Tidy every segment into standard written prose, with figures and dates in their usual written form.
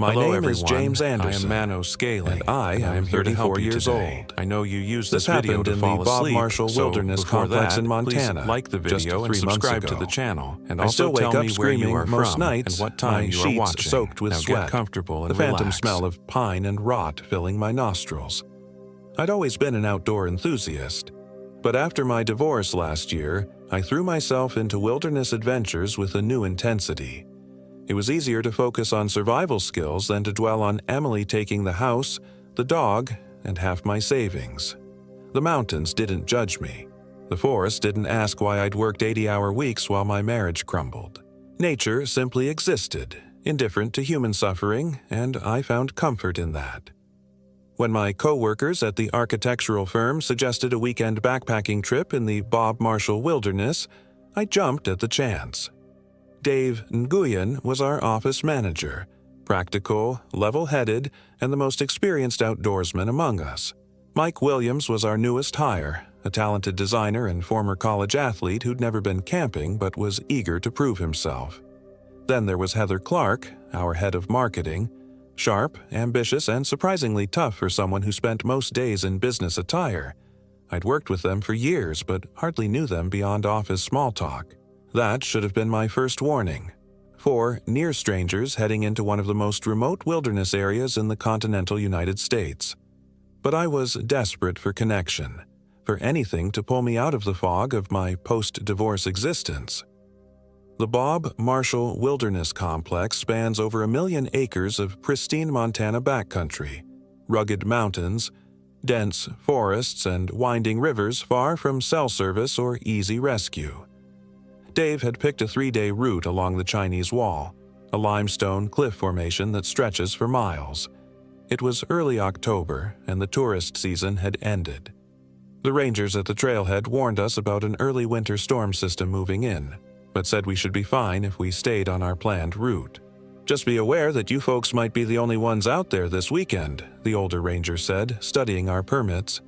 My Hello, name is everyone. James Anderson. I am MANO Scaling, and I am here to help 34 you years today. old. I know you use This this video happened to in fall the Bob asleep, Marshall so Wilderness before Complex that, in Montana, please like the just video and 3 months subscribe to ago. the channel, and I also still wake tell up me where you screaming are most from nights, and what time my you are sheets watching. soaked with Now sweat, get comfortable and the phantom relax. smell of pine and rot filling my nostrils. I'd always been an outdoor enthusiast, but after my divorce last year, I threw myself into wilderness adventures with a new intensity. It was easier to focus on survival skills than to dwell on Emily taking the house, the dog, and half my savings. The mountains didn't judge me. The forest didn't ask why I'd worked 80-hour weeks while my marriage crumbled. Nature simply existed, indifferent to human suffering, and I found comfort in that. When my co-workers at the architectural firm suggested a weekend backpacking trip in the Bob Marshall Wilderness, I jumped at the chance. Dave Nguyen was our office manager, practical, level-headed, and the most experienced outdoorsman among us. Mike Williams was our newest hire, a talented designer and former college athlete who'd never been camping but was eager to prove himself. Then there was Heather Clark, our head of marketing, sharp, ambitious, and surprisingly tough for someone who spent most days in business attire. I'd worked with them for years but hardly knew them beyond office small talk. That should have been my first warning. 4 near strangers heading into one of the most remote wilderness areas in the continental United States. But I was desperate for connection, for anything to pull me out of the fog of my post-divorce existence. The Bob Marshall Wilderness Complex spans over 1 million acres of pristine Montana backcountry, rugged mountains, dense forests, and winding rivers far from cell service or easy rescue. Dave had picked a 3-day route along the Chinese Wall, a limestone cliff formation that stretches for miles. It was early October, and the tourist season had ended. The rangers at the trailhead warned us about an early winter storm system moving in, but said we should be fine if we stayed on our planned route. "Just be aware that you folks might be the only ones out there this weekend," the older ranger said, studying our permits.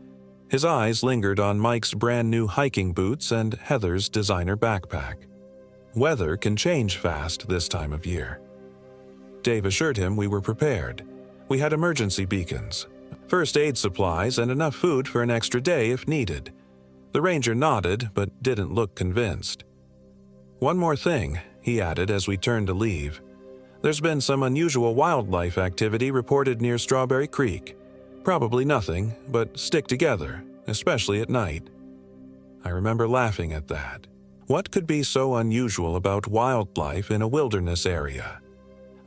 His eyes lingered on Mike's brand new hiking boots and Heather's designer backpack. Weather can change fast this time of year. Dave assured him we were prepared. We had emergency beacons, first aid supplies, and enough food for an extra day if needed. The ranger nodded, but didn't look convinced. "One more thing," he added as we turned to leave. "There's been some unusual wildlife activity reported near Strawberry Creek. Probably nothing, but stick together, especially at night." I remember laughing at that. What could be so unusual about wildlife in a wilderness area?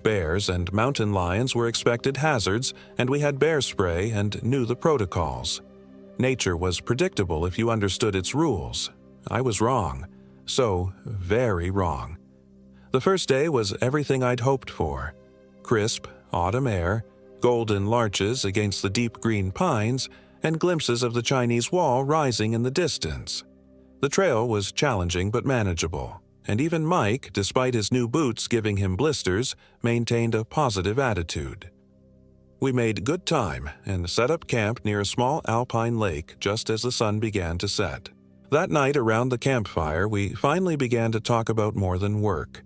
Bears and mountain lions were expected hazards, and we had bear spray and knew the protocols. Nature was predictable if you understood its rules. I was wrong. So very wrong. The first day was everything I'd hoped for. Crisp, autumn air, golden larches against the deep green pines, and glimpses of the Chinese Wall rising in the distance. The trail was challenging but manageable, and even Mike, despite his new boots giving him blisters, maintained a positive attitude. We made good time and set up camp near a small alpine lake just as the sun began to set. That night around the campfire, we finally began to talk about more than work.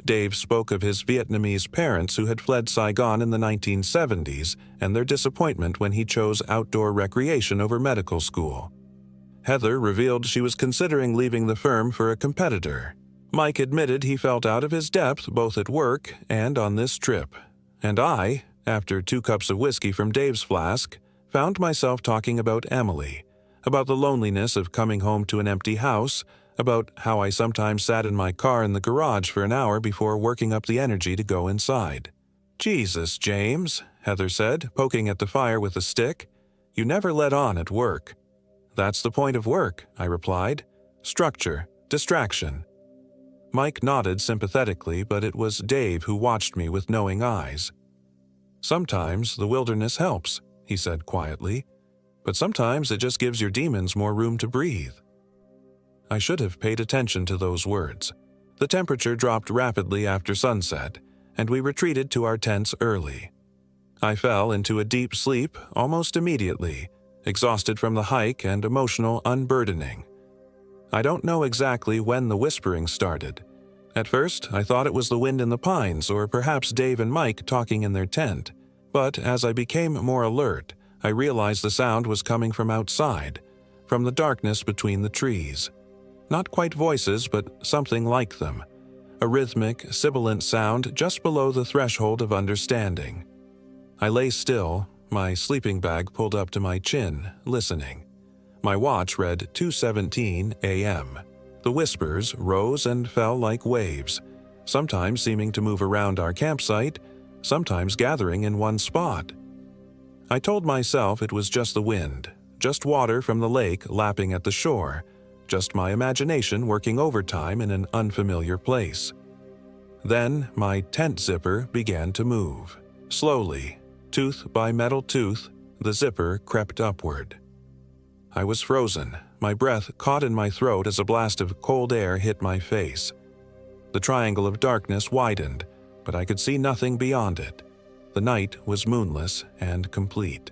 Dave spoke of his Vietnamese parents who had fled Saigon in the 1970s and their disappointment when he chose outdoor recreation over medical school. Heather revealed she was considering leaving the firm for a competitor. Mike admitted he felt out of his depth both at work and on this trip. And I, after 2 cups of whiskey from Dave's flask, found myself talking about Emily, about the loneliness of coming home to an empty house, about how I sometimes sat in my car in the garage for an hour before working up the energy to go inside. "Jesus, James," Heather said, poking at the fire with a stick. "You never let on at work." "That's the point of work," I replied. "Structure, distraction." Mike nodded sympathetically, but it was Dave who watched me with knowing eyes. "Sometimes the wilderness helps," he said quietly, "but sometimes it just gives your demons more room to breathe." I should have paid attention to those words. The temperature dropped rapidly after sunset, and we retreated to our tents early. I fell into a deep sleep almost immediately, exhausted from the hike and emotional unburdening. I don't know exactly when the whispering started. At first, I thought it was the wind in the pines or perhaps Dave and Mike talking in their tent. But as I became more alert, I realized the sound was coming from outside, from the darkness between the trees. Not quite voices, but something like them. A rhythmic, sibilant sound just below the threshold of understanding. I lay still, my sleeping bag pulled up to my chin, listening. My watch read 2:17 a.m. The whispers rose and fell like waves, sometimes seeming to move around our campsite, sometimes gathering in one spot. I told myself it was just the wind, just water from the lake lapping at the shore, just my imagination working overtime in an unfamiliar place. Then my tent zipper began to move. Slowly, tooth by metal tooth, the zipper crept upward. I was frozen, my breath caught in my throat as a blast of cold air hit my face. The triangle of darkness widened, but I could see nothing beyond it. The night was moonless and complete.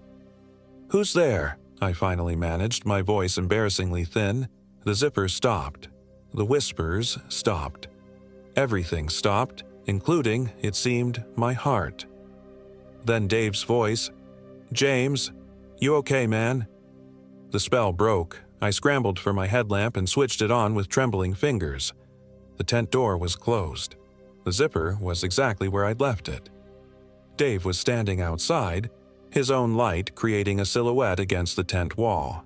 "Who's there?" I finally managed, my voice embarrassingly thin. The zipper stopped. The whispers stopped. Everything stopped, including, it seemed, my heart. Then Dave's voice, "James, you okay, man?" The spell broke. I scrambled for my headlamp and switched it on with trembling fingers. The tent door was closed. The zipper was exactly where I'd left it. Dave was standing outside, his own light creating a silhouette against the tent wall.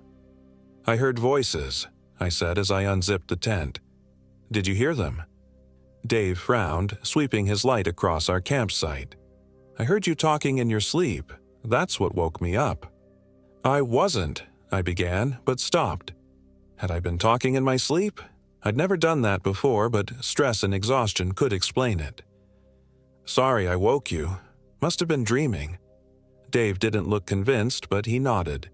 "I heard voices," I said as I unzipped the tent. "Did you hear them?" Dave frowned, sweeping his light across our campsite. "I heard you talking in your sleep. That's what woke me up." "I wasn't," I began, but stopped. Had I been talking in my sleep? I'd never done that before, but stress and exhaustion could explain it. "Sorry I woke you. Must have been dreaming." Dave didn't look convinced, but he nodded.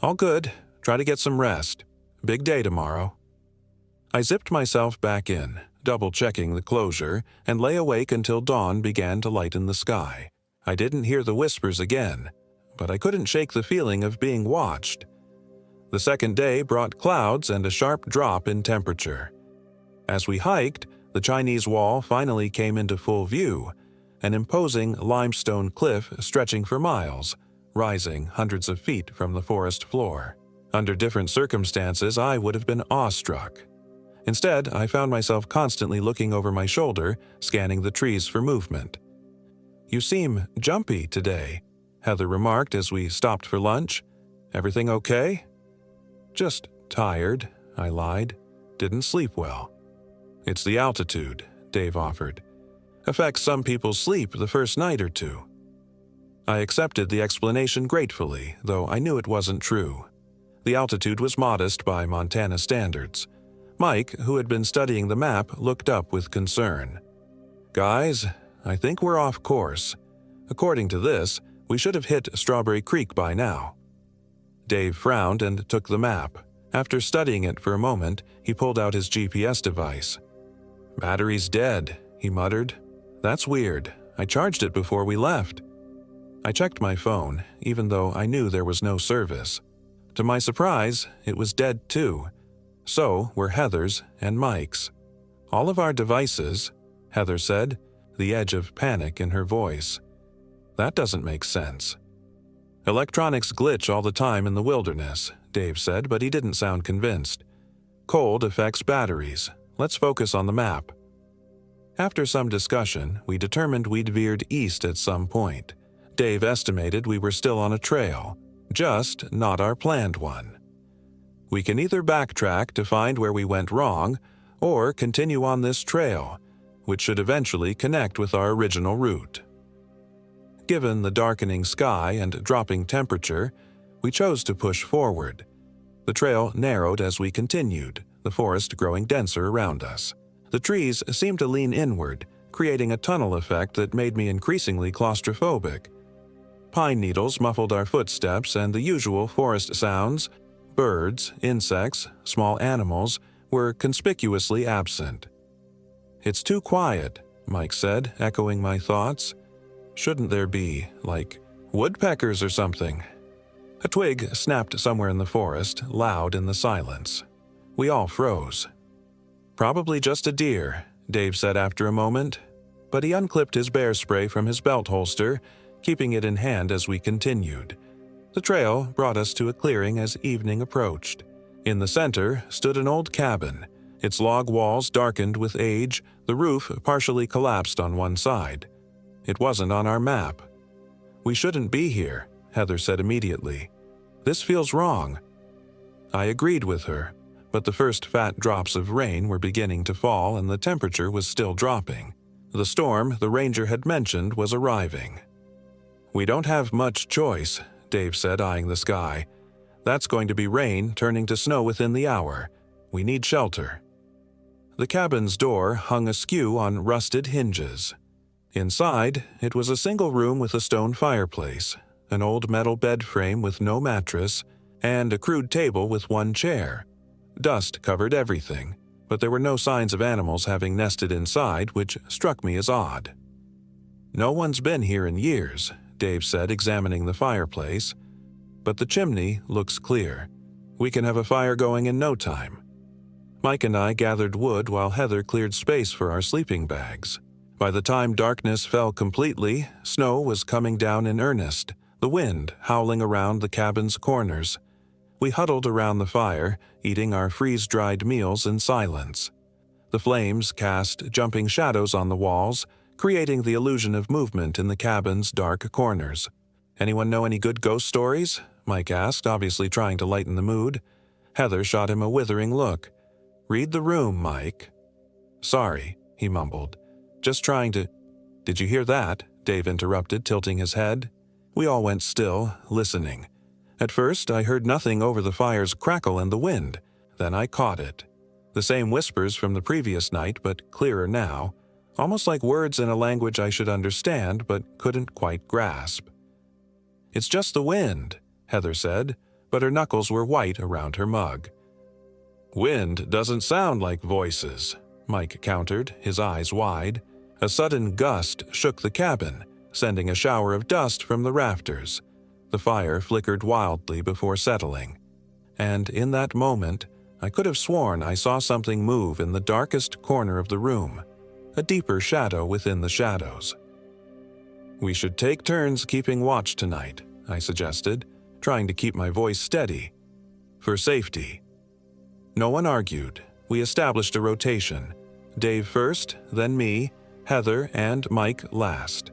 "All good. Try to get some rest. Big day tomorrow." I zipped myself back in, double-checking the closure, and lay awake until dawn began to lighten the sky. I didn't hear the whispers again, but I couldn't shake the feeling of being watched. The second day brought clouds and a sharp drop in temperature. As we hiked, the Chinese wall finally came into full view, an imposing limestone cliff stretching for miles, rising hundreds of feet from the forest floor. Under different circumstances, I would have been awestruck. Instead, I found myself constantly looking over my shoulder, scanning the trees for movement. "You seem jumpy today," Heather remarked as we stopped for lunch. "Everything okay?" "Just tired," I lied. "Didn't sleep well." "It's the altitude," Dave offered. "Affects some people's sleep the first night or two." I accepted the explanation gratefully, though I knew it wasn't true. The altitude was modest by Montana standards. Mike, who had been studying the map, looked up with concern. "Guys, I think we're off course. According to this, we should have hit Strawberry Creek by now." Dave frowned and took the map. After studying it for a moment, he pulled out his GPS device. "Battery's dead," he muttered. "That's weird. I charged it before we left." I checked my phone, even though I knew there was no service. To my surprise, it was dead too. So were Heather's and Mike's. "All of our devices," Heather said, the edge of panic in her voice. "That doesn't make sense." "Electronics glitch all the time in the wilderness," Dave said, but he didn't sound convinced. "Cold affects batteries. Let's focus on the map." After some discussion, we determined we'd veered east at some point. Dave estimated we were still on a trail, just not our planned one. "We can either backtrack to find where we went wrong, or continue on this trail, which should eventually connect with our original route." Given the darkening sky and dropping temperature, we chose to push forward. The trail narrowed as we continued, the forest growing denser around us. The trees seemed to lean inward, creating a tunnel effect that made me increasingly claustrophobic. Pine needles muffled our footsteps, and the usual forest sounds, birds, insects, small animals, were conspicuously absent. "It's too quiet," Mike said, echoing my thoughts. "Shouldn't there be, like, woodpeckers or something?" A twig snapped somewhere in the forest, loud in the silence. We all froze. "Probably just a deer," Dave said after a moment, but he unclipped his bear spray from his belt holster, keeping it in hand as we continued. The trail brought us to a clearing as evening approached. In the center stood an old cabin, its log walls darkened with age, the roof partially collapsed on one side. It wasn't on our map. "We shouldn't be here," Heather said immediately. "This feels wrong." I agreed with her, but the first fat drops of rain were beginning to fall and the temperature was still dropping. The storm the ranger had mentioned was arriving. "We don't have much choice," Dave said, eyeing the sky. "That's going to be rain turning to snow within the hour. We need shelter." The cabin's door hung askew on rusted hinges. Inside, it was a single room with a stone fireplace, an old metal bed frame with no mattress, and a crude table with one chair. Dust covered everything, but there were no signs of animals having nested inside, which struck me as odd. "No one's been here in years," Dave said, examining the fireplace. "But the chimney looks clear. We can have a fire going in no time." Mike and I gathered wood while Heather cleared space for our sleeping bags. By the time darkness fell completely, snow was coming down in earnest, the wind howling around the cabin's corners. We huddled around the fire, eating our freeze-dried meals in silence. The flames cast jumping shadows on the walls, creating the illusion of movement in the cabin's dark corners. "Anyone know any good ghost stories?" Mike asked, obviously trying to lighten the mood. Heather shot him a withering look. "Read the room, Mike." "Sorry," he mumbled. "Just trying to—" "Did you hear that?" Dave interrupted, tilting his head. We all went still, listening. At first, I heard nothing over the fire's crackle and the wind. Then I caught it. The same whispers from the previous night, but clearer now, almost like words in a language I should understand but couldn't quite grasp. "It's just the wind," Heather said, but her knuckles were white around her mug. "Wind doesn't sound like voices," Mike countered, his eyes wide. A sudden gust shook the cabin, sending a shower of dust from the rafters. The fire flickered wildly before settling. And in that moment, I could have sworn I saw something move in the darkest corner of the room, a deeper shadow within the shadows. "We should take turns keeping watch tonight," I suggested, trying to keep my voice steady. "For safety." No one argued. We established a rotation. Dave first, then me, Heather, and Mike last.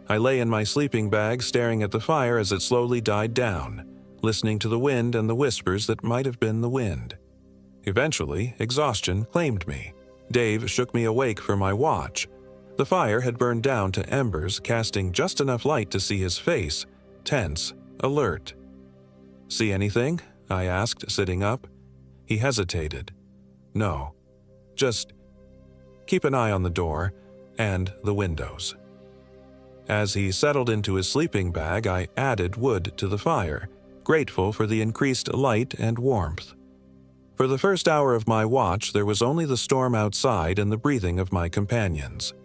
I lay in my sleeping bag staring at the fire as it slowly died down, listening to the wind and the whispers that might have been the wind. Eventually, exhaustion claimed me. Dave shook me awake for my watch. The fire had burned down to embers, casting just enough light to see his face, tense, alert. "See anything?" I asked, sitting up. He hesitated. "No. Just keep an eye on the door and the windows." As he settled into his sleeping bag, I added wood to the fire, grateful for the increased light and warmth. For the first hour of my watch, there was only the storm outside and the breathing of my companions.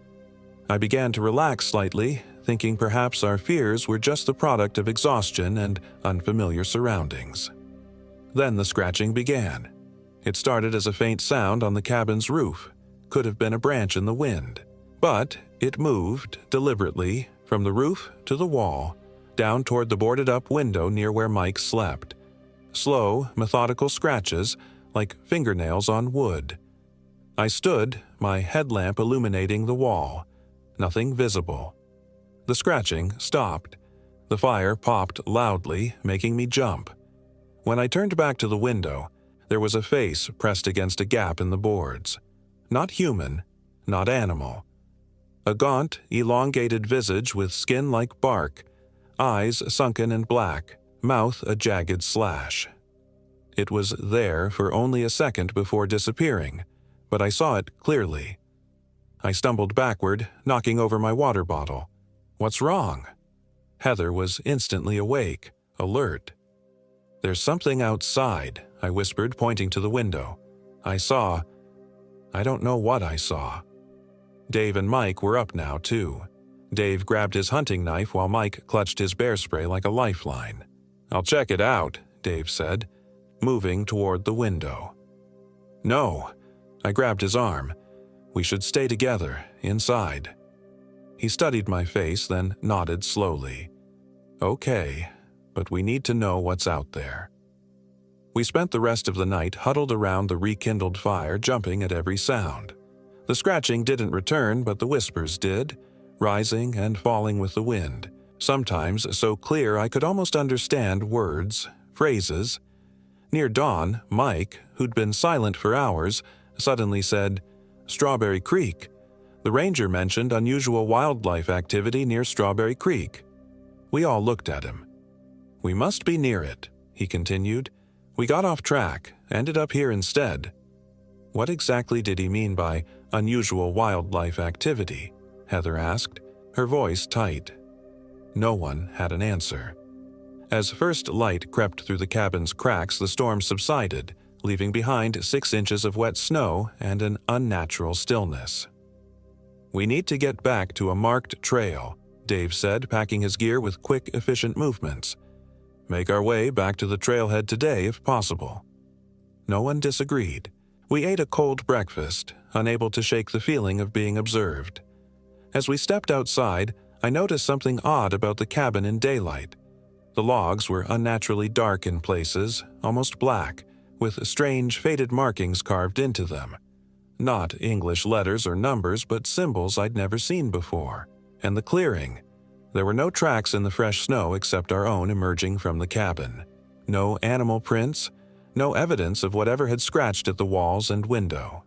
I began to relax slightly, thinking perhaps our fears were just the product of exhaustion and unfamiliar surroundings. Then the scratching began. It started as a faint sound on the cabin's roof. Could have been a branch in the wind. But it moved, deliberately, from the roof to the wall, down toward the boarded-up window near where Mike slept. Slow, methodical scratches, like fingernails on wood. I stood, my headlamp illuminating the wall. Nothing visible. The scratching stopped. The fire popped loudly, making me jump. When I turned back to the window, there was a face pressed against a gap in the boards. Not human, not animal. A gaunt, elongated visage with skin like bark, eyes sunken and black, mouth a jagged slash. It was there for only a second before disappearing, but I saw it clearly. I stumbled backward, knocking over my water bottle. "What's wrong?" Heather was instantly awake, alert. "There's something outside," I whispered, pointing to the window. I don't know what I saw. Dave and Mike were up now, too. Dave grabbed his hunting knife while Mike clutched his bear spray like a lifeline. "I'll check it out," Dave said, moving toward the window. "No," I grabbed his arm. We should stay together, inside. He studied my face, then nodded slowly. Okay, but we need to know what's out there. We spent the rest of the night huddled around the rekindled fire, jumping at every sound. The scratching didn't return, but the whispers did, rising and falling with the wind, sometimes so clear I could almost understand words, phrases. Near dawn, Mike, who'd been silent for hours, suddenly said, "Strawberry Creek." The ranger mentioned unusual wildlife activity near Strawberry Creek. We all looked at him. "We must be near it," he continued. "We got off track, ended up here instead." What exactly did he mean by unusual wildlife activity? Heather asked, her voice tight. No one had an answer. As first light crept through the cabin's cracks, the storm subsided, leaving behind 6 inches of wet snow and an unnatural stillness. "We need to get back to a marked trail," Dave said, packing his gear with quick, efficient movements. "Make our way back to the trailhead today if possible." No one disagreed. We ate a cold breakfast, unable to shake the feeling of being observed. As we stepped outside, I noticed something odd about the cabin in daylight. The logs were unnaturally dark in places, almost black, with strange faded markings carved into them. Not English letters or numbers, but symbols I'd never seen before. And the clearing. There were no tracks in the fresh snow except our own emerging from the cabin. No animal prints, no evidence of whatever had scratched at the walls and window.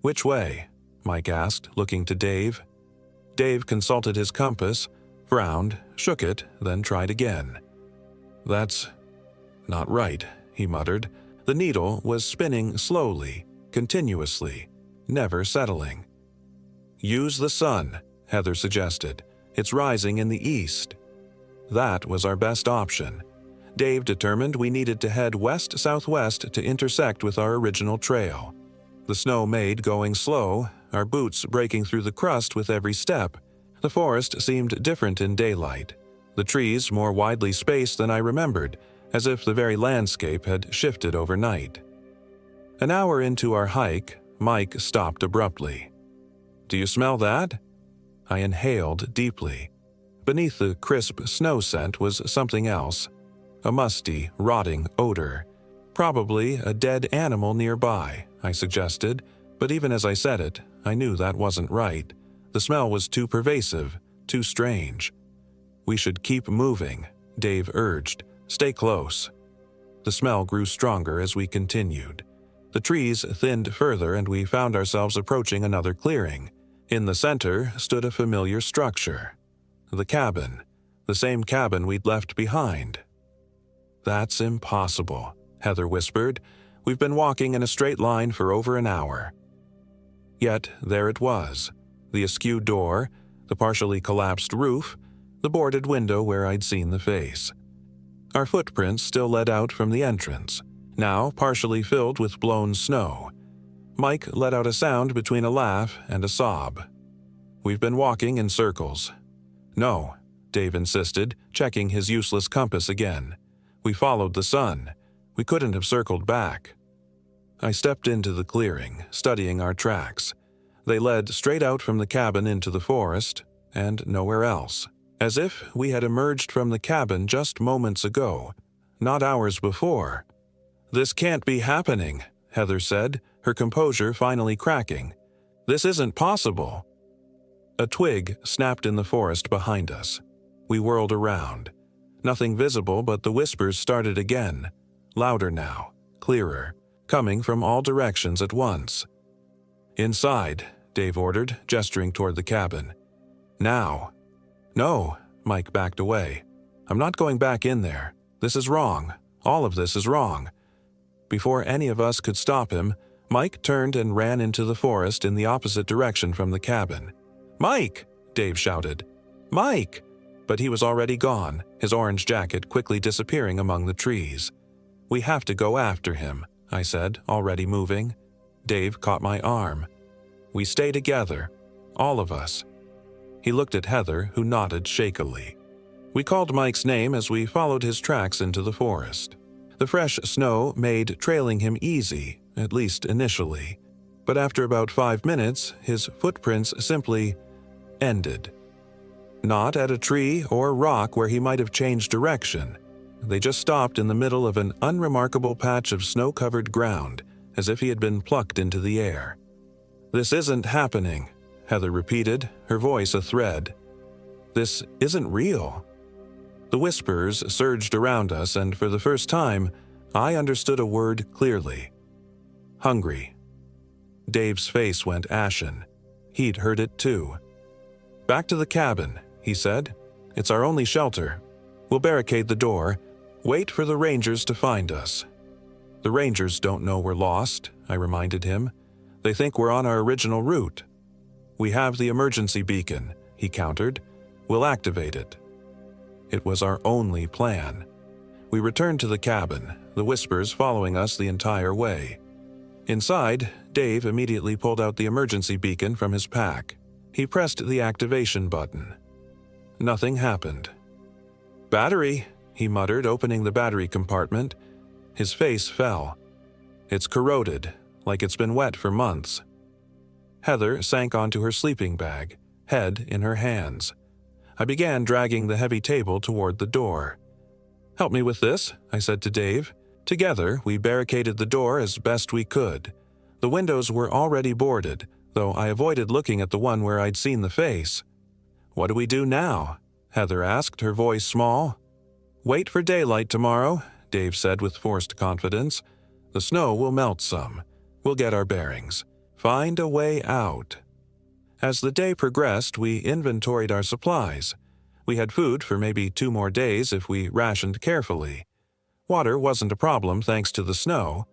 "Which way?" Mike asked, looking to Dave. Dave consulted his compass, frowned, shook it, then tried again. "That's not right," he muttered. The needle was spinning slowly, continuously, never settling. "Use the sun," Heather suggested. "It's rising in the east." That was our best option. Dave determined we needed to head west-southwest to intersect with our original trail. The snow made going slow, our boots breaking through the crust with every step. The forest seemed different in daylight, the trees more widely spaced than I remembered, as if the very landscape had shifted overnight. An hour into our hike, Mike stopped abruptly. "Do you smell that?" I inhaled deeply. Beneath the crisp snow scent was something else, a musty, rotting odor. "Probably a dead animal nearby," I suggested, but even as I said it, I knew that wasn't right. The smell was too pervasive, too strange. "We should keep moving," Dave urged. "Stay close." The smell grew stronger as we continued. The trees thinned further and we found ourselves approaching another clearing. In the center stood a familiar structure. The cabin. The same cabin we'd left behind. "That's impossible," Heather whispered. "We've been walking in a straight line for over an hour." Yet there it was. The askew door, the partially collapsed roof, the boarded window where I'd seen the face. Our footprints still led out from the entrance, now partially filled with blown snow. Mike let out a sound between a laugh and a sob. "We've been walking in circles." "No," Dave insisted, checking his useless compass again. "We followed the sun. We couldn't have circled back." I stepped into the clearing, studying our tracks. They led straight out from the cabin into the forest, and nowhere else. As if we had emerged from the cabin just moments ago, not hours before. "This can't be happening," Heather said, her composure finally cracking. "This isn't possible." A twig snapped in the forest behind us. We whirled around. Nothing visible, but the whispers started again, louder now, clearer, coming from all directions at once. "Inside," Dave ordered, gesturing toward the cabin. "Now." "No," Mike backed away. "I'm not going back in there. This is wrong. All of this is wrong." Before any of us could stop him, Mike turned and ran into the forest in the opposite direction from the cabin. "Mike!" Dave shouted. "Mike!" But he was already gone, his orange jacket quickly disappearing among the trees. "We have to go after him," I said, already moving. Dave caught my arm. We stay together, all of us. He looked at Heather, who nodded shakily. We called Mike's name as we followed his tracks into the forest. The fresh snow made trailing him easy, at least initially. but after about 5 minutes, his footprints simply ended. Not at a tree or rock where he might have changed direction. They just stopped in the middle of an unremarkable patch of snow-covered ground, as if he had been plucked into the air. "This isn't happening," Heather repeated, her voice a thread. "This isn't real." The whispers surged around us, and for the first time, I understood a word clearly. Hungry. Dave's face went ashen. He'd heard it too. "Back to the cabin," he said. "It's our only shelter. We'll barricade the door. Wait for the rangers to find us." "The rangers don't know we're lost," I reminded him. "They think we're on our original route." "We have the emergency beacon," he countered. "We'll activate it." It was our only plan. We returned to the cabin, the whispers following us the entire way. Inside, Dave immediately pulled out the emergency beacon from his pack. He pressed the activation button. Nothing happened. "Battery," he muttered, opening the battery compartment. His face fell. "It's corroded, like it's been wet for months." Heather sank onto her sleeping bag, head in her hands. I began dragging the heavy table toward the door. "Help me with this," I said to Dave. Together, we barricaded the door as best we could. The windows were already boarded, though I avoided looking at the one where I'd seen the face. "What do we do now?" Heather asked, her voice small. "Wait for daylight tomorrow," Dave said with forced confidence. "The snow will melt some. We'll get our bearings. Find a way out." As the day progressed, we inventoried our supplies. We had food for maybe 2 more days if we rationed carefully. Water wasn't a problem thanks to the snow.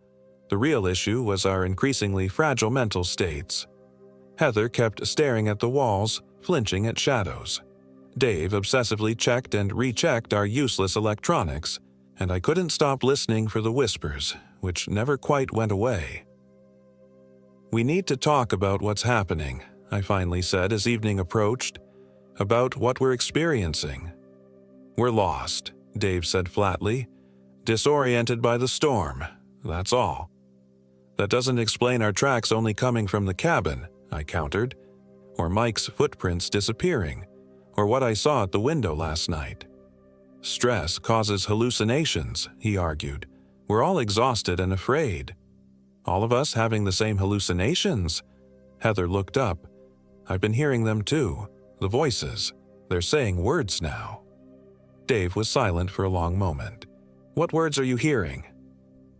The real issue was our increasingly fragile mental states. Heather kept staring at the walls, flinching at shadows. Dave obsessively checked and rechecked our useless electronics, and I couldn't stop listening for the whispers, which never quite went away. "We need to talk about what's happening," I finally said as evening approached. "About what we're experiencing." "We're lost," Dave said flatly. "Disoriented by the storm, that's all." "That doesn't explain our tracks only coming from the cabin," I countered. "Or Mike's footprints disappearing. Or what I saw at the window last night." "Stress causes hallucinations," he argued. "We're all exhausted and afraid." "All of us having the same hallucinations?" Heather looked up. "I've been hearing them too. The voices. They're saying words now." Dave was silent for a long moment. "What words are you hearing?"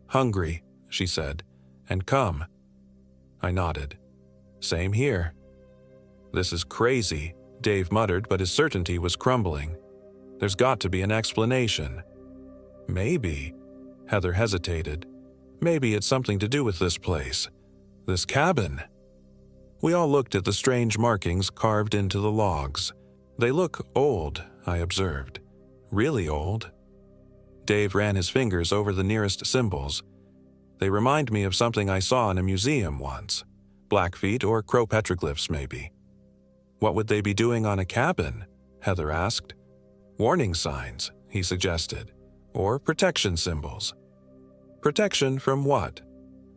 "Hungry," she said. "And come." I nodded. "Same here." "This is crazy," Dave muttered, but his certainty was crumbling. "There's got to be an explanation." "Maybe." Heather hesitated. "Maybe it's something to do with this place. This cabin." We all looked at the strange markings carved into the logs. "They look old," I observed. "Really old." Dave ran his fingers over the nearest symbols. "They remind me of something I saw in a museum once. Blackfeet or crow petroglyphs, maybe." "What would they be doing on a cabin?" Heather asked. "Warning signs," he suggested. "Or protection symbols." "Protection from what?"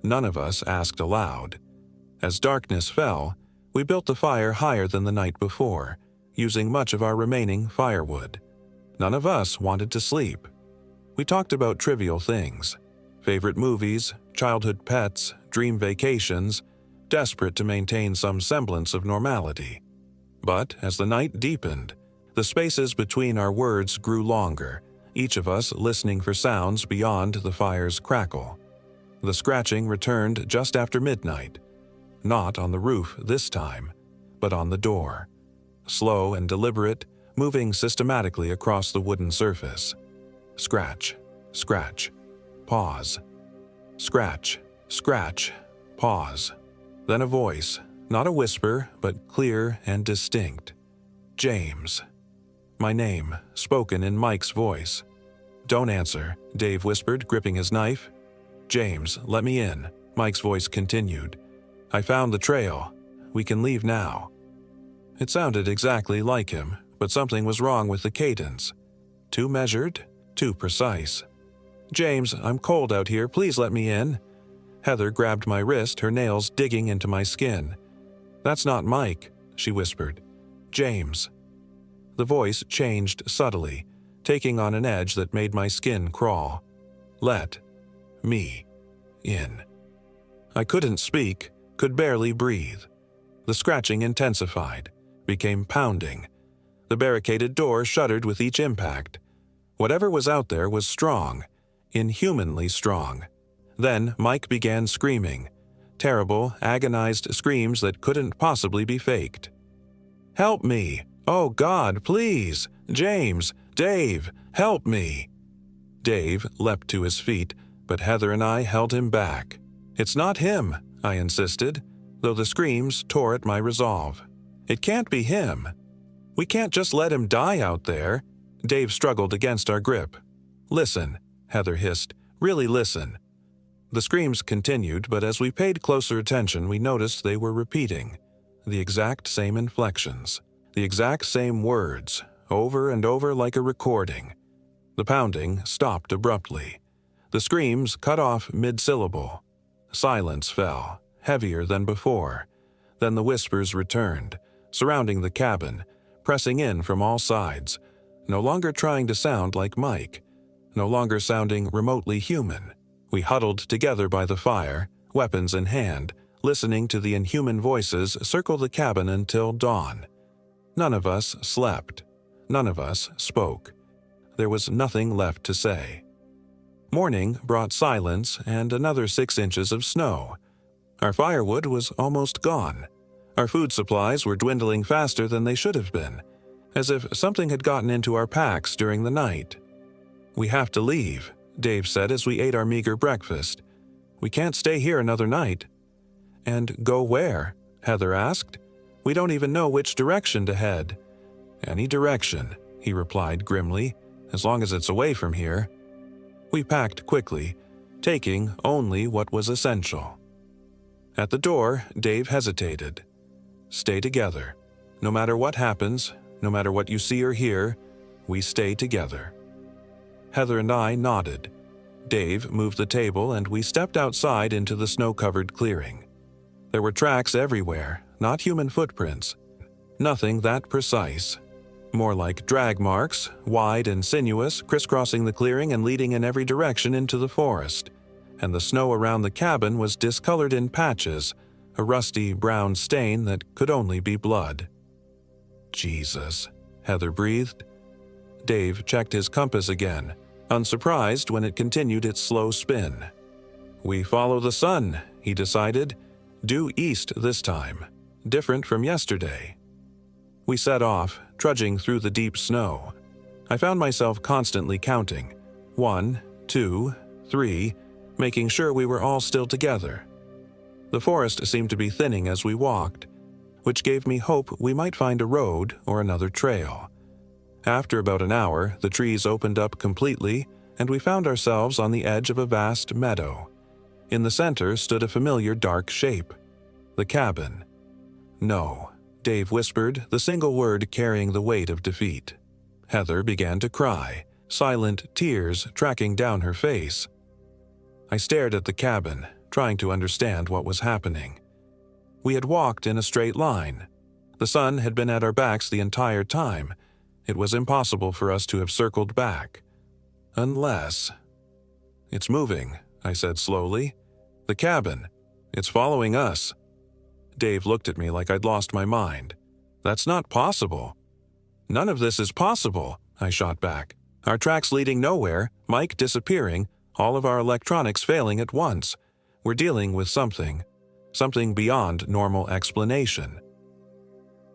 None of us asked aloud. As darkness fell, we built the fire higher than the night before, using much of our remaining firewood. None of us wanted to sleep. We talked about trivial things. Favorite movies, childhood pets, dream vacations, desperate to maintain some semblance of normality. But as the night deepened, the spaces between our words grew longer, each of us listening for sounds beyond the fire's crackle. The scratching returned just after midnight. Not on the roof this time, but on the door. Slow and deliberate, moving systematically across the wooden surface. Scratch, scratch, pause. Scratch, scratch, pause. Then a voice, not a whisper, but clear and distinct. "James." My name, spoken in Mike's voice. "Don't answer," Dave whispered, gripping his knife. "James, let me in," Mike's voice continued. "I found the trail. We can leave now." It sounded exactly like him, but something was wrong with the cadence. Too measured, too precise. "James, I'm cold out here. Please let me in." Heather grabbed my wrist, her nails digging into my skin. "That's not Mike," she whispered. "James." The voice changed subtly, taking on an edge that made my skin crawl. "Let me in." I couldn't speak, could barely breathe. The scratching intensified, became pounding. The barricaded door shuddered with each impact. Whatever was out there was strong, inhumanly strong. Then Mike began screaming, terrible, agonized screams that couldn't possibly be faked. "Help me! Oh God, please! James! Dave! Help me!" Dave leapt to his feet, but Heather and I held him back. "It's not him," I insisted, though the screams tore at my resolve. "It can't be him. We can't just let him die out there." Dave struggled against our grip. "Listen," Heather hissed. "Really listen." The screams continued, but as we paid closer attention, we noticed they were repeating. The exact same inflections, the exact same words, over and over like a recording. The pounding stopped abruptly. The screams cut off mid-syllable. Silence fell, heavier than before. Then the whispers returned, surrounding the cabin, pressing in from all sides, no longer trying to sound like Mike, no longer sounding remotely human. We huddled together by the fire, weapons in hand, listening to the inhuman voices circle the cabin until dawn. None of us slept. None of us spoke. There was nothing left to say. Morning brought silence and another 6 inches of snow. Our firewood was almost gone. Our food supplies were dwindling faster than they should have been, as if something had gotten into our packs during the night. "We have to leave," Dave said as we ate our meager breakfast. "We can't stay here another night." "And go where?" Heather asked. "We don't even know which direction to head." "Any direction," he replied grimly, "as long as it's away from here." We packed quickly, taking only what was essential. At the door, Dave hesitated. "Stay together. No matter what happens, no matter what you see or hear, we stay together." Heather and I nodded. Dave moved the table and we stepped outside into the snow-covered clearing. There were tracks everywhere, not human footprints. Nothing that precise. More like drag marks, wide and sinuous, crisscrossing the clearing and leading in every direction into the forest. And the snow around the cabin was discolored in patches, a rusty brown stain that could only be blood. "Jesus," Heather breathed. Dave checked his compass again, unsurprised when it continued its slow spin. "We follow the sun," he decided. "Due east this time. Different from yesterday." We set off, trudging through the deep snow. I found myself constantly counting. 1, 2, 3, making sure we were all still together. The forest seemed to be thinning as we walked, which gave me hope we might find a road or another trail. After about an hour, the trees opened up completely, and we found ourselves on the edge of a vast meadow. In the center stood a familiar dark shape. The cabin. "No," Dave whispered, the single word carrying the weight of defeat. Heather began to cry, silent tears tracking down her face. I stared at the cabin, trying to understand what was happening. We had walked in a straight line. The sun had been at our backs the entire time. It was impossible for us to have circled back. Unless... "It's moving," I said slowly. "The cabin. It's following us." Dave looked at me like I'd lost my mind. "That's not possible." "None of this is possible," I shot back. "Our tracks leading nowhere, Mike disappearing, all of our electronics failing at once. We're dealing with something beyond normal explanation."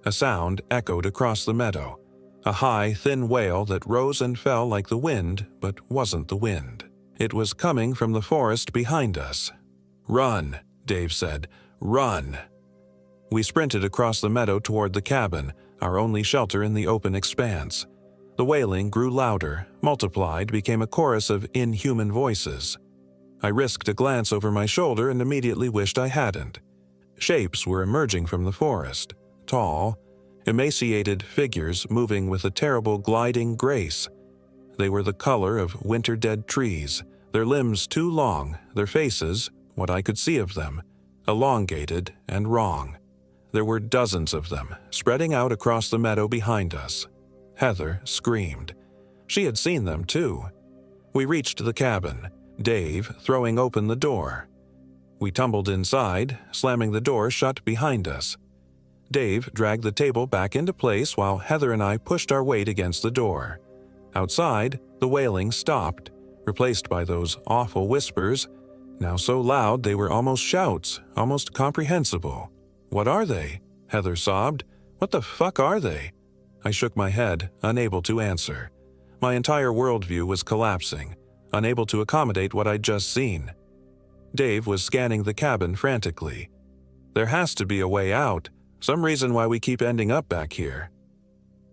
A sound echoed across the meadow, a high, thin wail that rose and fell like the wind but wasn't the wind. It was coming from the forest behind us. "Run," Dave said. "Run." We sprinted across the meadow toward the cabin, our only shelter in the open expanse. The wailing grew louder, multiplied, became a chorus of inhuman voices. I risked a glance over my shoulder and immediately wished I hadn't. Shapes were emerging from the forest, tall, emaciated figures moving with a terrible gliding grace. They were the color of winter-dead trees, their limbs too long, their faces what I could see of them, elongated and wrong. There were dozens of them, spreading out across the meadow behind us. Heather screamed. She had seen them too. We reached the cabin, Dave throwing open the door. We tumbled inside, slamming the door shut behind us. Dave dragged the table back into place while Heather and I pushed our weight against the door. Outside, the wailing stopped, replaced by those awful whispers, now so loud they were almost shouts, almost comprehensible. "What are they?" Heather sobbed. "What the fuck are they?" I shook my head, unable to answer. My entire worldview was collapsing, unable to accommodate what I'd just seen. Dave was scanning the cabin frantically. "There has to be a way out, some reason why we keep ending up back here."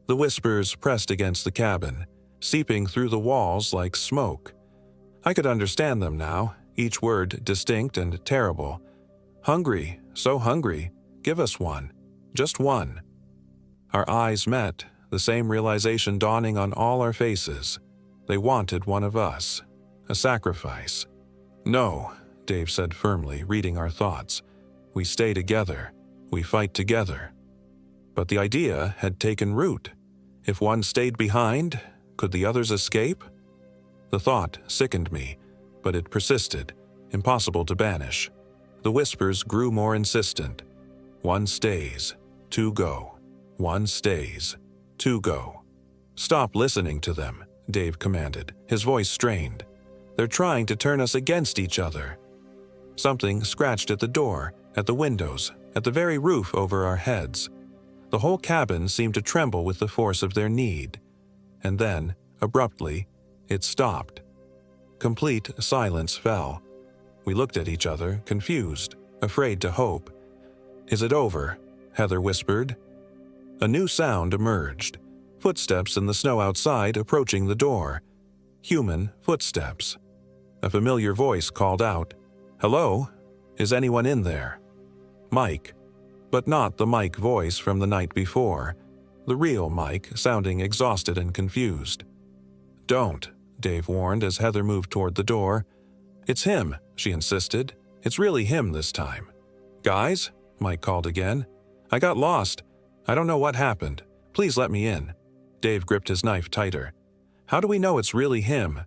The whispers pressed against the cabin, seeping through the walls like smoke. I could understand them now, each word distinct and terrible. "Hungry, so hungry. Give us one. Just one." Our eyes met, the same realization dawning on all our faces. They wanted one of us. A sacrifice. "No," Dave said firmly, reading our thoughts. "We stay together. We fight together." But the idea had taken root. If one stayed behind, could the others escape? The thought sickened me, but it persisted, impossible to banish. The whispers grew more insistent. "One stays, two go. One stays, two go." "Stop listening to them," Dave commanded, his voice strained. "They're trying to turn us against each other." Something scratched at the door, at the windows, at the very roof over our heads. The whole cabin seemed to tremble with the force of their need. And then, abruptly, it stopped. Complete silence fell. We looked at each other, confused, afraid to hope. "Is it over?" Heather whispered. A new sound emerged. Footsteps in the snow outside approaching the door. Human footsteps. A familiar voice called out, "Hello? Is anyone in there?" Mike. But not the Mike voice from the night before. The real Mike, sounding exhausted and confused. "Don't," Dave warned as Heather moved toward the door. "It's him," she insisted. "It's really him this time." "Guys?" Mike called again. "I got lost. I don't know what happened. Please let me in." Dave gripped his knife tighter. "How do we know it's really him?"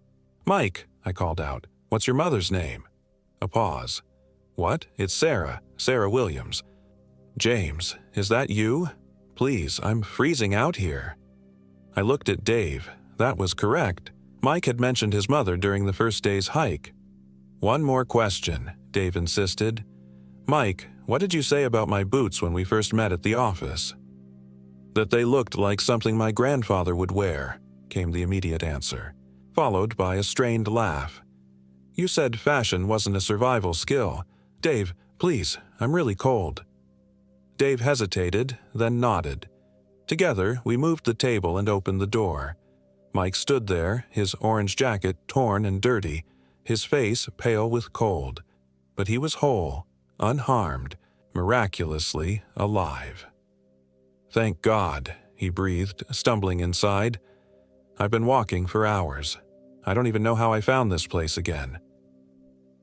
"Mike," I called out. "What's your mother's name?" A pause. "What? It's Sarah. Sarah Williams." "James, is that you? Please, I'm freezing out here." I looked at Dave. That was correct. Mike had mentioned his mother during the first day's hike. "One more question," Dave insisted. "Mike, what did you say about my boots when we first met at the office?" "That they looked like something my grandfather would wear," came the immediate answer, followed by a strained laugh. "You said fashion wasn't a survival skill. Dave, please, I'm really cold." Dave hesitated, then nodded. Together, we moved the table and opened the door. Mike stood there, his orange jacket torn and dirty, his face pale with cold. But he was whole, unharmed, miraculously alive. "Thank God," he breathed, stumbling inside. "I've been walking for hours. I don't even know how I found this place again."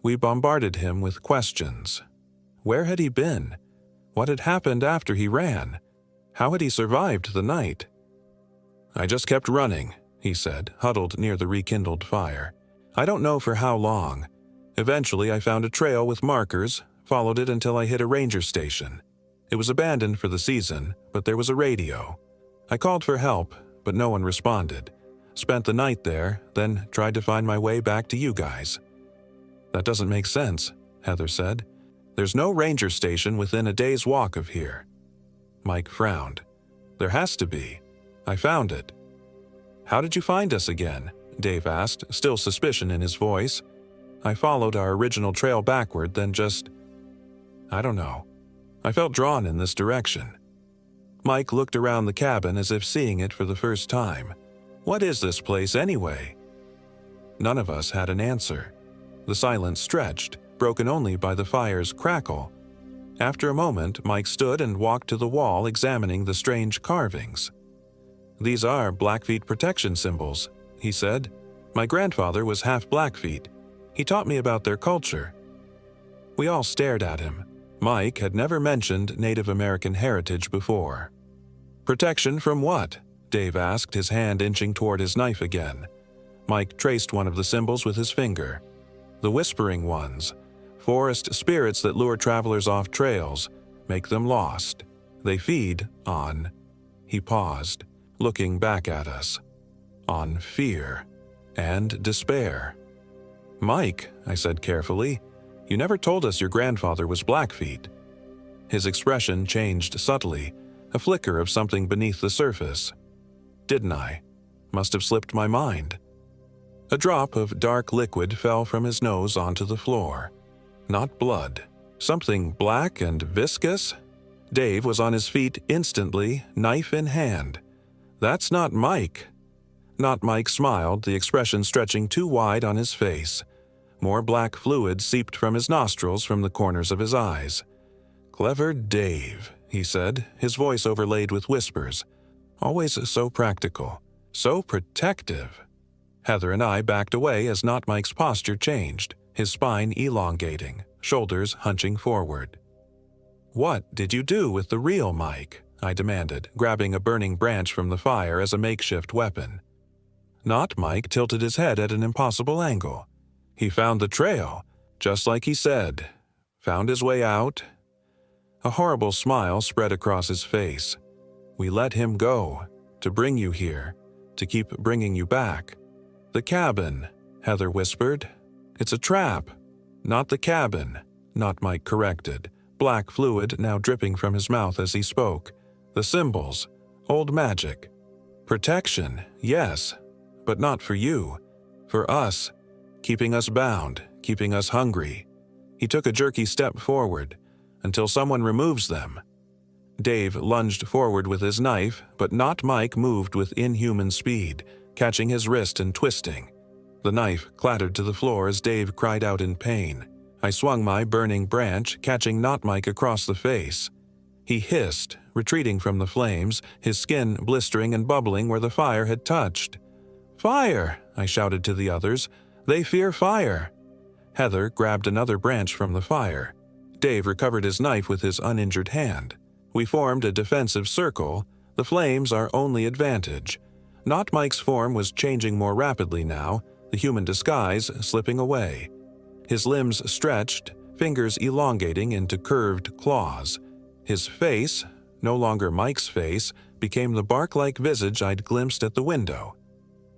We bombarded him with questions. Where had he been? What had happened after he ran? How had he survived the night? "I just kept running," he said, huddled near the rekindled fire. "I don't know for how long. Eventually I found a trail with markers, followed it until I hit a ranger station. It was abandoned for the season, but there was a radio. I called for help, but no one responded. Spent the night there, then tried to find my way back to you guys." "That doesn't make sense," Heather said. "There's no ranger station within a day's walk of here." Mike frowned. "There has to be. I found it." "How did you find us again?" Dave asked, still suspicion in his voice. "I followed our original trail backward, then I don't know. I felt drawn in this direction." Mike looked around the cabin as if seeing it for the first time. "What is this place anyway?" None of us had an answer. The silence stretched, broken only by the fire's crackle. After a moment, Mike stood and walked to the wall examining the strange carvings. "These are Blackfeet protection symbols," he said. "My grandfather was half Blackfeet. He taught me about their culture." We all stared at him. Mike had never mentioned Native American heritage before. "Protection from what?" Dave asked, his hand inching toward his knife again. Mike traced one of the symbols with his finger. "The whispering ones. Forest spirits that lure travelers off trails, make them lost. They feed on—" He paused, looking back at us. "On fear and despair." "Mike," I said carefully, "you never told us your grandfather was Blackfeet." His expression changed subtly, a flicker of something beneath the surface. "Didn't I? Must have slipped my mind." A drop of dark liquid fell from his nose onto the floor. Not blood. Something black and viscous? Dave was on his feet instantly, knife in hand. "That's not Mike." Not Mike smiled, the expression stretching too wide on his face. More black fluid seeped from his nostrils from the corners of his eyes. "Clever Dave," he said, his voice overlaid with whispers. "Always so practical, so protective." Heather and I backed away as Not Mike's posture changed, his spine elongating, shoulders hunching forward. "What did you do with the real Mike?" I demanded, grabbing a burning branch from the fire as a makeshift weapon. Not Mike tilted his head at an impossible angle. "He found the trail, just like he said. Found his way out." A horrible smile spread across his face. "We let him go, to bring you here, to keep bringing you back." "The cabin," Heather whispered. "It's a trap." "Not the cabin," Not Mike corrected, black fluid now dripping from his mouth as he spoke. "The symbols, old magic. Protection, yes, but not for you. For us, keeping us bound, keeping us hungry." He took a jerky step forward. "Until someone removes them." Dave lunged forward with his knife, but Not Mike moved with inhuman speed, catching his wrist and twisting. The knife clattered to the floor as Dave cried out in pain. I swung my burning branch, catching Not Mike across the face. He hissed, retreating from the flames, his skin blistering and bubbling where the fire had touched. "Fire!" I shouted to the others. "They fear fire!" Heather grabbed another branch from the fire. Dave recovered his knife with his uninjured hand. We formed a defensive circle, the flames our only advantage. Not Mike's form was changing more rapidly now, the human disguise slipping away. His limbs stretched, fingers elongating into curved claws. His face, no longer Mike's face, became the bark-like visage I'd glimpsed at the window.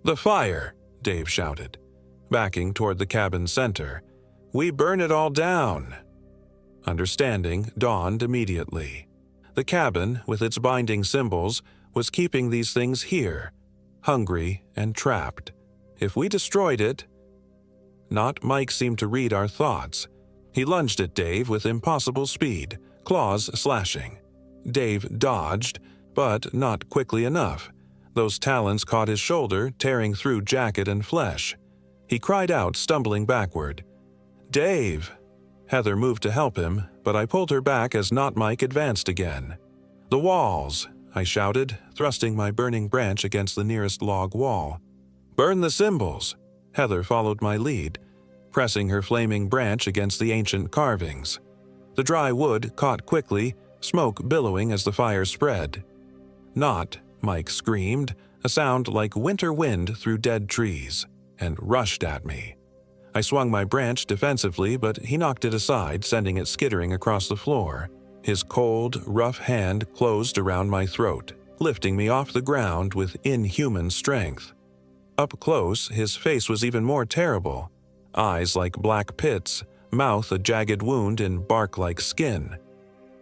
"The fire!" Dave shouted, backing toward the cabin's center. "We burn it all down!" Understanding dawned immediately. The cabin, with its binding symbols, was keeping these things here, hungry and trapped. If we destroyed it— Not Mike seemed to read our thoughts. He lunged at Dave with impossible speed, claws slashing. Dave dodged, but not quickly enough. Those talons caught his shoulder, tearing through jacket and flesh. He cried out, stumbling backward. "Dave!" Heather moved to help him, but I pulled her back as Not Mike advanced again. "The walls!" I shouted, thrusting my burning branch against the nearest log wall. "Burn the symbols!" Heather followed my lead, pressing her flaming branch against the ancient carvings. The dry wood caught quickly, smoke billowing as the fire spread. "Not!" Mike screamed, a sound like winter wind through dead trees, and rushed at me. I swung my branch defensively, but he knocked it aside, sending it skittering across the floor. His cold, rough hand closed around my throat, lifting me off the ground with inhuman strength. Up close, his face was even more terrible. Eyes like black pits, mouth a jagged wound in bark-like skin.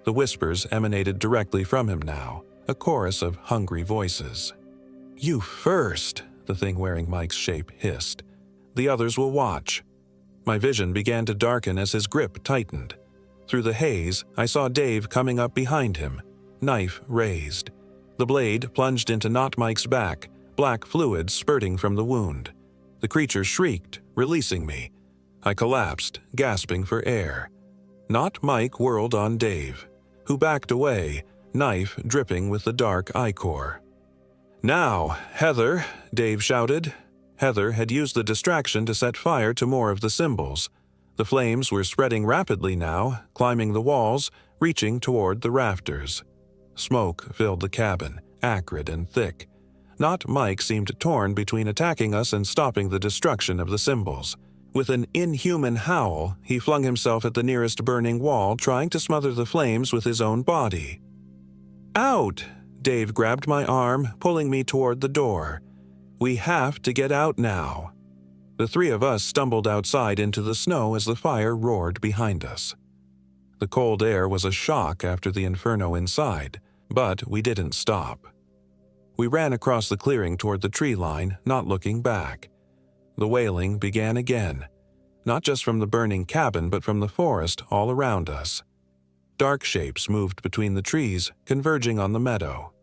The whispers emanated directly from him now, a chorus of hungry voices. "You first," the thing wearing Mike's shape hissed. "The others will watch." My vision began to darken as his grip tightened. Through the haze, I saw Dave coming up behind him, knife raised. The blade plunged into Not Mike's back, black fluid spurting from the wound. The creature shrieked, releasing me. I collapsed, gasping for air. Not Mike whirled on Dave, who backed away, knife dripping with the dark ichor. "Now, Heather," Dave shouted. Heather had used the distraction to set fire to more of the symbols. The flames were spreading rapidly now, climbing the walls, reaching toward the rafters. Smoke filled the cabin, acrid and thick. Not Mike seemed torn between attacking us and stopping the destruction of the symbols. With an inhuman howl, he flung himself at the nearest burning wall, trying to smother the flames with his own body. "Out!" Dave grabbed my arm, pulling me toward the door. "We have to get out now." The three of us stumbled outside into the snow as the fire roared behind us. The cold air was a shock after the inferno inside, but we didn't stop. We ran across the clearing toward the tree line, not looking back. The wailing began again, not just from the burning cabin but from the forest all around us. Dark shapes moved between the trees, converging on the meadow.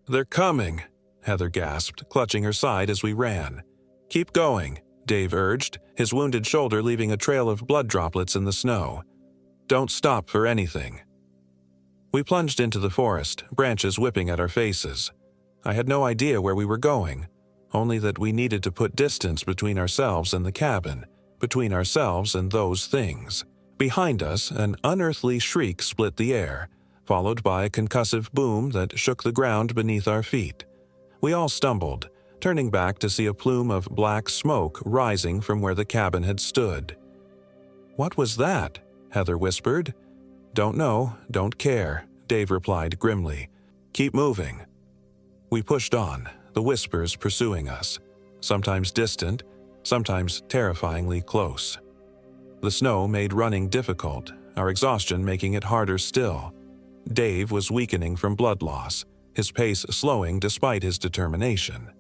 "They're coming," Heather gasped, clutching her side as we ran. "Keep going," Dave urged, his wounded shoulder leaving a trail of blood droplets in the snow. "Don't stop for anything." We plunged into the forest, branches whipping at our faces. I had no idea where we were going, only that we needed to put distance between ourselves and the cabin, between ourselves and those things. Behind us, an unearthly shriek split the air, followed by a concussive boom that shook the ground beneath our feet. We all stumbled, turning back to see a plume of black smoke rising from where the cabin had stood. "What was that?" Heather whispered. "Don't know, don't care," Dave replied grimly. "Keep moving." We pushed on, the whispers pursuing us, sometimes distant, sometimes terrifyingly close. The snow made running difficult, our exhaustion making it harder still. Dave was weakening from blood loss, his pace slowing despite his determination.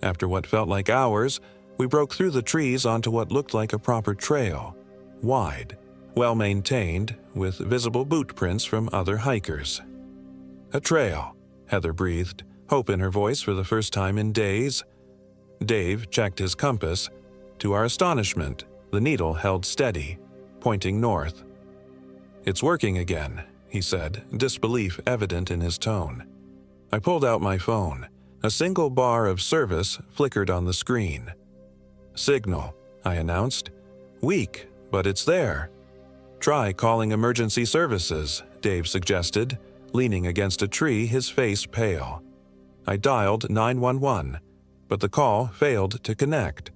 After what felt like hours, we broke through the trees onto what looked like a proper trail, wide, well-maintained, with visible boot prints from other hikers. "A trail," Heather breathed, hope in her voice for the first time in days. Dave checked his compass. To our astonishment, the needle held steady, pointing north. "It's working again," he said, disbelief evident in his tone. I pulled out my phone. A single bar of service flickered on the screen. "Signal," I announced. "Weak, but it's there." "Try calling emergency services," Dave suggested, leaning against a tree, his face pale. I dialed 911, but the call failed to connect.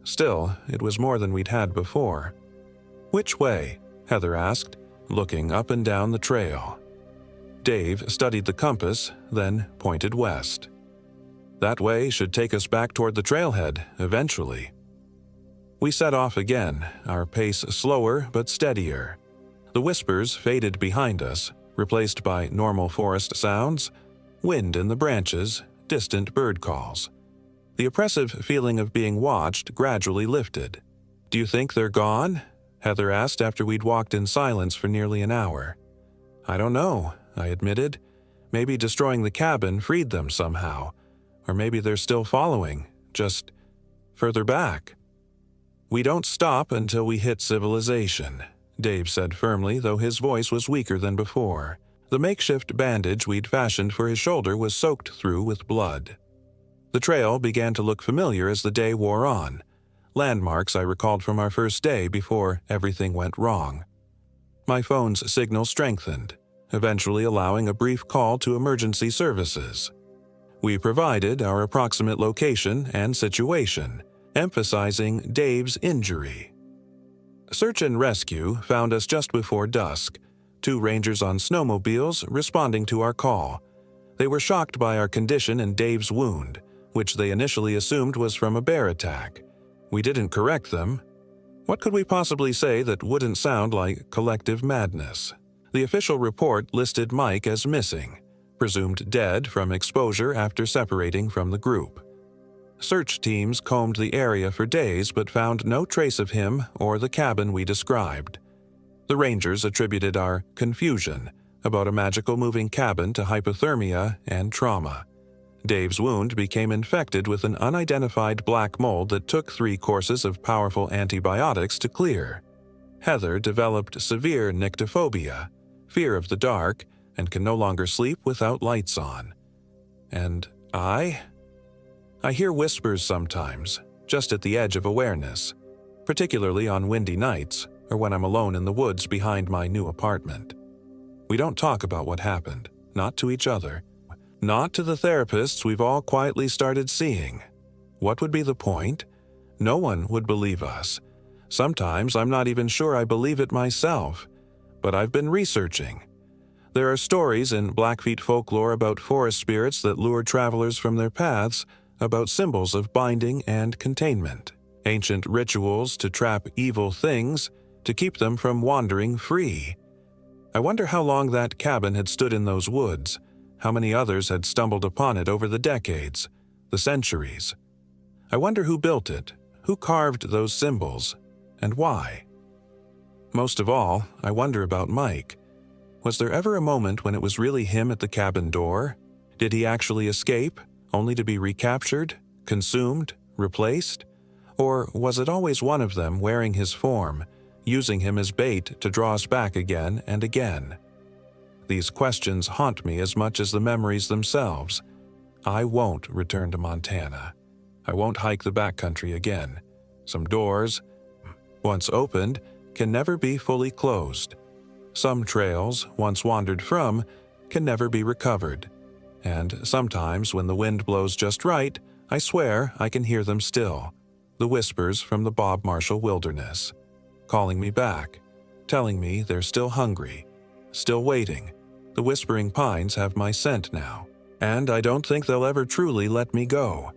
Still, it was more than we'd had before. "Which way?" Heather asked, looking up and down the trail. Dave studied the compass, then pointed west. "That way should take us back toward the trailhead, eventually." We set off again, our pace slower but steadier. The whispers faded behind us, replaced by normal forest sounds, wind in the branches, distant bird calls. The oppressive feeling of being watched gradually lifted. "Do you think they're gone?" Heather asked after we'd walked in silence for nearly an hour. "I don't know," I admitted. "Maybe destroying the cabin freed them somehow. Or maybe they're still following, just further back." "We don't stop until we hit civilization," Dave said firmly, though his voice was weaker than before. The makeshift bandage we'd fashioned for his shoulder was soaked through with blood. The trail began to look familiar as the day wore on, landmarks I recalled from our first day before everything went wrong. My phone's signal strengthened, eventually allowing a brief call to emergency services. We provided our approximate location and situation, emphasizing Dave's injury. Search and rescue found us just before dusk, 2 rangers on snowmobiles responding to our call. They were shocked by our condition and Dave's wound, which they initially assumed was from a bear attack. We didn't correct them. What could we possibly say that wouldn't sound like collective madness? The official report listed Mike as missing, presumed dead from exposure after separating from the group. Search teams combed the area for days but found no trace of him or the cabin we described. The Rangers attributed our confusion about a magical moving cabin to hypothermia and trauma. Dave's wound became infected with an unidentified black mold that took 3 courses of powerful antibiotics to clear. Heather developed severe nyctophobia, fear of the dark, and can no longer sleep without lights on. And I hear whispers sometimes, just at the edge of awareness, particularly on windy nights, or when I'm alone in the woods behind my new apartment. We don't talk about what happened, not to each other, not to the therapists we've all quietly started seeing. What would be the point? No one would believe us. Sometimes I'm not even sure I believe it myself, but I've been researching. There are stories in Blackfeet folklore about forest spirits that lure travelers from their paths, about symbols of binding and containment, ancient rituals to trap evil things, to keep them from wandering free. I wonder how long that cabin had stood in those woods, how many others had stumbled upon it over the decades, the centuries. I wonder who built it, who carved those symbols, and why. Most of all, I wonder about Mike. Was there ever a moment when it was really him at the cabin door? Did he actually escape, only to be recaptured, consumed, replaced? Or was it always one of them wearing his form, using him as bait to draw us back again and again? These questions haunt me as much as the memories themselves. I won't return to Montana. I won't hike the backcountry again. Some doors, once opened, can never be fully closed. Some trails, once wandered from, can never be recovered. And sometimes when the wind blows just right, I swear I can hear them still, the whispers from the Bob Marshall wilderness, calling me back, telling me they're still hungry, still waiting. The whispering pines have my scent now, and I don't think they'll ever truly let me go.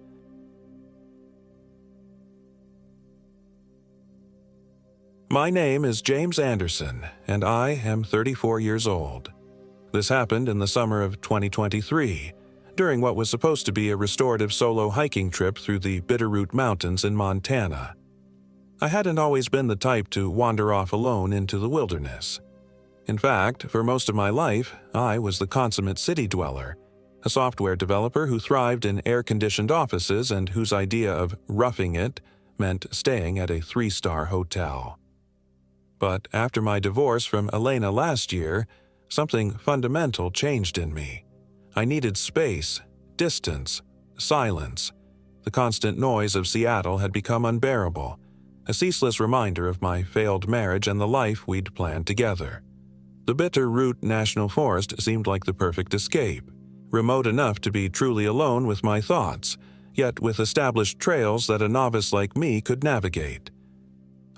My name is James Anderson, and I am 34 years old. This happened in the summer of 2023, during what was supposed to be a restorative solo hiking trip through the Bitterroot Mountains in Montana. I hadn't always been the type to wander off alone into the wilderness. In fact, for most of my life, I was the consummate city dweller, a software developer who thrived in air-conditioned offices and whose idea of roughing it meant staying at a 3-star hotel. But after my divorce from Elena last year, something fundamental changed in me. I needed space, distance, silence. The constant noise of Seattle had become unbearable, a ceaseless reminder of my failed marriage and the life we'd planned together. The Bitterroot National Forest seemed like the perfect escape, remote enough to be truly alone with my thoughts, yet with established trails that a novice like me could navigate.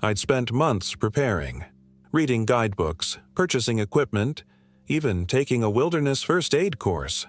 I'd spent months preparing, reading guidebooks, purchasing equipment, even taking a wilderness first aid course.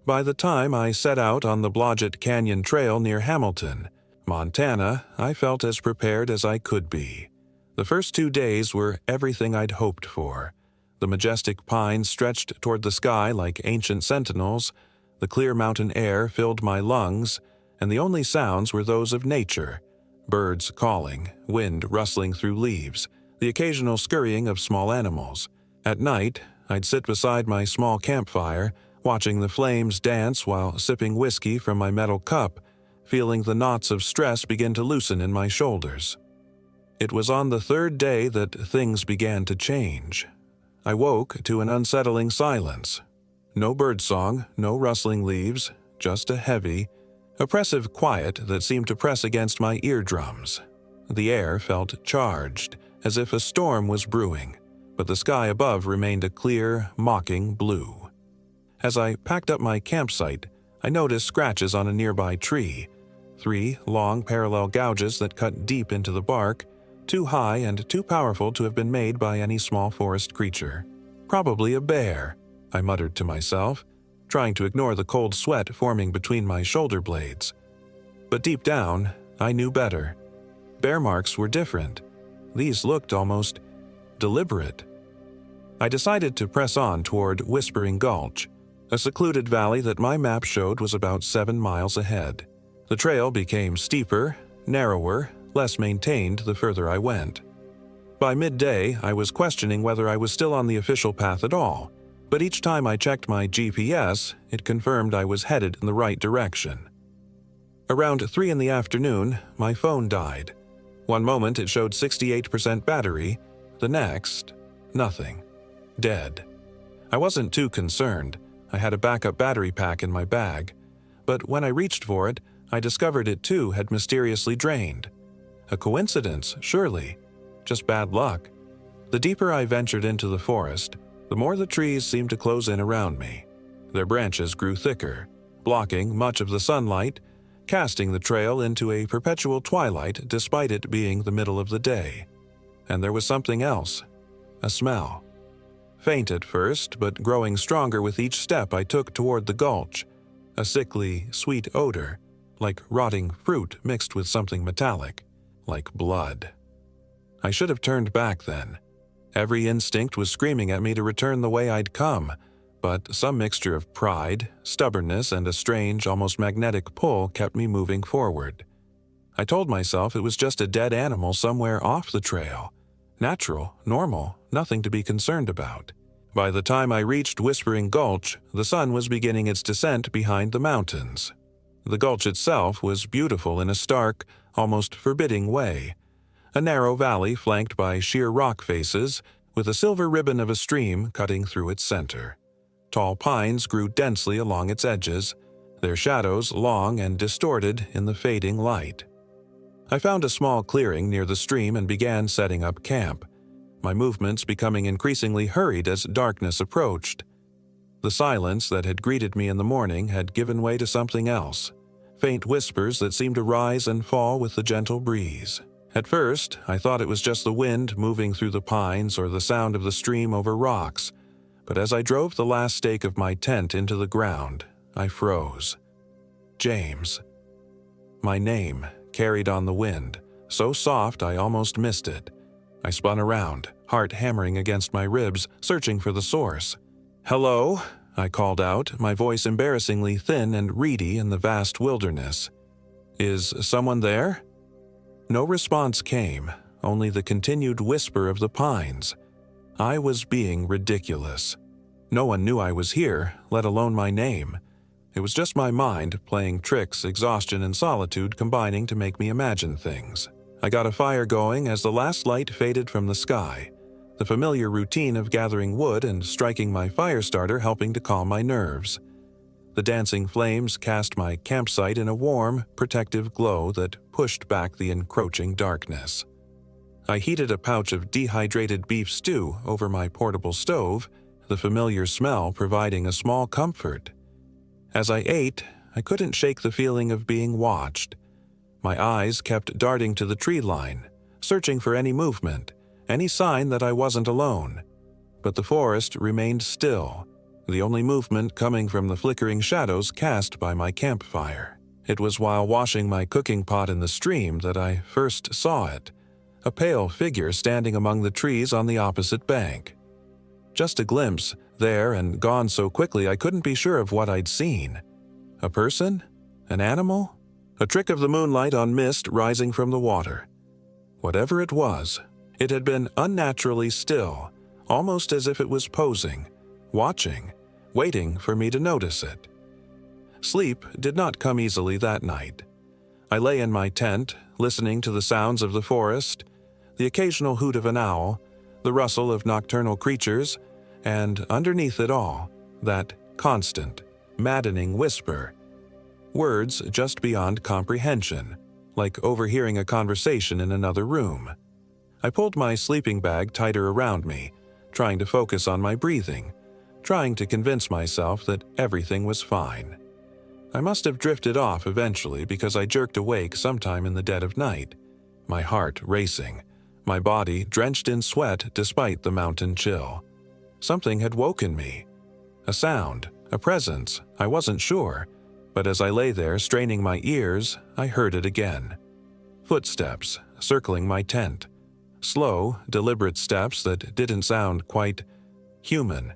By the time I set out on the Blodgett Canyon Trail near Hamilton, Montana, I felt as prepared as I could be. The first 2 days were everything I'd hoped for. The majestic pines stretched toward the sky like ancient sentinels, the clear mountain air filled my lungs, and the only sounds were those of nature. Birds calling, wind rustling through leaves, the occasional scurrying of small animals. At night, I'd sit beside my small campfire, watching the flames dance while sipping whiskey from my metal cup, feeling the knots of stress begin to loosen in my shoulders. It was on the 3rd day that things began to change. I woke to an unsettling silence. No birdsong, no rustling leaves, just a heavy, oppressive quiet that seemed to press against my eardrums. The air felt charged, as if a storm was brewing, but the sky above remained a clear, mocking blue. As I packed up my campsite, I noticed scratches on a nearby tree, 3 long parallel gouges that cut deep into the bark, too high and too powerful to have been made by any small forest creature. Probably a bear, I muttered to myself, trying to ignore the cold sweat forming between my shoulder blades. But deep down, I knew better. Bear marks were different. These looked almost deliberate. I decided to press on toward Whispering Gulch, a secluded valley that my map showed was about 7 miles ahead. The trail became steeper, narrower, less maintained the further I went. By midday, I was questioning whether I was still on the official path at all, but each time I checked my GPS, it confirmed I was headed in the right direction. Around 3 in the afternoon, my phone died. One moment it showed 68% battery, the next, nothing. Dead. I wasn't too concerned. I had a backup battery pack in my bag. But when I reached for it, I discovered it too had mysteriously drained. A coincidence, surely. just bad luck. The deeper I ventured into the forest, the more the trees seemed to close in around me. Their branches grew thicker, blocking much of the sunlight, casting the trail into a perpetual twilight despite it being the middle of the day. And there was something else, a smell. Faint at first, but growing stronger with each step I took toward the gulch, a sickly, sweet odor, like rotting fruit mixed with something metallic, like blood. I should have turned back then. Every instinct was screaming at me to return the way I'd come, but some mixture of pride, stubbornness, and a strange, almost magnetic pull kept me moving forward. I told myself it was just a dead animal somewhere off the trail. Natural, normal, nothing to be concerned about. By the time I reached Whispering Gulch, the sun was beginning its descent behind the mountains. The gulch itself was beautiful in a stark, almost forbidding way. A narrow valley flanked by sheer rock faces, with a silver ribbon of a stream cutting through its center. Tall pines grew densely along its edges, their shadows long and distorted in the fading light. I found a small clearing near the stream and began setting up camp, my movements becoming increasingly hurried as darkness approached. The silence that had greeted me in the morning had given way to something else, faint whispers that seemed to rise and fall with the gentle breeze. At first, I thought it was just the wind moving through the pines or the sound of the stream over rocks, but as I drove the last stake of my tent into the ground, I froze. James. My name, carried on the wind, so soft I almost missed it. I spun around, heart hammering against my ribs, searching for the source. "Hello?" I called out, my voice embarrassingly thin and reedy in the vast wilderness. "Is someone there?" No response came, only the continued whisper of the pines. I was being ridiculous. No one knew I was here, let alone my name. It was just my mind playing tricks, exhaustion and solitude combining to make me imagine things. I got a fire going as the last light faded from the sky, the familiar routine of gathering wood and striking my fire starter helping to calm my nerves. The dancing flames cast my campsite in a warm, protective glow that pushed back the encroaching darkness. I heated a pouch of dehydrated beef stew over my portable stove, the familiar smell providing a small comfort. As I ate, I couldn't shake the feeling of being watched. My eyes kept darting to the tree line, searching for any movement, any sign that I wasn't alone. But the forest remained still, the only movement coming from the flickering shadows cast by my campfire. It was while washing my cooking pot in the stream that I first saw it, a pale figure standing among the trees on the opposite bank. Just a glimpse, there and gone so quickly I couldn't be sure of what I'd seen. A person? An animal? A trick of the moonlight on mist rising from the water. Whatever it was, it had been unnaturally still, almost as if it was posing, watching, waiting for me to notice it. Sleep did not come easily that night. I lay in my tent, listening to the sounds of the forest, the occasional hoot of an owl, the rustle of nocturnal creatures, and underneath it all, that constant, maddening whisper. Words just beyond comprehension, like overhearing a conversation in another room. I pulled my sleeping bag tighter around me, trying to focus on my breathing, trying to convince myself that everything was fine. I must have drifted off eventually because I jerked awake sometime in the dead of night, my heart racing, my body drenched in sweat despite the mountain chill. Something had woken me. A sound, a presence, I wasn't sure, but as I lay there straining my ears, I heard it again. Footsteps circling my tent. Slow, deliberate steps that didn't sound quite human.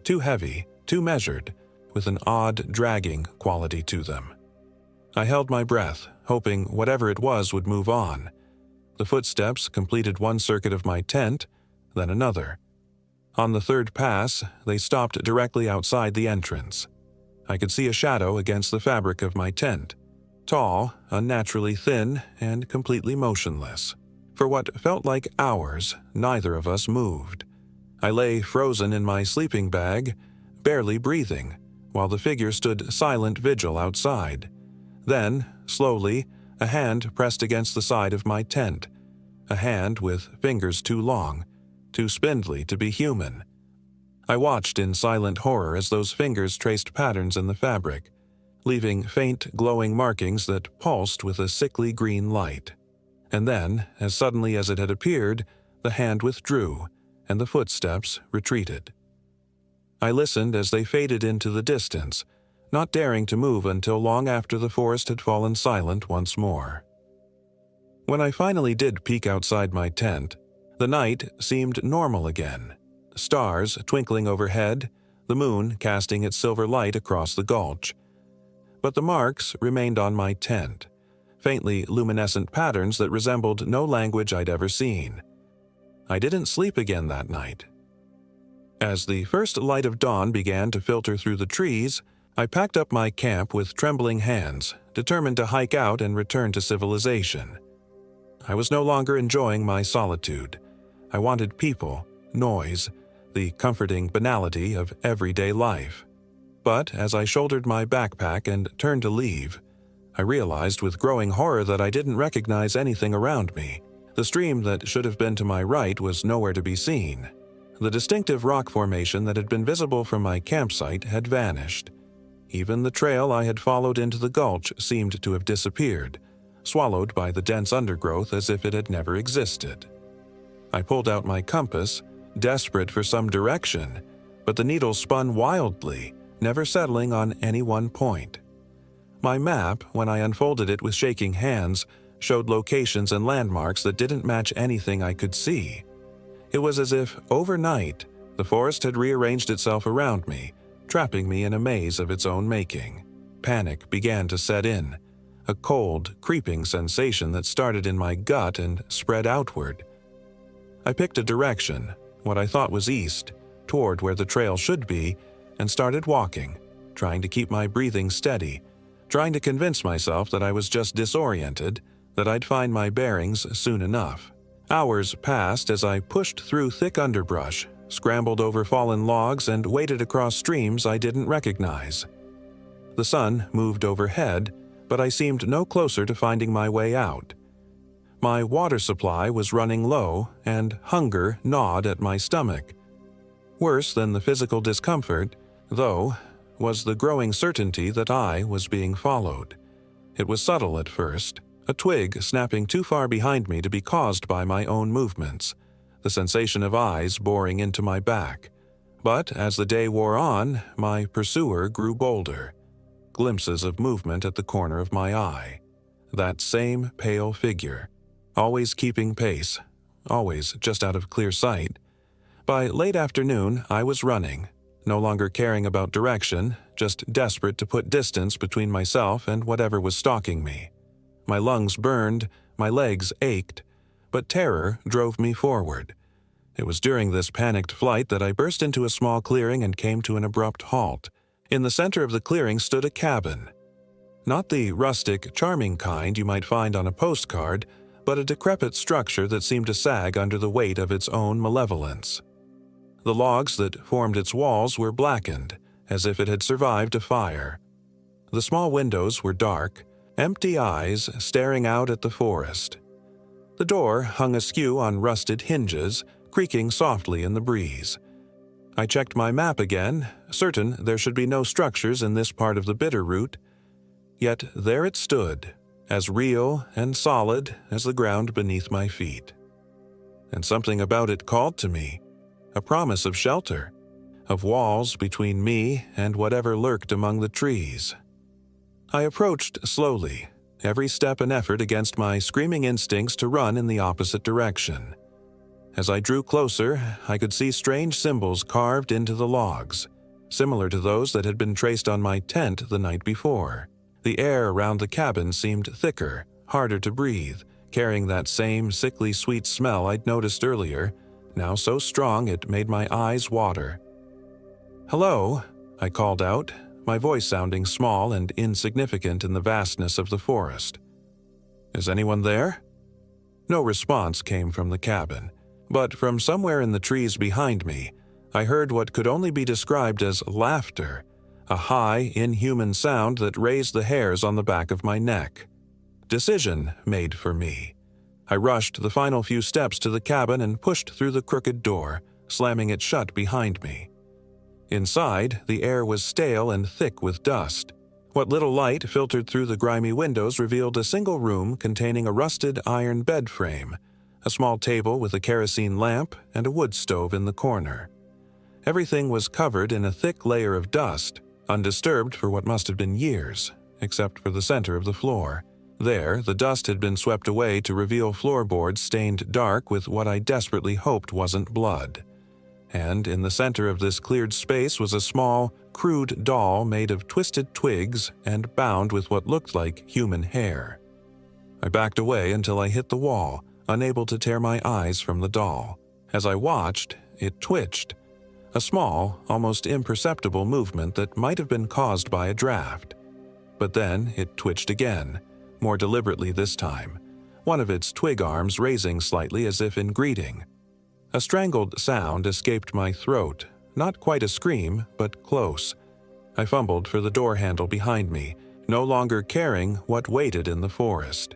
Too heavy, too measured, with an odd, dragging quality to them. I held my breath, hoping whatever it was would move on. The footsteps completed one circuit of my tent, then another. On the third pass, they stopped directly outside the entrance. I could see a shadow against the fabric of my tent, tall, unnaturally thin, and completely motionless. For what felt like hours, neither of us moved. I lay frozen in my sleeping bag, barely breathing, while the figure stood silent vigil outside. Then, slowly, a hand pressed against the side of my tent. a hand with fingers too long, too spindly to be human. I watched in silent horror as those fingers traced patterns in the fabric, leaving faint glowing markings that pulsed with a sickly green light. And then, as suddenly as it had appeared, the hand withdrew, and the footsteps retreated. I listened as they faded into the distance, not daring to move until long after the forest had fallen silent once more. When I finally did peek outside my tent, the night seemed normal again, stars twinkling overhead, the moon casting its silver light across the gulch. But the marks remained on my tent, faintly luminescent patterns that resembled no language I'd ever seen. I didn't sleep again that night. As the first light of dawn began to filter through the trees, I packed up my camp with trembling hands, determined to hike out and return to civilization. I was no longer enjoying my solitude. I wanted people, noise, the comforting banality of everyday life. But as I shouldered my backpack and turned to leave, I realized with growing horror that I didn't recognize anything around me. The stream that should have been to my right was nowhere to be seen. The distinctive rock formation that had been visible from my campsite had vanished. Even the trail I had followed into the gulch seemed to have disappeared, swallowed by the dense undergrowth as if it had never existed. I pulled out my compass, desperate for some direction, but the needle spun wildly, never settling on any one point. My map, when I unfolded it with shaking hands, showed locations and landmarks that didn't match anything I could see. It was as if, overnight, the forest had rearranged itself around me, trapping me in a maze of its own making. Panic began to set in, a cold, creeping sensation that started in my gut and spread outward. I picked a direction, what I thought was east, toward where the trail should be, and started walking, trying to keep my breathing steady, trying to convince myself that I was just disoriented, that I'd find my bearings soon enough. Hours passed as I pushed through thick underbrush, scrambled over fallen logs, and waded across streams I didn't recognize. The sun moved overhead, but I seemed no closer to finding my way out. My water supply was running low, and hunger gnawed at my stomach. Worse than the physical discomfort, though, was the growing certainty that I was being followed. It was subtle at first, a twig snapping too far behind me to be caused by my own movements, the sensation of eyes boring into my back. But as the day wore on, my pursuer grew bolder. Glimpses of movement at the corner of my eye. That same pale figure, always keeping pace, always just out of clear sight. By late afternoon, I was running, no longer caring about direction, just desperate to put distance between myself and whatever was stalking me. My lungs burned, my legs ached, but terror drove me forward. It was during this panicked flight that I burst into a small clearing and came to an abrupt halt. In the center of the clearing stood a cabin. Not the rustic, charming kind you might find on a postcard, but a decrepit structure that seemed to sag under the weight of its own malevolence. The logs that formed its walls were blackened, as if it had survived a fire. The small windows were dark, empty eyes staring out at the forest. The door hung askew on rusted hinges, creaking softly in the breeze. I checked my map again, certain there should be no structures in this part of the Bitterroot. Yet there it stood, as real and solid as the ground beneath my feet. And something about it called to me, a promise of shelter, of walls between me and whatever lurked among the trees. I approached slowly, every step an effort against my screaming instincts to run in the opposite direction. As I drew closer, I could see strange symbols carved into the logs, similar to those that had been traced on my tent the night before. The air around the cabin seemed thicker, harder to breathe, carrying that same sickly sweet smell I'd noticed earlier, now so strong it made my eyes water. "Hello," I called out, my voice sounding small and insignificant in the vastness of the forest. "Is anyone there?" No response came from the cabin, but from somewhere in the trees behind me, I heard what could only be described as laughter, a high, inhuman sound that raised the hairs on the back of my neck. Decision made for me. I rushed the final few steps to the cabin and pushed through the crooked door, slamming it shut behind me. Inside, the air was stale and thick with dust. What little light filtered through the grimy windows revealed a single room containing a rusted iron bed frame, a small table with a kerosene lamp, and a wood stove in the corner. Everything was covered in a thick layer of dust, undisturbed for what must have been years, except for the center of the floor. There, the dust had been swept away to reveal floorboards stained dark with what I desperately hoped wasn't blood. And in the center of this cleared space was a small, crude doll made of twisted twigs and bound with what looked like human hair. I backed away until I hit the wall, unable to tear my eyes from the doll. As I watched, it twitched. A small, almost imperceptible movement that might have been caused by a draft. But then it twitched again, more deliberately this time, one of its twig arms raising slightly as if in greeting. A strangled sound escaped my throat, not quite a scream, but close. I fumbled for the door handle behind me, no longer caring what waited in the forest.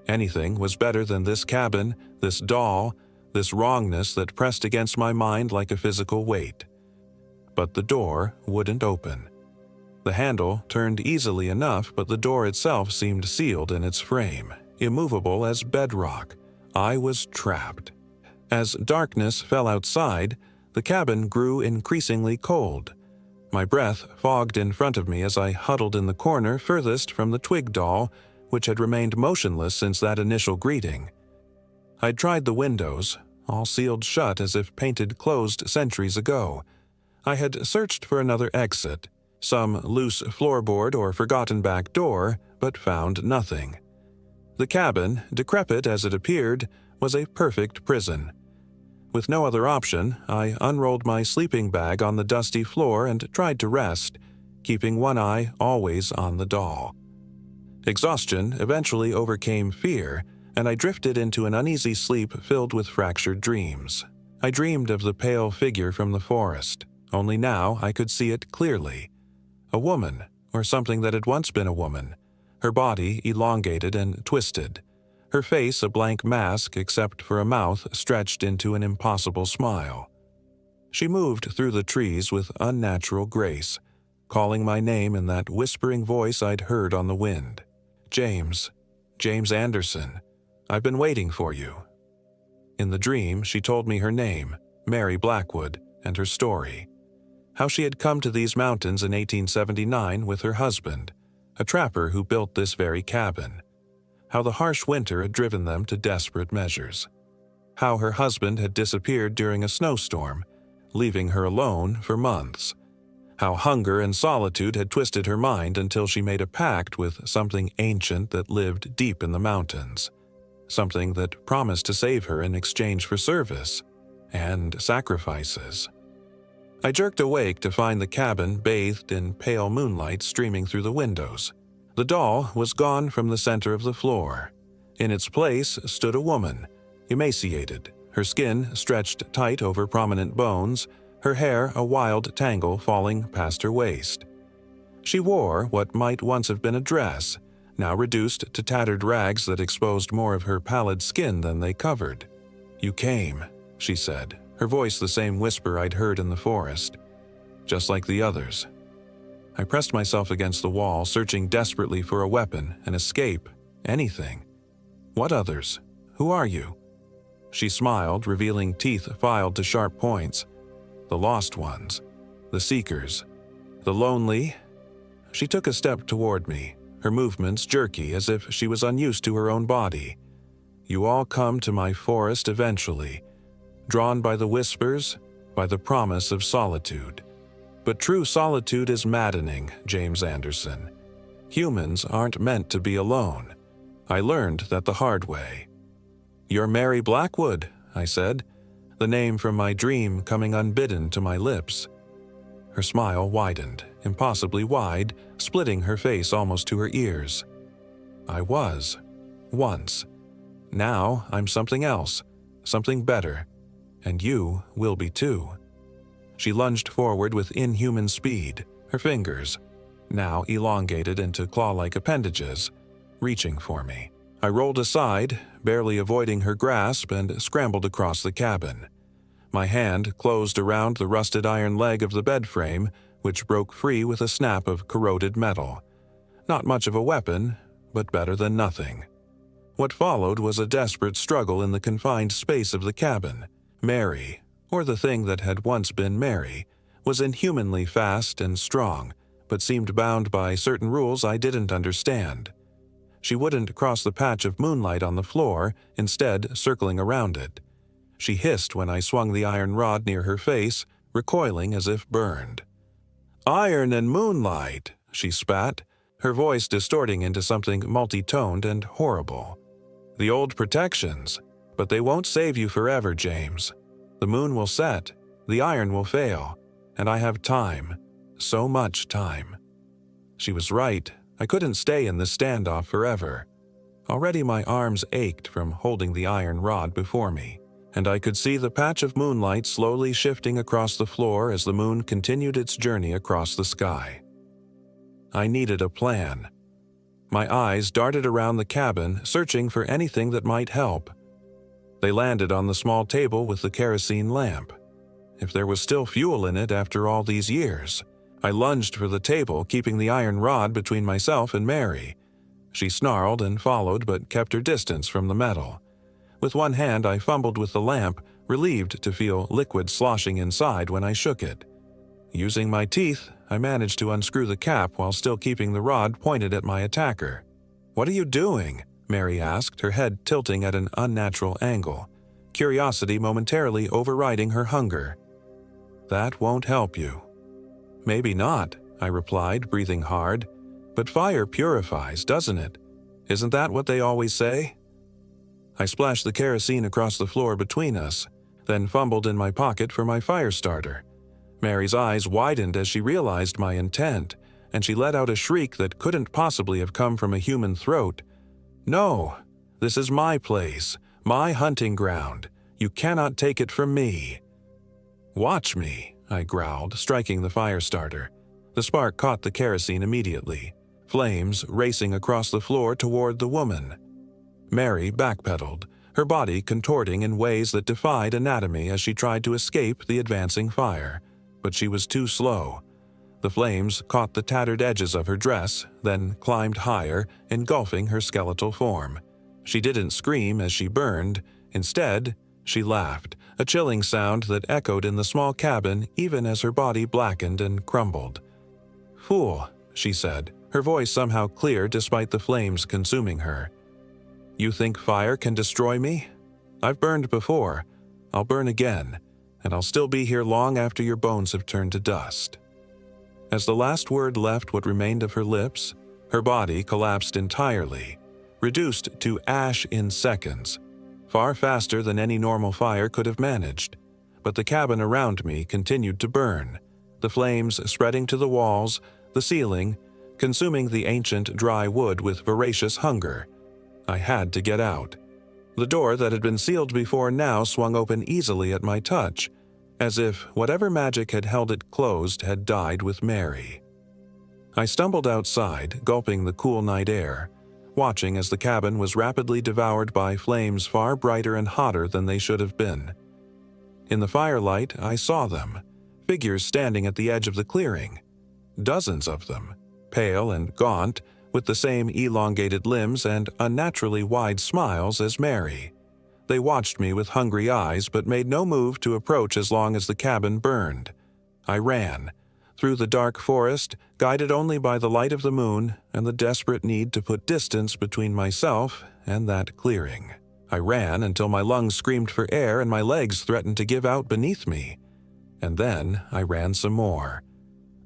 Anything was better than this cabin, this doll, this wrongness that pressed against my mind like a physical weight. But the door wouldn't open. The handle turned easily enough, but the door itself seemed sealed in its frame, immovable as bedrock. I was trapped. As darkness fell outside, the cabin grew increasingly cold. My breath fogged in front of me as I huddled in the corner furthest from the twig doll, which had remained motionless since that initial greeting. I'd tried the windows, all sealed shut as if painted closed centuries ago. I had searched for another exit, some loose floorboard or forgotten back door, but found nothing. The cabin, decrepit as it appeared, was a perfect prison. With no other option, I unrolled my sleeping bag on the dusty floor and tried to rest, keeping one eye always on the doll. Exhaustion eventually overcame fear, and I drifted into an uneasy sleep filled with fractured dreams. I dreamed of the pale figure from the forest, only now I could see it clearly. A woman, or something that had once been a woman, her body elongated and twisted, her face a blank mask except for a mouth stretched into an impossible smile. She moved through the trees with unnatural grace, calling my name in that whispering voice I'd heard on the wind. James Anderson, I've been waiting for you." In the dream, she told me her name, Mary Blackwood, and her story. How she had come to these mountains in 1879 with her husband, a trapper who built this very cabin. How the harsh winter had driven them to desperate measures. How her husband had disappeared during a snowstorm, leaving her alone for months. How hunger and solitude had twisted her mind until she made a pact with something ancient that lived deep in the mountains. Something that promised to save her in exchange for service and sacrifices. I jerked awake to find the cabin bathed in pale moonlight streaming through the windows. The doll was gone from the center of the floor. In its place stood a woman, emaciated, her skin stretched tight over prominent bones, her hair a wild tangle falling past her waist. She wore what might once have been a dress, now reduced to tattered rags that exposed more of her pallid skin than they covered. "You came," she said, her voice the same whisper I'd heard in the forest. "Just like the others." I pressed myself against the wall, searching desperately for a weapon, an escape, anything. "What others? Who are you?" She smiled, revealing teeth filed to sharp points. "The lost ones. The seekers. The lonely." She took a step toward me, her movements jerky as if she was unused to her own body. "You all come to my forest eventually, drawn by the whispers, by the promise of solitude. But true solitude is maddening, James Anderson. Humans aren't meant to be alone. I learned that the hard way." "You're Mary Blackwood," I said, the name from my dream coming unbidden to my lips. Her smile widened, impossibly wide, splitting her face almost to her ears. "I was. Once. Now I'm something else, something better. And you will be too." She lunged forward with inhuman speed, her fingers, now elongated into claw-like appendages, reaching for me. I rolled aside, barely avoiding her grasp, and scrambled across the cabin. My hand closed around the rusted iron leg of the bed frame, which broke free with a snap of corroded metal. Not much of a weapon, but better than nothing. What followed was a desperate struggle in the confined space of the cabin. Mary, or the thing that had once been Mary, was inhumanly fast and strong, but seemed bound by certain rules I didn't understand. She wouldn't cross the patch of moonlight on the floor, instead circling around it. She hissed when I swung the iron rod near her face, recoiling as if burned. "Iron and moonlight," she spat, her voice distorting into something multi-toned and horrible. "The old protections, but they won't save you forever, James. The moon will set, the iron will fail, and I have time, so much time." She was right. I couldn't stay in this standoff forever. Already my arms ached from holding the iron rod before me, and I could see the patch of moonlight slowly shifting across the floor as the moon continued its journey across the sky. I needed a plan. My eyes darted around the cabin, searching for anything that might help. They landed on the small table with the kerosene lamp. If there was still fuel in it after all these years. I lunged for the table, keeping the iron rod between myself and Mary. She snarled and followed, but kept her distance from the metal. With one hand, I fumbled with the lamp, relieved to feel liquid sloshing inside when I shook it. Using my teeth, I managed to unscrew the cap while still keeping the rod pointed at my attacker. "What are you doing?" Mary asked, her head tilting at an unnatural angle, curiosity momentarily overriding her hunger. "That won't help you." "Maybe not," I replied, breathing hard. "But fire purifies, doesn't it? Isn't that what they always say?" I splashed the kerosene across the floor between us, then fumbled in my pocket for my fire starter. Mary's eyes widened as she realized my intent, and she let out a shriek that couldn't possibly have come from a human throat. "No, this is my place, my hunting ground. You cannot take it from me." "Watch me," I growled, striking the fire starter. The spark caught the kerosene immediately, flames racing across the floor toward the woman. Mary backpedaled, her body contorting in ways that defied anatomy as she tried to escape the advancing fire. But she was too slow. The flames caught the tattered edges of her dress, then climbed higher, engulfing her skeletal form. She didn't scream as she burned. Instead, she laughed, a chilling sound that echoed in the small cabin even as her body blackened and crumbled. "Fool," she said, her voice somehow clear despite the flames consuming her. "You think fire can destroy me? I've burned before. I'll burn again, and I'll still be here long after your bones have turned to dust." As the last word left what remained of her lips, her body collapsed entirely, reduced to ash in seconds, far faster than any normal fire could have managed. But the cabin around me continued to burn, the flames spreading to the walls, the ceiling, consuming the ancient dry wood with voracious hunger. I had to get out. The door that had been sealed before now swung open easily at my touch, as if whatever magic had held it closed had died with Mary. I stumbled outside, gulping the cool night air, watching as the cabin was rapidly devoured by flames far brighter and hotter than they should have been. In the firelight, I saw them, figures standing at the edge of the clearing. Dozens of them, pale and gaunt, with the same elongated limbs and unnaturally wide smiles as Mary. They watched me with hungry eyes but made no move to approach as long as the cabin burned. I ran, through the dark forest, guided only by the light of the moon and the desperate need to put distance between myself and that clearing. I ran until my lungs screamed for air and my legs threatened to give out beneath me. And then I ran some more.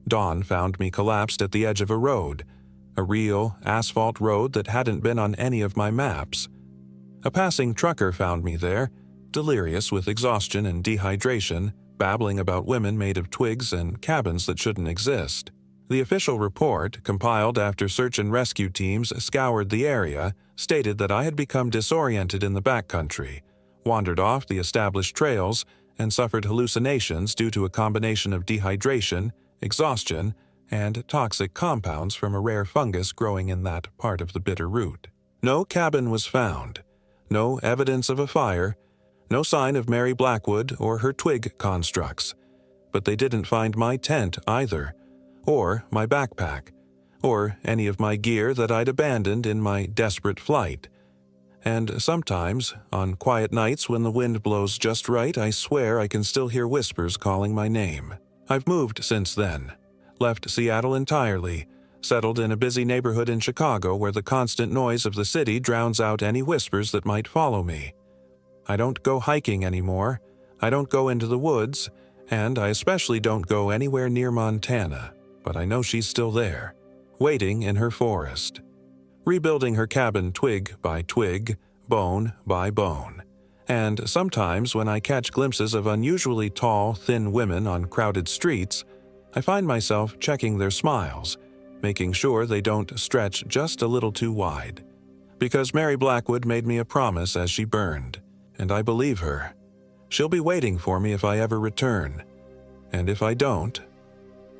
Dawn found me collapsed at the edge of a road, a real asphalt road that hadn't been on any of my maps. A passing trucker found me there, delirious with exhaustion and dehydration, babbling about women made of twigs and cabins that shouldn't exist. The official report, compiled after search and rescue teams scoured the area, stated that I had become disoriented in the backcountry, wandered off the established trails, and suffered hallucinations due to a combination of dehydration, exhaustion, and toxic compounds from a rare fungus growing in that part of the bitter root. No cabin was found, no evidence of a fire, no sign of Mary Blackwood or her twig constructs, but they didn't find my tent either, or my backpack, or any of my gear that I'd abandoned in my desperate flight. And sometimes, on quiet nights when the wind blows just right, I swear I can still hear whispers calling my name. I've moved since then, left Seattle entirely, settled in a busy neighborhood in Chicago where the constant noise of the city drowns out any whispers that might follow me. I don't go hiking anymore, I don't go into the woods, and I especially don't go anywhere near Montana, but I know she's still there, waiting in her forest, rebuilding her cabin twig by twig, bone by bone. And sometimes when I catch glimpses of unusually tall, thin women on crowded streets, I find myself checking their smiles, making sure they don't stretch just a little too wide. Because Mary Blackwood made me a promise as she burned, and I believe her. She'll be waiting for me if I ever return. And if I don't,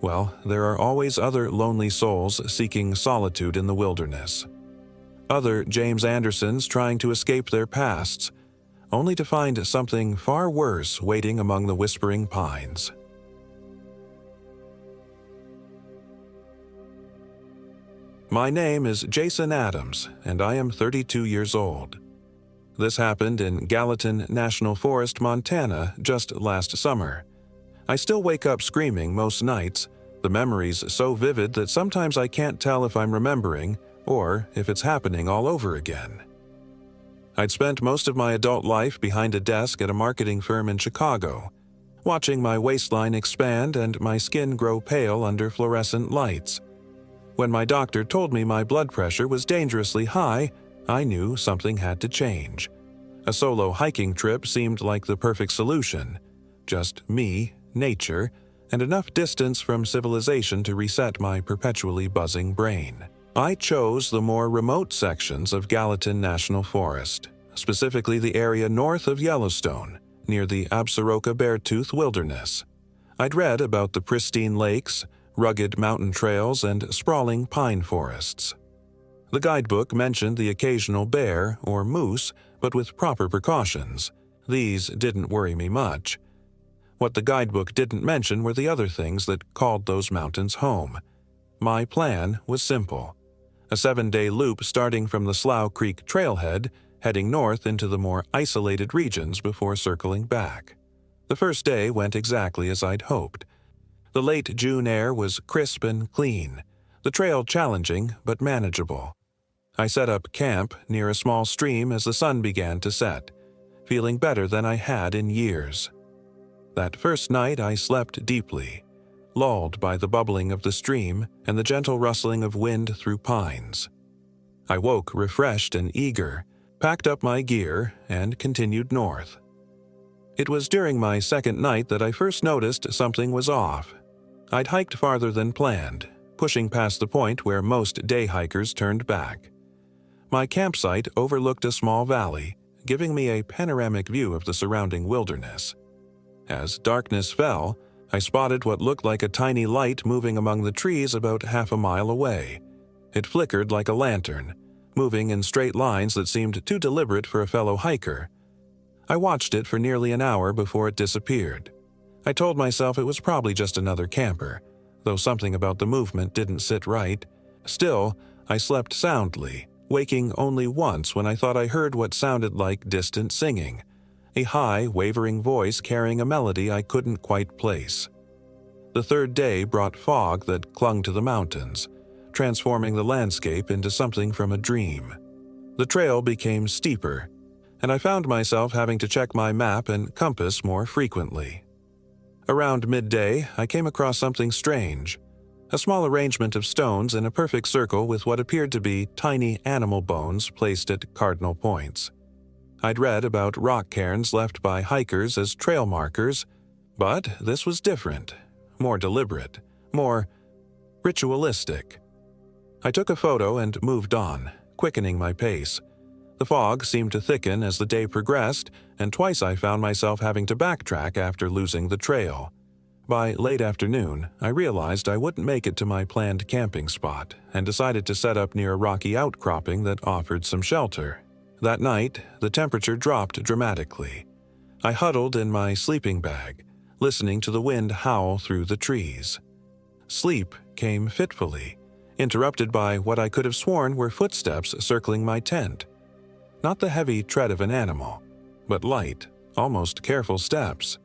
well, there are always other lonely souls seeking solitude in the wilderness. Other James Andersons trying to escape their pasts, only to find something far worse waiting among the whispering pines. My name is Jason Adams, and I am 32 years old. This happened in Gallatin National Forest, Montana, just last summer. I still wake up screaming most nights, the memories so vivid that sometimes I can't tell if I'm remembering or if it's happening all over again. I'd spent most of my adult life behind a desk at a marketing firm in Chicago, watching my waistline expand and my skin grow pale under fluorescent lights. When my doctor told me my blood pressure was dangerously high, I knew something had to change. A solo hiking trip seemed like the perfect solution. Just me, nature, and enough distance from civilization to reset my perpetually buzzing brain. I chose the more remote sections of Gallatin National Forest, specifically the area north of Yellowstone, near the Absaroka Beartooth Wilderness. I'd read about the pristine lakes, rugged mountain trails, and sprawling pine forests. The guidebook mentioned the occasional bear or moose, but with proper precautions. These didn't worry me much. What the guidebook didn't mention were the other things that called those mountains home. My plan was simple. A 7-day loop starting from the Slough Creek trailhead, heading north into the more isolated regions before circling back. The first day went exactly as I'd hoped. The late June air was crisp and clean, the trail challenging but manageable. I set up camp near a small stream as the sun began to set, feeling better than I had in years. That first night I slept deeply, lulled by the bubbling of the stream and the gentle rustling of wind through pines. I woke refreshed and eager, packed up my gear, and continued north. It was during my second night that I first noticed something was off. I'd hiked farther than planned, pushing past the point where most day hikers turned back. My campsite overlooked a small valley, giving me a panoramic view of the surrounding wilderness. As darkness fell, I spotted what looked like a tiny light moving among the trees about half a mile away. It flickered like a lantern, moving in straight lines that seemed too deliberate for a fellow hiker. I watched it for nearly an hour before it disappeared. I told myself it was probably just another camper, though something about the movement didn't sit right. Still, I slept soundly, waking only once when I thought I heard what sounded like distant singing, a high, wavering voice carrying a melody I couldn't quite place. The third day brought fog that clung to the mountains, transforming the landscape into something from a dream. The trail became steeper, and I found myself having to check my map and compass more frequently. Around midday, I came across something strange, a small arrangement of stones in a perfect circle with what appeared to be tiny animal bones placed at cardinal points. I'd read about rock cairns left by hikers as trail markers, but this was different, more deliberate, more ritualistic. I took a photo and moved on, quickening my pace. The fog seemed to thicken as the day progressed, and twice I found myself having to backtrack after losing the trail. By late afternoon, I realized I wouldn't make it to my planned camping spot and decided to set up near a rocky outcropping that offered some shelter. That night, the temperature dropped dramatically. I huddled in my sleeping bag, listening to the wind howl through the trees. Sleep came fitfully, interrupted by what I could have sworn were footsteps circling my tent. Not the heavy tread of an animal, but light, almost careful steps.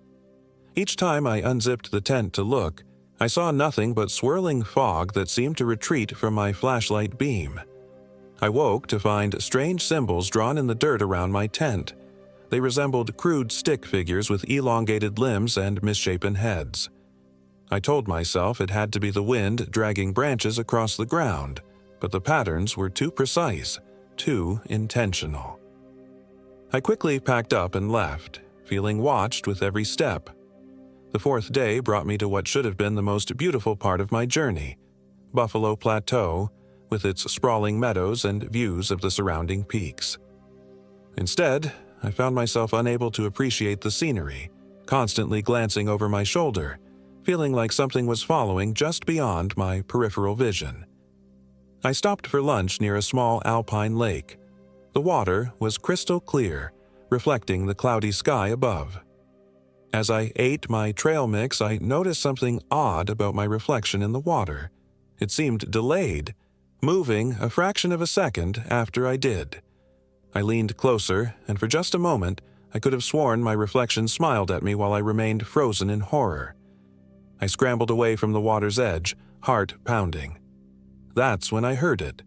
Each time I unzipped the tent to look, I saw nothing but swirling fog that seemed to retreat from my flashlight beam. I woke to find strange symbols drawn in the dirt around my tent. They resembled crude stick figures with elongated limbs and misshapen heads. I told myself it had to be the wind dragging branches across the ground, but the patterns were too precise, too intentional. I quickly packed up and left, feeling watched with every step. The fourth day brought me to what should have been the most beautiful part of my journey, Buffalo Plateau, with its sprawling meadows and views of the surrounding peaks. Instead, I found myself unable to appreciate the scenery, constantly glancing over my shoulder, feeling like something was following just beyond my peripheral vision. I stopped for lunch near a small alpine lake. The water was crystal clear, reflecting the cloudy sky above. As I ate my trail mix, I noticed something odd about my reflection in the water. It seemed delayed, moving a fraction of a second after I did. I leaned closer, and for just a moment, I could have sworn my reflection smiled at me while I remained frozen in horror. I scrambled away from the water's edge, heart pounding. That's when I heard it.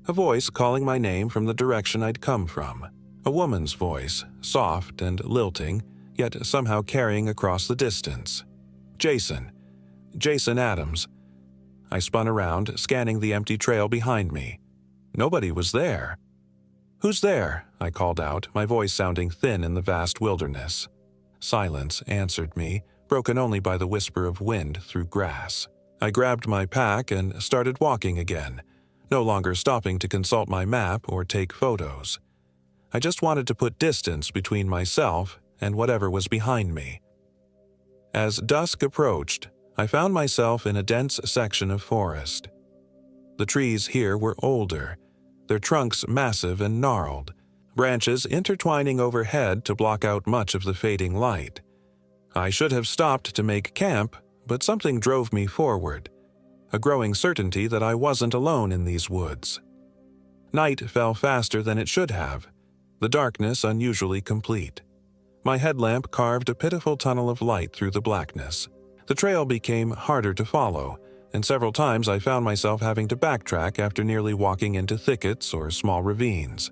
A voice calling my name from the direction I'd come from. A woman's voice, soft and lilting, yet somehow carrying across the distance. Jason Adams. I spun around, scanning the empty trail behind me. Nobody was there. "Who's there?" I called out, my voice sounding thin in the vast wilderness. Silence answered me, broken only by the whisper of wind through grass. I grabbed my pack and started walking again, no longer stopping to consult my map or take photos. I just wanted to put distance between myself and whatever was behind me. As dusk approached, I found myself in a dense section of forest. The trees here were older, their trunks massive and gnarled, branches intertwining overhead to block out much of the fading light. I should have stopped to make camp, but something drove me forward, a growing certainty that I wasn't alone in these woods. Night fell faster than it should have, the darkness unusually complete. My headlamp carved a pitiful tunnel of light through the blackness. The trail became harder to follow, and several times I found myself having to backtrack after nearly walking into thickets or small ravines.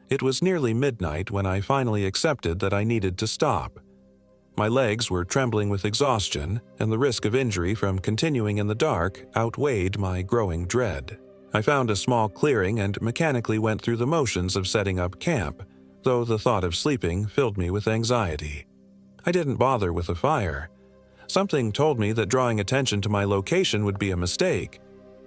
It was nearly midnight when I finally accepted that I needed to stop. My legs were trembling with exhaustion, and the risk of injury from continuing in the dark outweighed my growing dread. I found a small clearing and mechanically went through the motions of setting up camp, though the thought of sleeping filled me with anxiety. I didn't bother with a fire. Something told me that drawing attention to my location would be a mistake.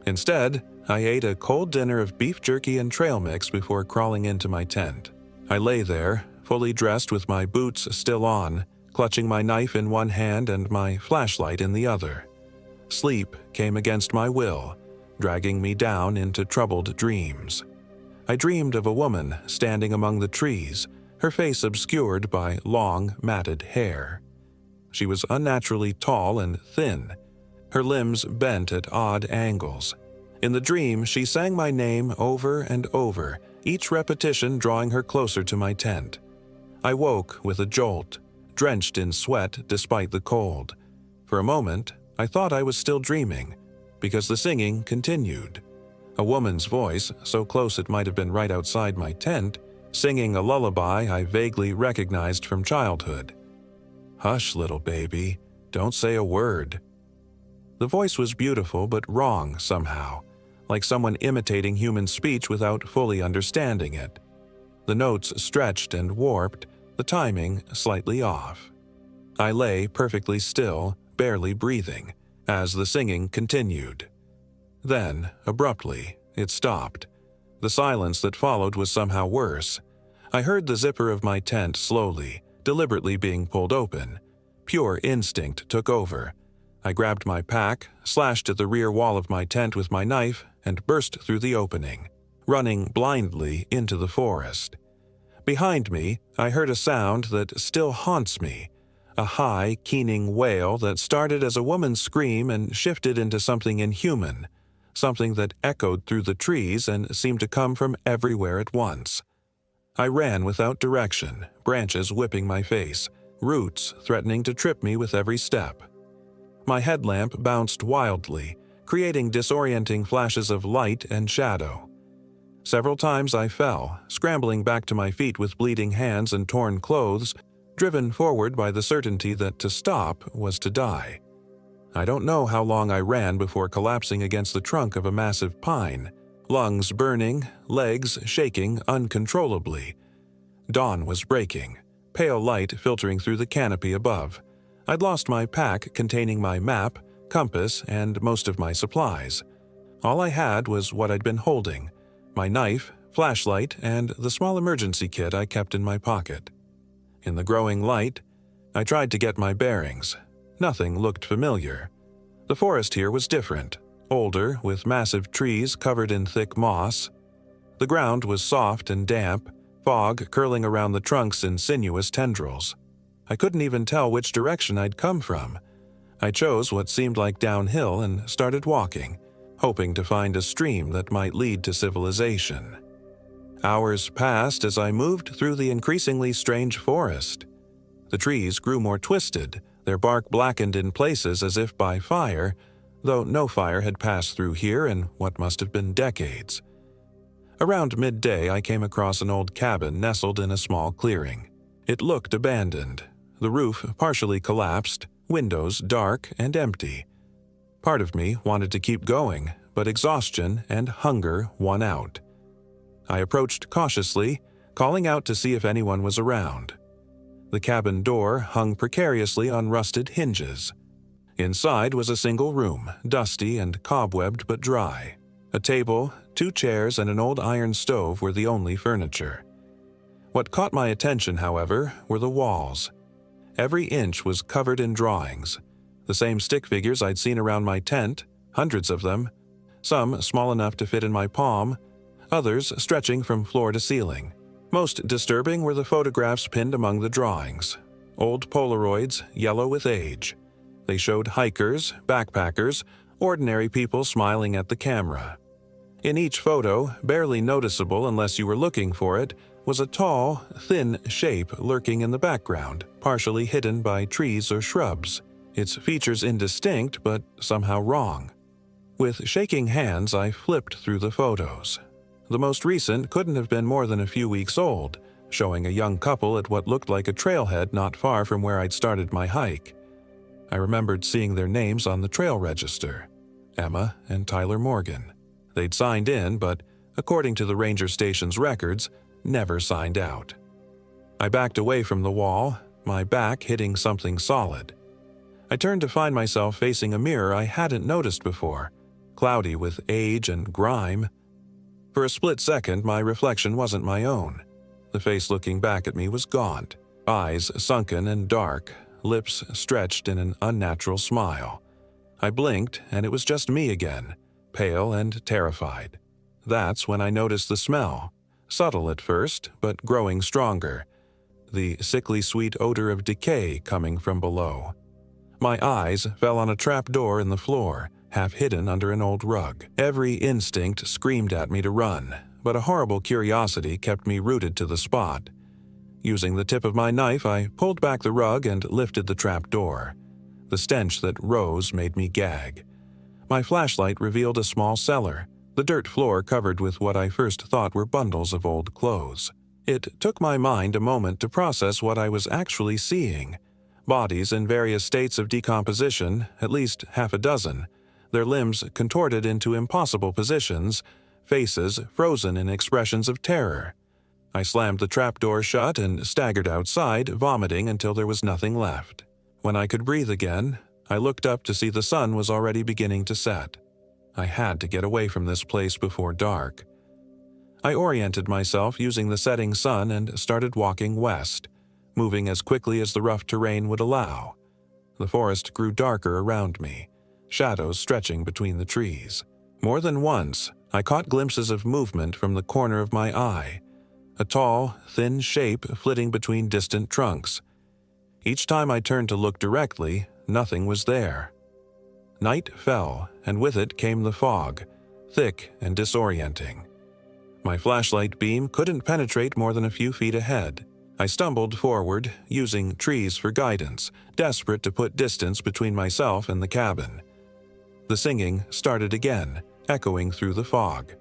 Instead, I ate a cold dinner of beef jerky and trail mix before crawling into my tent. I lay there, fully dressed with my boots still on, clutching my knife in one hand and my flashlight in the other. Sleep came against my will, dragging me down into troubled dreams. I dreamed of a woman standing among the trees, her face obscured by long, matted hair. She was unnaturally tall and thin, her limbs bent at odd angles. In the dream, she sang my name over and over, each repetition drawing her closer to my tent. I woke with a jolt, drenched in sweat despite the cold. For a moment, I thought I was still dreaming, because the singing continued. A woman's voice, so close it might have been right outside my tent, singing a lullaby I vaguely recognized from childhood. "Hush, little baby, don't say a word." The voice was beautiful but wrong somehow, like someone imitating human speech without fully understanding it. The notes stretched and warped, the timing slightly off. I lay perfectly still, barely breathing, as the singing continued. Then, abruptly, it stopped. The silence that followed was somehow worse. I heard the zipper of my tent slowly, deliberately being pulled open. Pure instinct took over. I grabbed my pack, slashed at the rear wall of my tent with my knife, and burst through the opening, running blindly into the forest. Behind me, I heard a sound that still haunts me, a high, keening wail that started as a woman's scream and shifted into something inhuman, something that echoed through the trees and seemed to come from everywhere at once. I ran without direction, branches whipping my face, roots threatening to trip me with every step. My headlamp bounced wildly, creating disorienting flashes of light and shadow. Several times I fell, scrambling back to my feet with bleeding hands and torn clothes, driven forward by the certainty that to stop was to die. I don't know how long I ran before collapsing against the trunk of a massive pine, lungs burning, legs shaking uncontrollably. Dawn was breaking, pale light filtering through the canopy above. I'd lost my pack containing my map, compass, and most of my supplies. All I had was what I'd been holding, my knife, flashlight, and the small emergency kit I kept in my pocket. In the growing light, I tried to get my bearings. Nothing looked familiar. The forest here was different, older, with massive trees covered in thick moss. The ground was soft and damp, fog curling around the trunks in sinuous tendrils. I couldn't even tell which direction I'd come from. I chose what seemed like downhill and started walking, hoping to find a stream that might lead to civilization. Hours passed as I moved through the increasingly strange forest. The trees grew more twisted, their bark blackened in places as if by fire, though no fire had passed through here in what must have been decades. Around midday, I came across an old cabin nestled in a small clearing. It looked abandoned, the roof partially collapsed, windows dark and empty. Part of me wanted to keep going, but exhaustion and hunger won out. I approached cautiously, calling out to see if anyone was around. The cabin door hung precariously on rusted hinges. Inside was a single room, dusty and cobwebbed but dry. A table, 2 chairs, and an old iron stove were the only furniture. What caught my attention, however, were the walls. Every inch was covered in drawings. The same stick figures I'd seen around my tent, hundreds of them, some small enough to fit in my palm, others stretching from floor to ceiling. Most disturbing were the photographs pinned among the drawings. Old Polaroids, yellow with age. They showed hikers, backpackers, ordinary people smiling at the camera. In each photo, barely noticeable unless you were looking for it, was a tall, thin shape lurking in the background, partially hidden by trees or shrubs, its features indistinct but somehow wrong. With shaking hands, I flipped through the photos. The most recent couldn't have been more than a few weeks old, showing a young couple at what looked like a trailhead not far from where I'd started my hike. I remembered seeing their names on the trail register, Emma and Tyler Morgan. They'd signed in, but according to the ranger station's records, never signed out. I backed away from the wall, my back hitting something solid. I turned to find myself facing a mirror I hadn't noticed before, cloudy with age and grime. For a split second, my reflection wasn't my own. The face looking back at me was gaunt, eyes sunken and dark, lips stretched in an unnatural smile. I blinked, and it was just me again, pale and terrified. That's when I noticed the smell, subtle at first, but growing stronger, the sickly sweet odor of decay coming from below. My eyes fell on a trap door in the floor, half hidden under an old rug. Every instinct screamed at me to run, but a horrible curiosity kept me rooted to the spot. Using the tip of my knife, I pulled back the rug and lifted the trap door. The stench that rose made me gag. My flashlight revealed a small cellar, the dirt floor covered with what I first thought were bundles of old clothes. It took my mind a moment to process what I was actually seeing. Bodies in various states of decomposition, at least half a dozen, their limbs contorted into impossible positions, faces frozen in expressions of terror. I slammed the trapdoor shut and staggered outside, vomiting until there was nothing left. When I could breathe again, I looked up to see the sun was already beginning to set. I had to get away from this place before dark. I oriented myself using the setting sun and started walking west, moving as quickly as the rough terrain would allow. The forest grew darker around me, shadows stretching between the trees. More than once, I caught glimpses of movement from the corner of my eye, a tall, thin shape flitting between distant trunks. Each time I turned to look directly, nothing was there. Night fell, and with it came the fog, thick and disorienting. My flashlight beam couldn't penetrate more than a few feet ahead. I stumbled forward, using trees for guidance, desperate to put distance between myself and the cabin. The singing started again, echoing through the fog.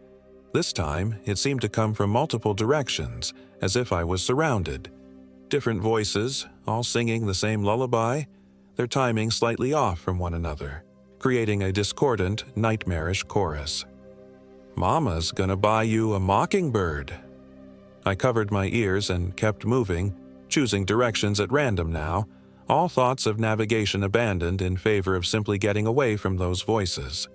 This time, it seemed to come from multiple directions, as if I was surrounded. Different voices, all singing the same lullaby, their timing slightly off from one another, creating a discordant, nightmarish chorus. "Mama's gonna buy you a mockingbird." I covered my ears and kept moving, choosing directions at random now, all thoughts of navigation abandoned in favor of simply getting away from those voices.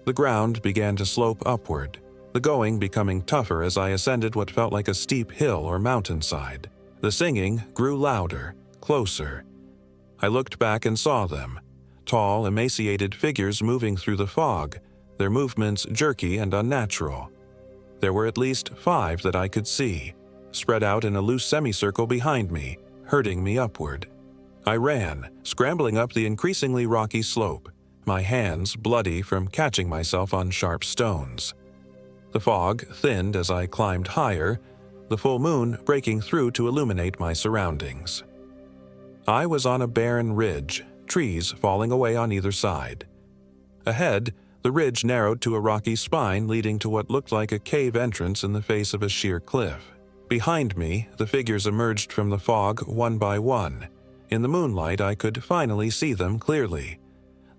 The ground began to slope upward, the going becoming tougher as I ascended what felt like a steep hill or mountainside. The singing grew louder, closer. I looked back and saw them, tall, emaciated figures moving through the fog, their movements jerky and unnatural. There were at least 5 that I could see, spread out in a loose semicircle behind me, herding me upward. I ran, scrambling up the increasingly rocky slope, my hands bloody from catching myself on sharp stones. The fog thinned as I climbed higher, the full moon breaking through to illuminate my surroundings. I was on a barren ridge, trees falling away on either side. Ahead, the ridge narrowed to a rocky spine leading to what looked like a cave entrance in the face of a sheer cliff. Behind me, the figures emerged from the fog one by one. In the moonlight, I could finally see them clearly.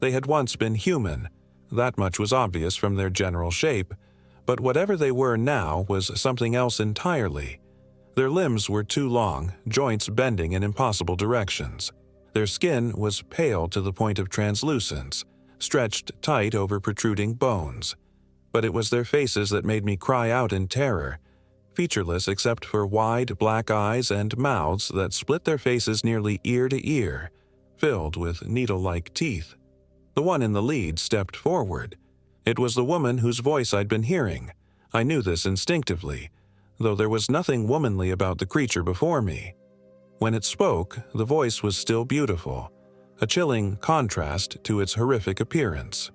They had once been human, that much was obvious from their general shape, but whatever they were now was something else entirely. Their limbs were too long, joints bending in impossible directions. Their skin was pale to the point of translucence, stretched tight over protruding bones. But it was their faces that made me cry out in terror, featureless except for wide black eyes and mouths that split their faces nearly ear to ear, filled with needle-like teeth. The one in the lead stepped forward. It was the woman whose voice I'd been hearing. I knew this instinctively, though there was nothing womanly about the creature before me. When it spoke, the voice was still beautiful, a chilling contrast to its horrific appearance.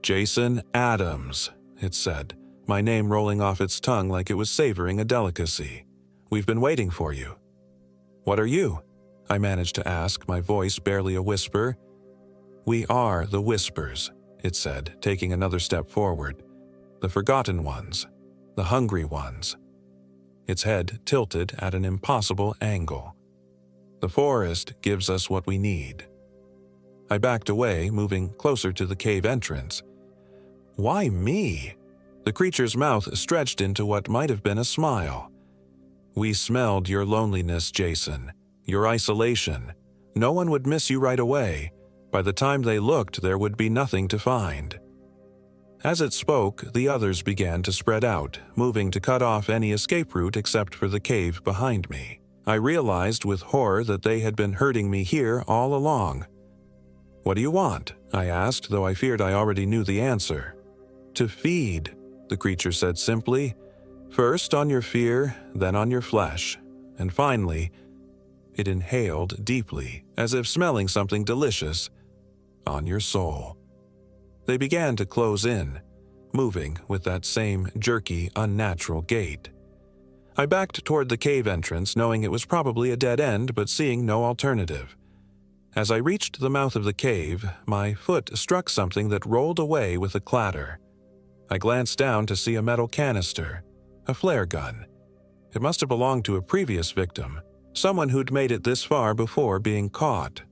"Jason Adams," it said, my name rolling off its tongue like it was savoring a delicacy. "We've been waiting for you." "What are you?" I managed to ask, my voice barely a whisper. "We are the Whispers," it said, taking another step forward. "The forgotten ones, the hungry ones." Its head tilted at an impossible angle. "The forest gives us what we need." I backed away, moving closer to the cave entrance. "Why me?" The creature's mouth stretched into what might have been a smile. "We smelled your loneliness, Jason, your isolation. No one would miss you right away. By the time they looked, there would be nothing to find." As it spoke, the others began to spread out, moving to cut off any escape route except for the cave behind me. I realized with horror that they had been herding me here all along. "What do you want?" I asked, though I feared I already knew the answer. "To feed," the creature said simply. "First on your fear, then on your flesh, and finally," it inhaled deeply, as if smelling something delicious, "on your soul." They began to close in, moving with that same jerky, unnatural gait. I backed toward the cave entrance, knowing it was probably a dead end, but seeing no alternative. As I reached the mouth of the cave, my foot struck something that rolled away with a clatter. I glanced down to see a metal canister, a flare gun. It must have belonged to a previous victim, someone who'd made it this far before being caught.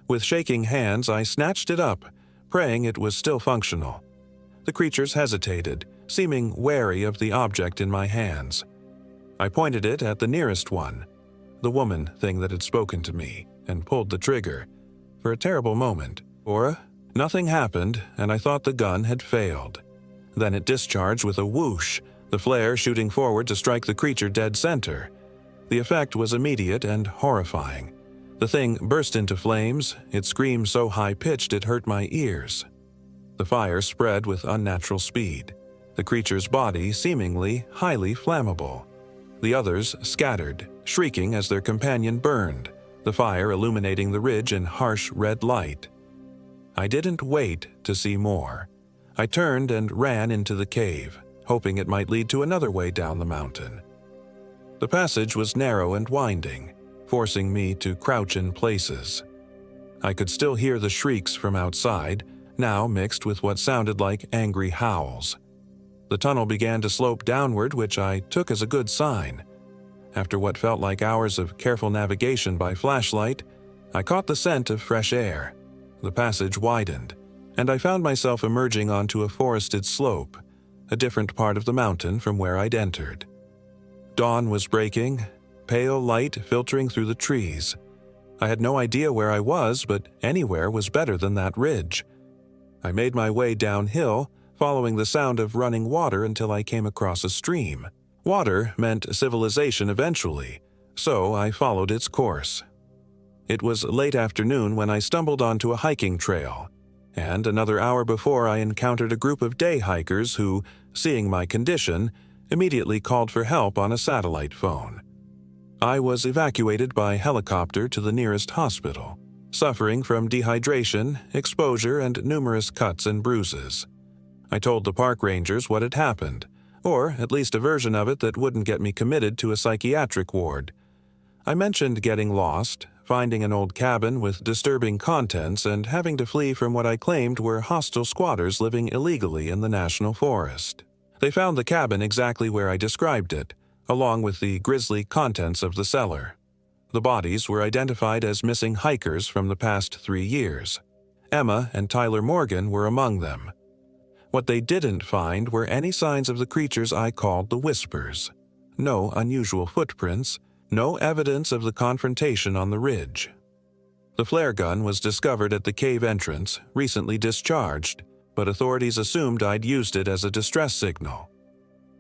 With shaking hands, I snatched it up, praying it was still functional. The creatures hesitated, seeming wary of the object in my hands. I pointed it at the nearest one, the woman thing that had spoken to me, and pulled the trigger. For a terrible moment, nothing happened, and I thought the gun had failed. Then it discharged with a whoosh, the flare shooting forward to strike the creature dead center. The effect was immediate and horrifying. The thing burst into flames, its scream so high-pitched it hurt my ears. The fire spread with unnatural speed, the creature's body seemingly highly flammable. The others scattered, shrieking as their companion burned, the fire illuminating the ridge in harsh red light. I didn't wait to see more. I turned and ran into the cave, hoping it might lead to another way down the mountain. The passage was narrow and winding, forcing me to crouch in places. I could still hear the shrieks from outside, now mixed with what sounded like angry howls. The tunnel began to slope downward, which I took as a good sign. After what felt like hours of careful navigation by flashlight, I caught the scent of fresh air. The passage widened, and I found myself emerging onto a forested slope, a different part of the mountain from where I'd entered. Dawn was breaking, pale light filtering through the trees. I had no idea where I was, but anywhere was better than that ridge. I made my way downhill, following the sound of running water until I came across a stream. Water meant civilization eventually, so I followed its course. It was late afternoon when I stumbled onto a hiking trail, and another hour before I encountered a group of day hikers who, seeing my condition, immediately called for help on a satellite phone. I was evacuated by helicopter to the nearest hospital, suffering from dehydration, exposure, and numerous cuts and bruises. I told the park rangers what had happened, or at least a version of it that wouldn't get me committed to a psychiatric ward. I mentioned getting lost, finding an old cabin with disturbing contents, and having to flee from what I claimed were hostile squatters living illegally in the national forest. They found the cabin exactly where I described it, along with the grisly contents of the cellar. The bodies were identified as missing hikers from the past 3 years. Emma and Tyler Morgan were among them. What they didn't find were any signs of the creatures I called the Whispers. No unusual footprints, no evidence of the confrontation on the ridge. The flare gun was discovered at the cave entrance, recently discharged, but authorities assumed I'd used it as a distress signal.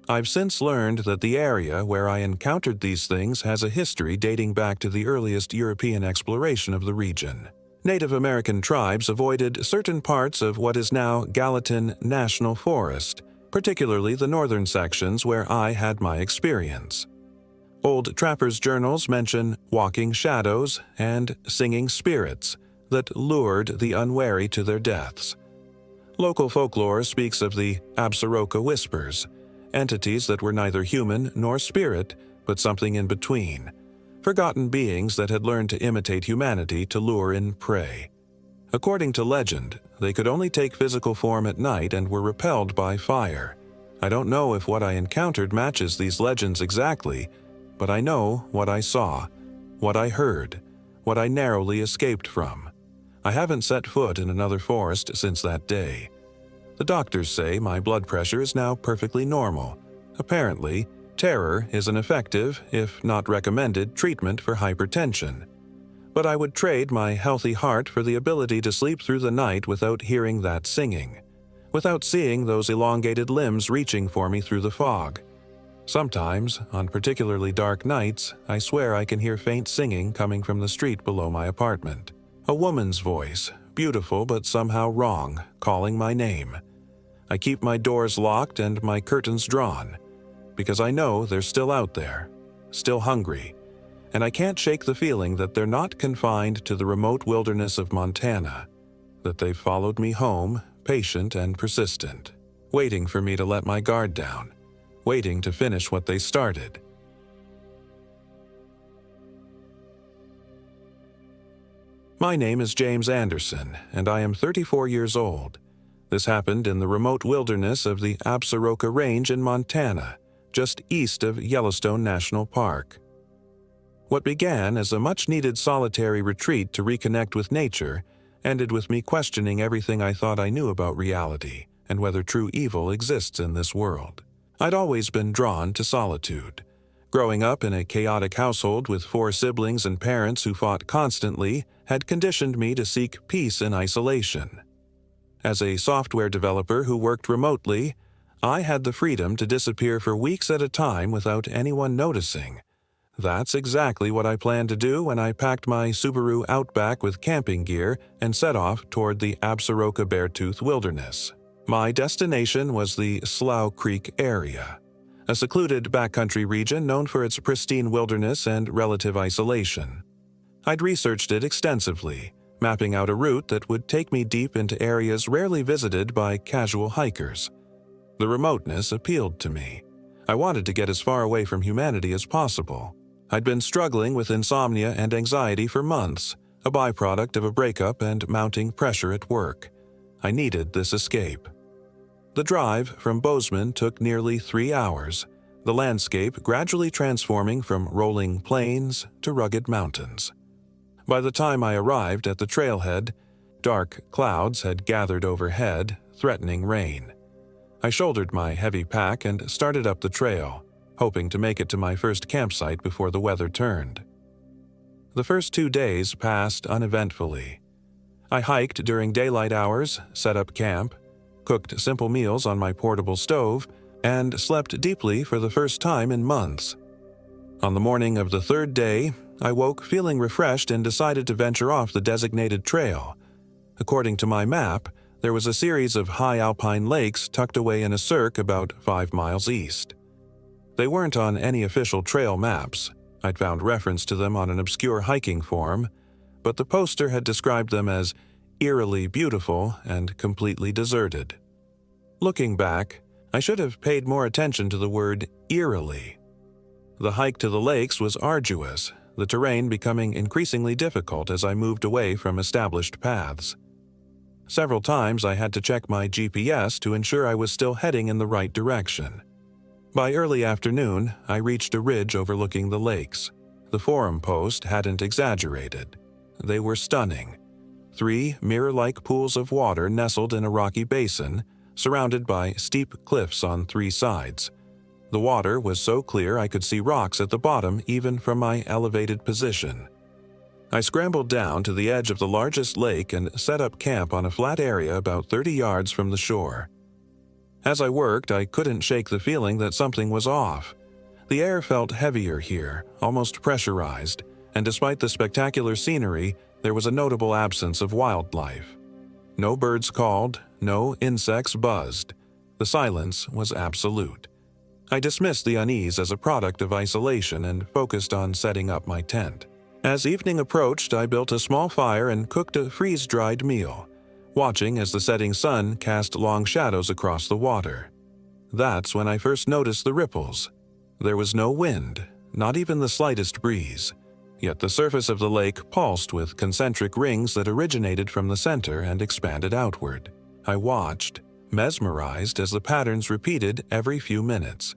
I've since learned that the area where I encountered these things has a history dating back to the earliest European exploration of the region. Native American tribes avoided certain parts of what is now Gallatin National Forest, particularly the northern sections where I had my experience. Old trappers' journals mention walking shadows and singing spirits that lured the unwary to their deaths. Local folklore speaks of the Absaroka Whispers, entities that were neither human nor spirit, but something in between, forgotten beings that had learned to imitate humanity to lure in prey. According to legend, they could only take physical form at night and were repelled by fire. I don't know if what I encountered matches these legends exactly, but I know what I saw, what I heard, what I narrowly escaped from. I haven't set foot in another forest since that day. The doctors say my blood pressure is now perfectly normal. Apparently, terror is an effective, if not recommended, treatment for hypertension. But I would trade my healthy heart for the ability to sleep through the night without hearing that singing, without seeing those elongated limbs reaching for me through the fog. Sometimes, on particularly dark nights, I swear I can hear faint singing coming from the street below my apartment. A woman's voice, beautiful but somehow wrong, calling my name. I keep my doors locked and my curtains drawn, because I know they're still out there, still hungry, and I can't shake the feeling that they're not confined to the remote wilderness of Montana, that they've followed me home, patient and persistent, waiting for me to let my guard down, waiting to finish what they started. My name is James Anderson, and I am 34 years old. This happened in the remote wilderness of the Absaroka Range in Montana, just east of Yellowstone National Park. What began as a much-needed solitary retreat to reconnect with nature ended with me questioning everything I thought I knew about reality and whether true evil exists in this world. I'd always been drawn to solitude. Growing up in a chaotic household with 4 siblings and parents who fought constantly had conditioned me to seek peace in isolation. As a software developer who worked remotely, I had the freedom to disappear for weeks at a time without anyone noticing. That's exactly what I planned to do when I packed my Subaru Outback with camping gear and set off toward the Absaroka Beartooth Wilderness. My destination was the Slough Creek area, a secluded backcountry region known for its pristine wilderness and relative isolation. I'd researched it extensively, mapping out a route that would take me deep into areas rarely visited by casual hikers. The remoteness appealed to me. I wanted to get as far away from humanity as possible. I'd been struggling with insomnia and anxiety for months, a byproduct of a breakup and mounting pressure at work. I needed this escape. The drive from Bozeman took nearly 3 hours, the landscape gradually transforming from rolling plains to rugged mountains. By the time I arrived at the trailhead, dark clouds had gathered overhead, threatening rain. I shouldered my heavy pack and started up the trail, hoping to make it to my first campsite before the weather turned. The first 2 days passed uneventfully. I hiked during daylight hours, set up camp, cooked simple meals on my portable stove, and slept deeply for the first time in months. On the morning of the 3rd day, I woke feeling refreshed and decided to venture off the designated trail. According to my map, there was a series of high alpine lakes tucked away in a cirque about 5 miles east. They weren't on any official trail maps. I'd found reference to them on an obscure hiking forum, but the poster had described them as eerily beautiful and completely deserted. Looking back, I should have paid more attention to the word eerily. The hike to the lakes was arduous, the terrain becoming increasingly difficult as I moved away from established paths. Several times I had to check my GPS to ensure I was still heading in the right direction. By early afternoon, I reached a ridge overlooking the lakes. The forum post hadn't exaggerated. They were stunning. 3 mirror-like pools of water nestled in a rocky basin, surrounded by steep cliffs on 3 sides. The water was so clear I could see rocks at the bottom even from my elevated position. I scrambled down to the edge of the largest lake and set up camp on a flat area about 30 yards from the shore. As I worked, I couldn't shake the feeling that something was off. The air felt heavier here, almost pressurized, and despite the spectacular scenery, there was a notable absence of wildlife. No birds called, no insects buzzed. The silence was absolute. I dismissed the unease as a product of isolation and focused on setting up my tent. As evening approached, I built a small fire and cooked a freeze-dried meal, watching as the setting sun cast long shadows across the water. That's when I first noticed the ripples. There was no wind, not even the slightest breeze, yet the surface of the lake pulsed with concentric rings that originated from the center and expanded outward. I watched, mesmerized as the patterns repeated every few minutes.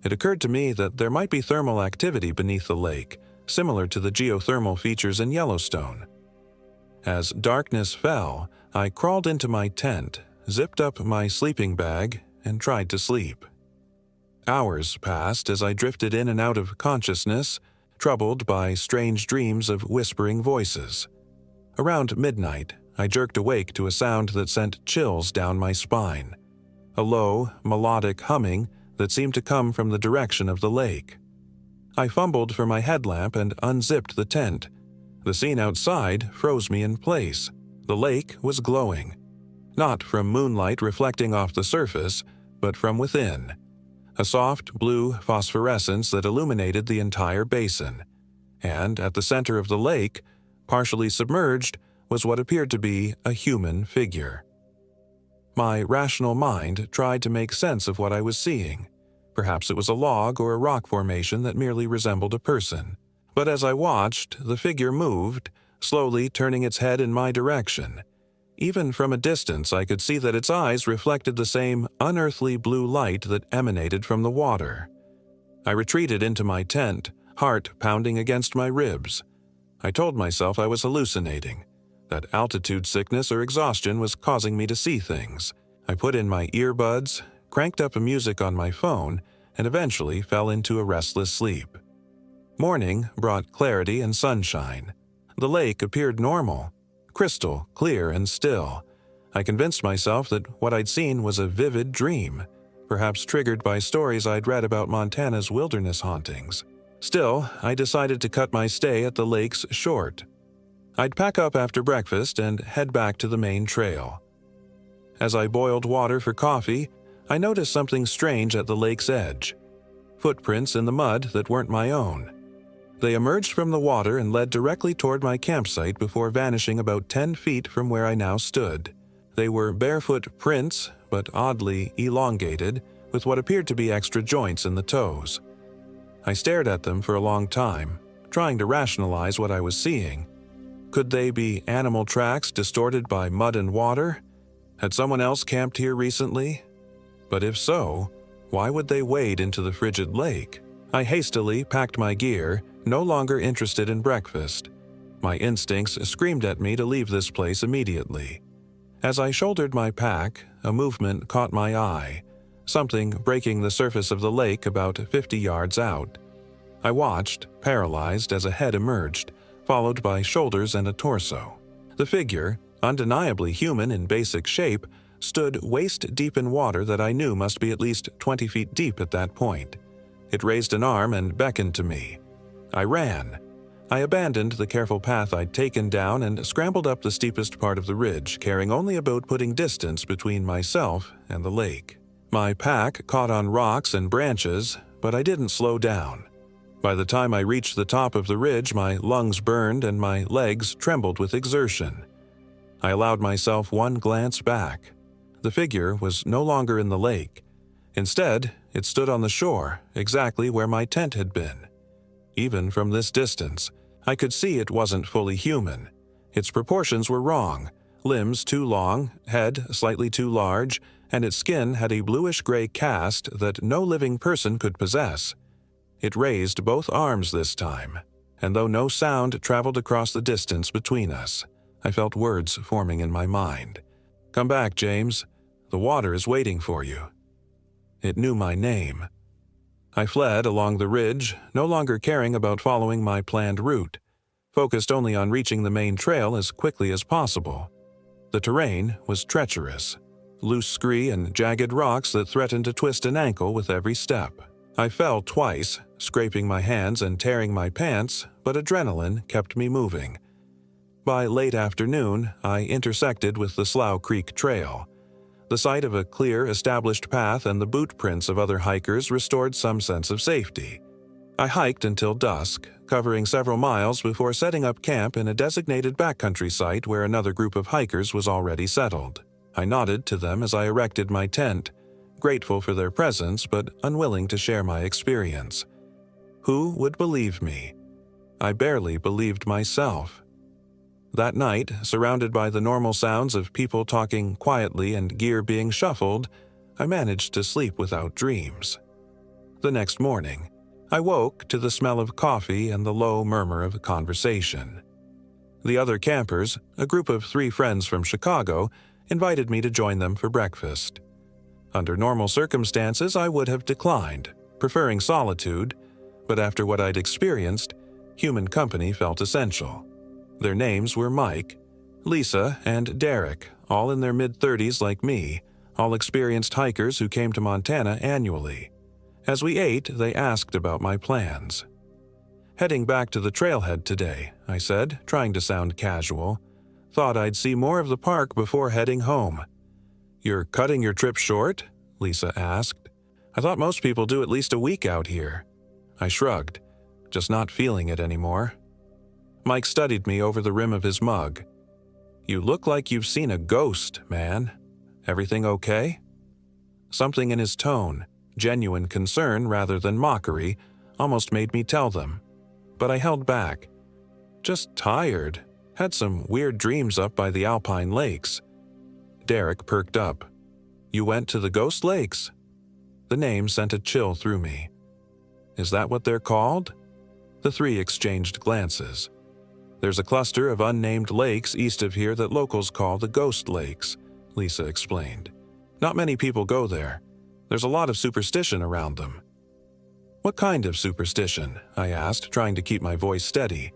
It occurred to me that there might be thermal activity beneath the lake, similar to the geothermal features in Yellowstone. As darkness fell, I crawled into my tent, zipped up my sleeping bag, and tried to sleep. Hours passed as I drifted in and out of consciousness, troubled by strange dreams of whispering voices. Around midnight, I jerked awake to a sound that sent chills down my spine, a low, melodic humming that seemed to come from the direction of the lake. I fumbled for my headlamp and unzipped the tent. The scene outside froze me in place. The lake was glowing, not from moonlight reflecting off the surface, but from within. A soft blue phosphorescence that illuminated the entire basin. And at the center of the lake, partially submerged, was what appeared to be a human figure. My rational mind tried to make sense of what I was seeing. Perhaps it was a log or a rock formation that merely resembled a person. But as I watched, the figure moved, slowly turning its head in my direction. Even from a distance, I could see that its eyes reflected the same unearthly blue light that emanated from the water. I retreated into my tent, heart pounding against my ribs. I told myself I was hallucinating, that altitude sickness or exhaustion was causing me to see things. I put in my earbuds, cranked up music on my phone, and eventually fell into a restless sleep. Morning brought clarity and sunshine. The lake appeared normal, crystal clear and still. I convinced myself that what I'd seen was a vivid dream, perhaps triggered by stories I'd read about Montana's wilderness hauntings. Still, I decided to cut my stay at the lakes short. I'd pack up after breakfast and head back to the main trail. As I boiled water for coffee, I noticed something strange at the lake's edge. Footprints in the mud that weren't my own. They emerged from the water and led directly toward my campsite before vanishing about 10 feet from where I now stood. They were barefoot prints, but oddly elongated, with what appeared to be extra joints in the toes. I stared at them for a long time, trying to rationalize what I was seeing. Could they be animal tracks distorted by mud and water? Had someone else camped here recently? But if so, why would they wade into the frigid lake? I hastily packed my gear, no longer interested in breakfast. My instincts screamed at me to leave this place immediately. As I shouldered my pack, a movement caught my eye, something breaking the surface of the lake about 50 yards out. I watched, paralyzed, as a head emerged, followed by shoulders and a torso. The figure, undeniably human in basic shape, stood waist-deep in water that I knew must be at least 20 feet deep at that point. It raised an arm and beckoned to me. I ran. I abandoned the careful path I'd taken down and scrambled up the steepest part of the ridge, caring only about putting distance between myself and the lake. My pack caught on rocks and branches, but I didn't slow down. By the time I reached the top of the ridge, my lungs burned and my legs trembled with exertion. I allowed myself one glance back. The figure was no longer in the lake. Instead, it stood on the shore, exactly where my tent had been. Even from this distance, I could see it wasn't fully human. Its proportions were wrong, limbs too long, head slightly too large, and its skin had a bluish-gray cast that no living person could possess. It raised both arms this time, and though no sound traveled across the distance between us, I felt words forming in my mind. "Come back, James. The water is waiting for you." It knew my name. I fled along the ridge, no longer caring about following my planned route, focused only on reaching the main trail as quickly as possible. The terrain was treacherous, loose scree and jagged rocks that threatened to twist an ankle with every step. I fell twice, scraping my hands and tearing my pants, but adrenaline kept me moving. By late afternoon, I intersected with the Slough Creek Trail. The sight of a clear, established path and the boot prints of other hikers restored some sense of safety. I hiked until dusk, covering several miles before setting up camp in a designated backcountry site where another group of hikers was already settled. I nodded to them as I erected my tent, grateful for their presence but unwilling to share my experience. Who would believe me? I barely believed myself. That night, surrounded by the normal sounds of people talking quietly and gear being shuffled, I managed to sleep without dreams. The next morning, I woke to the smell of coffee and the low murmur of conversation. The other campers, a group of 3 friends from Chicago, invited me to join them for breakfast. Under normal circumstances, I would have declined, preferring solitude, but after what I'd experienced, human company felt essential. Their names were Mike, Lisa, and Derek, all in their mid-30s like me, all experienced hikers who came to Montana annually. As we ate, they asked about my plans. "Heading back to the trailhead today," I said, trying to sound casual. "Thought I'd see more of the park before heading home." "You're cutting your trip short?" Lisa asked. "I thought most people do at least a week out here." I shrugged, just not feeling it anymore. Mike studied me over the rim of his mug. "You look like you've seen a ghost, man. Everything okay?" Something in his tone, genuine concern rather than mockery, almost made me tell them. But I held back. "Just tired. Had some weird dreams up by the Alpine Lakes." Derek perked up. "You went to the Ghost Lakes?" The name sent a chill through me. "Is that what they're called?" The 3 exchanged glances. "There's a cluster of unnamed lakes east of here that locals call the Ghost Lakes," Lisa explained. "Not many people go there. There's a lot of superstition around them." "What kind of superstition?" I asked, trying to keep my voice steady.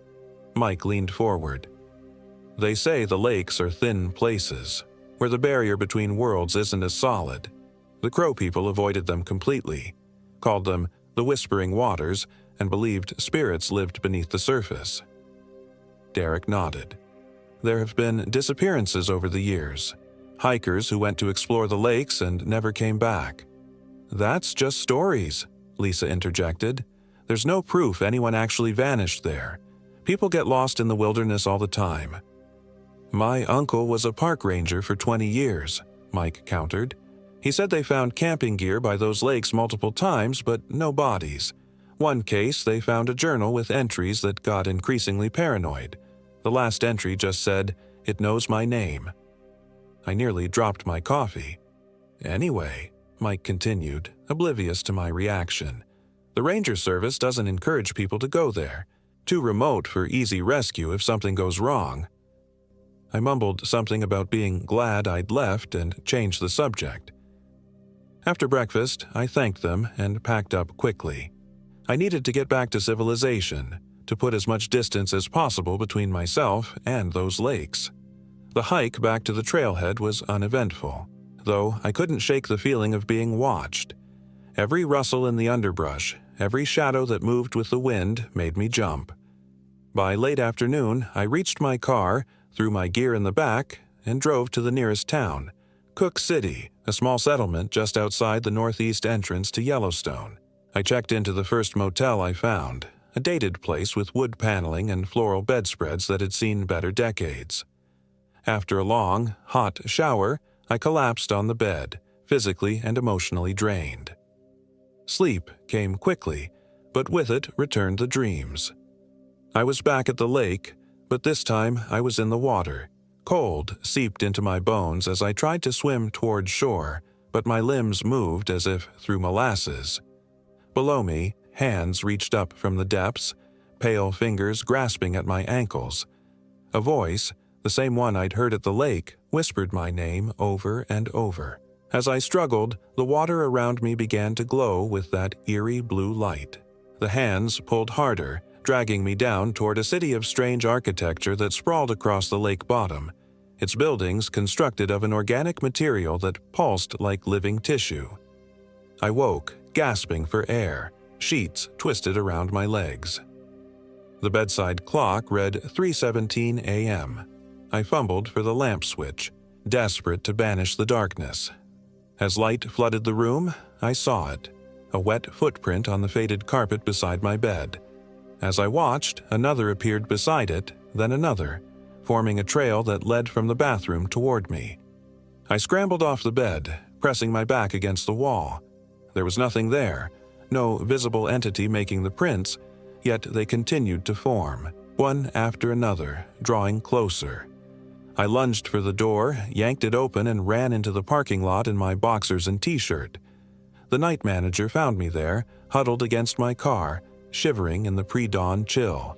Mike leaned forward. "They say the lakes are thin places, where the barrier between worlds isn't as solid. The Crow people avoided them completely, called them the Whispering Waters, and believed spirits lived beneath the surface. Derek nodded. There have been disappearances over the years. Hikers who went to explore the lakes and never came back. That's just stories, Lisa interjected. There's no proof anyone actually vanished there. People get lost in the wilderness all the time. My uncle was a park ranger for 20 years, Mike countered. He said they found camping gear by those lakes multiple times, but no bodies. One case, they found a journal with entries that got increasingly paranoid. The last entry just said, "It knows my name." I nearly dropped my coffee. Anyway, Mike continued, oblivious to my reaction, the ranger service doesn't encourage people to go there. Too remote for easy rescue if something goes wrong. I mumbled something about being glad I'd left and changed the subject. After breakfast, I thanked them and packed up quickly. I needed to get back to civilization, to put as much distance as possible between myself and those lakes. The hike back to the trailhead was uneventful, though I couldn't shake the feeling of being watched. Every rustle in the underbrush, every shadow that moved with the wind made me jump. By late afternoon, I reached my car, threw my gear in the back, and drove to the nearest town, Cook City, a small settlement just outside the northeast entrance to Yellowstone. I checked into the first motel I found, a dated place with wood paneling and floral bedspreads that had seen better decades. After a long, hot shower, I collapsed on the bed, physically and emotionally drained. Sleep came quickly, but with it returned the dreams. I was back at the lake, but this time I was in the water. Cold seeped into my bones as I tried to swim toward shore, but my limbs moved as if through molasses. Below me, hands reached up from the depths, pale fingers grasping at my ankles. A voice, the same one I'd heard at the lake, whispered my name over and over. As I struggled, the water around me began to glow with that eerie blue light. The hands pulled harder, dragging me down toward a city of strange architecture that sprawled across the lake bottom, its buildings constructed of an organic material that pulsed like living tissue. I woke, gasping for air, sheets twisted around my legs. The bedside clock read 3:17 a.m. I fumbled for the lamp switch, desperate to banish the darkness. As light flooded the room, I saw it, a wet footprint on the faded carpet beside my bed. As I watched, another appeared beside it, then another, forming a trail that led from the bathroom toward me. I scrambled off the bed, pressing my back against the wall. There was nothing there, no visible entity making the prints, yet they continued to form, one after another, drawing closer. I lunged for the door, yanked it open, and ran into the parking lot in my boxers and t-shirt. The night manager found me there, huddled against my car, shivering in the pre-dawn chill.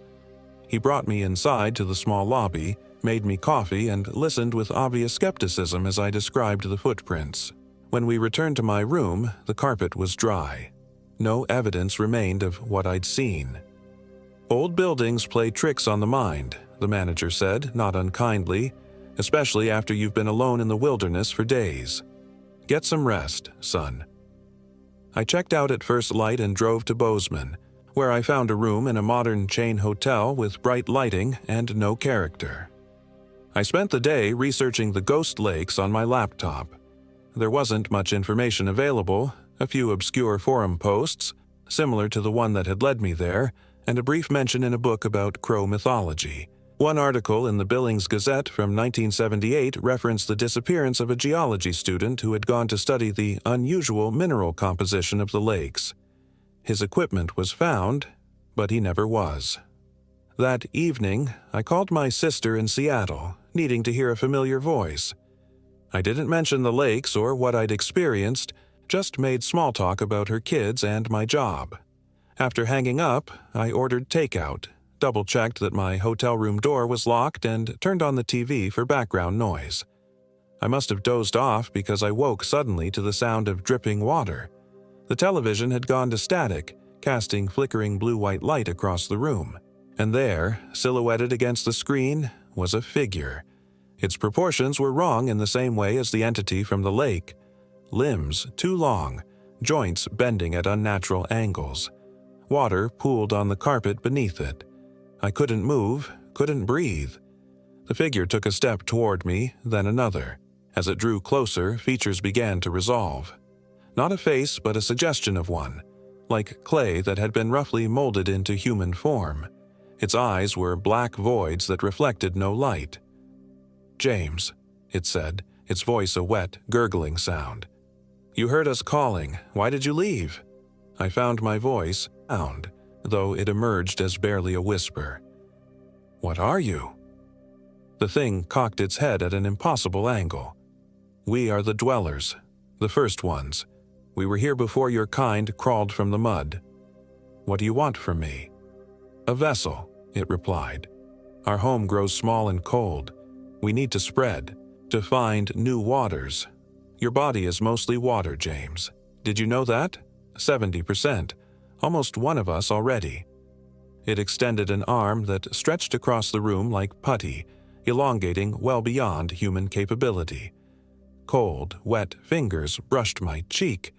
He brought me inside to the small lobby, made me coffee, and listened with obvious skepticism as I described the footprints. When we returned to my room, the carpet was dry. No evidence remained of what I'd seen. "Old buildings play tricks on the mind," the manager said, not unkindly, "especially after you've been alone in the wilderness for days. Get some rest, son." I checked out at first light and drove to Bozeman, where I found a room in a modern chain hotel with bright lighting and no character. I spent the day researching the ghost lakes on my laptop. There wasn't much information available, a few obscure forum posts, similar to the one that had led me there, and a brief mention in a book about Crow mythology. One article in the Billings Gazette from 1978 referenced the disappearance of a geology student who had gone to study the unusual mineral composition of the lakes. His equipment was found, but he never was. That evening, I called my sister in Seattle, needing to hear a familiar voice. I didn't mention the lakes or what I'd experienced, just made small talk about her kids and my job. After hanging up, I ordered takeout, double-checked that my hotel room door was locked, and turned on the TV for background noise. I must have dozed off because I woke suddenly to the sound of dripping water. The television had gone to static, casting flickering blue-white light across the room. And there, silhouetted against the screen, was a figure. Its proportions were wrong in the same way as the entity from the lake. Limbs too long, joints bending at unnatural angles. water pooled on the carpet beneath it. I couldn't move, couldn't breathe. The figure took a step toward me, then another. As it drew closer, features began to resolve. Not a face, but a suggestion of one, like clay that had been roughly molded into human form. Its eyes were black voids that reflected no light. "James," it said, its voice a wet, gurgling sound. "You heard us calling. Why did you leave?" I found my voice, sound, though it emerged as barely a whisper. "What are you?" The thing cocked its head at an impossible angle. "We are the dwellers, the first ones. We were here before your kind crawled from the mud. What do you want from me?" "A vessel," it replied. "Our home grows small and cold. We need to spread, to find new waters. Your body is mostly water, James. Did you know that? 70%. Almost one of us already." It extended an arm that stretched across the room like putty, elongating well beyond human capability. Cold, wet fingers brushed my cheek.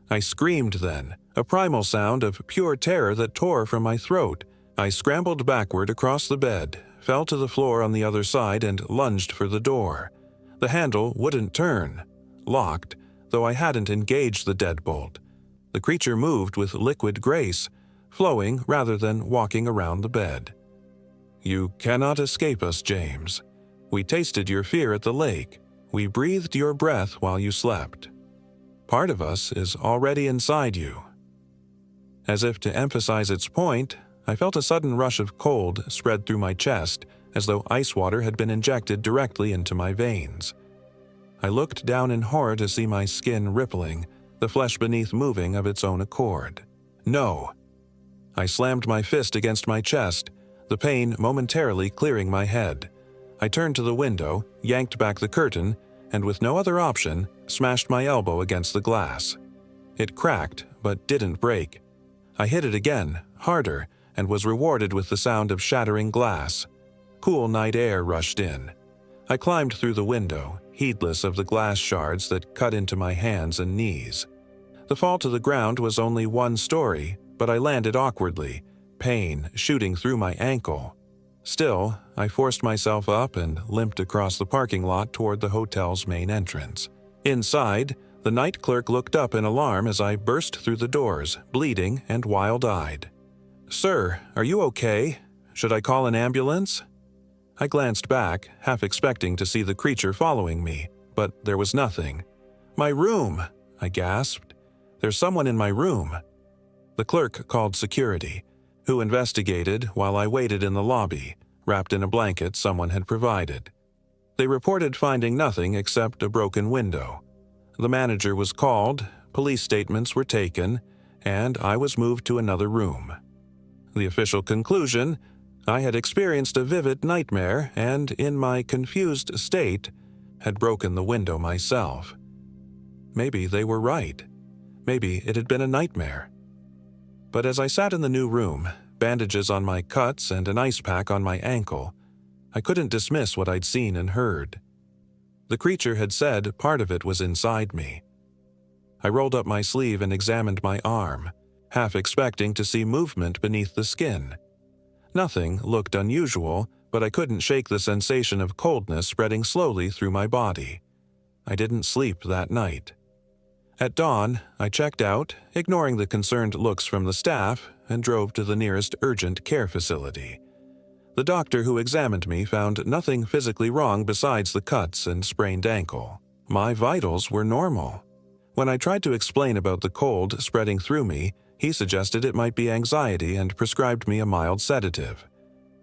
I screamed then, a primal sound of pure terror that tore from my throat. I scrambled backward across the bed, fell to the floor on the other side and lunged for the door. The handle wouldn't turn. Locked, though I hadn't engaged the deadbolt. The creature moved with liquid grace, flowing rather than walking around the bed. "You cannot escape us, James. We tasted your fear at the lake. We breathed your breath while you slept. Part of us is already inside you." As if to emphasize its point, I felt a sudden rush of cold spread through my chest, as though ice water had been injected directly into my veins. I looked down in horror to see my skin rippling, the flesh beneath moving of its own accord. "No!" I slammed my fist against my chest, the pain momentarily clearing my head. I turned to the window, yanked back the curtain, and with no other option, smashed my elbow against the glass. It cracked, but didn't break. I hit it again, harder, and was rewarded with the sound of shattering glass. Cool night air rushed in. I climbed through the window, heedless of the glass shards that cut into my hands and knees. The fall to the ground was only one story, but I landed awkwardly, pain shooting through my ankle. Still, I forced myself up and limped across the parking lot toward the hotel's main entrance. Inside, the night clerk looked up in alarm as I burst through the doors, bleeding and wild-eyed. "Sir, are you okay? Should I call an ambulance?" I glanced back, half expecting to see the creature following me, but there was nothing. "My room!" I gasped. "There's someone in my room." The clerk called security, who investigated while I waited in the lobby, wrapped in a blanket someone had provided. They reported finding nothing except a broken window. The manager was called, police statements were taken, and I was moved to another room. The official conclusion: I had experienced a vivid nightmare and, in my confused state, had broken the window myself. Maybe they were right. Maybe it had been a nightmare. But as I sat in the new room, bandages on my cuts and an ice pack on my ankle, I couldn't dismiss what I'd seen and heard. The creature had said part of it was inside me. I rolled up my sleeve and examined my arm, half expecting to see movement beneath the skin. Nothing looked unusual, but I couldn't shake the sensation of coldness spreading slowly through my body. I didn't sleep that night. At dawn, I checked out, ignoring the concerned looks from the staff, and drove to the nearest urgent care facility. The doctor who examined me found nothing physically wrong besides the cuts and sprained ankle. My vitals were normal. When I tried to explain about the cold spreading through me, he suggested it might be anxiety and prescribed me a mild sedative.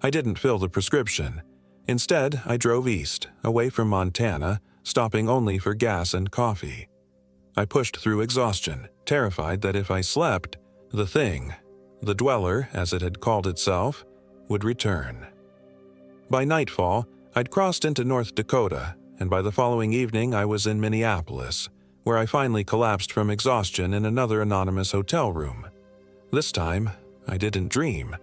I didn't fill the prescription. Instead, I drove east, away from Montana, stopping only for gas and coffee. I pushed through exhaustion, terrified that if I slept, the thing, the dweller, as it had called itself, would return. By nightfall, I'd crossed into North Dakota, and by the following evening I was in Minneapolis, where I finally collapsed from exhaustion in another anonymous hotel room. This time, I didn't dream.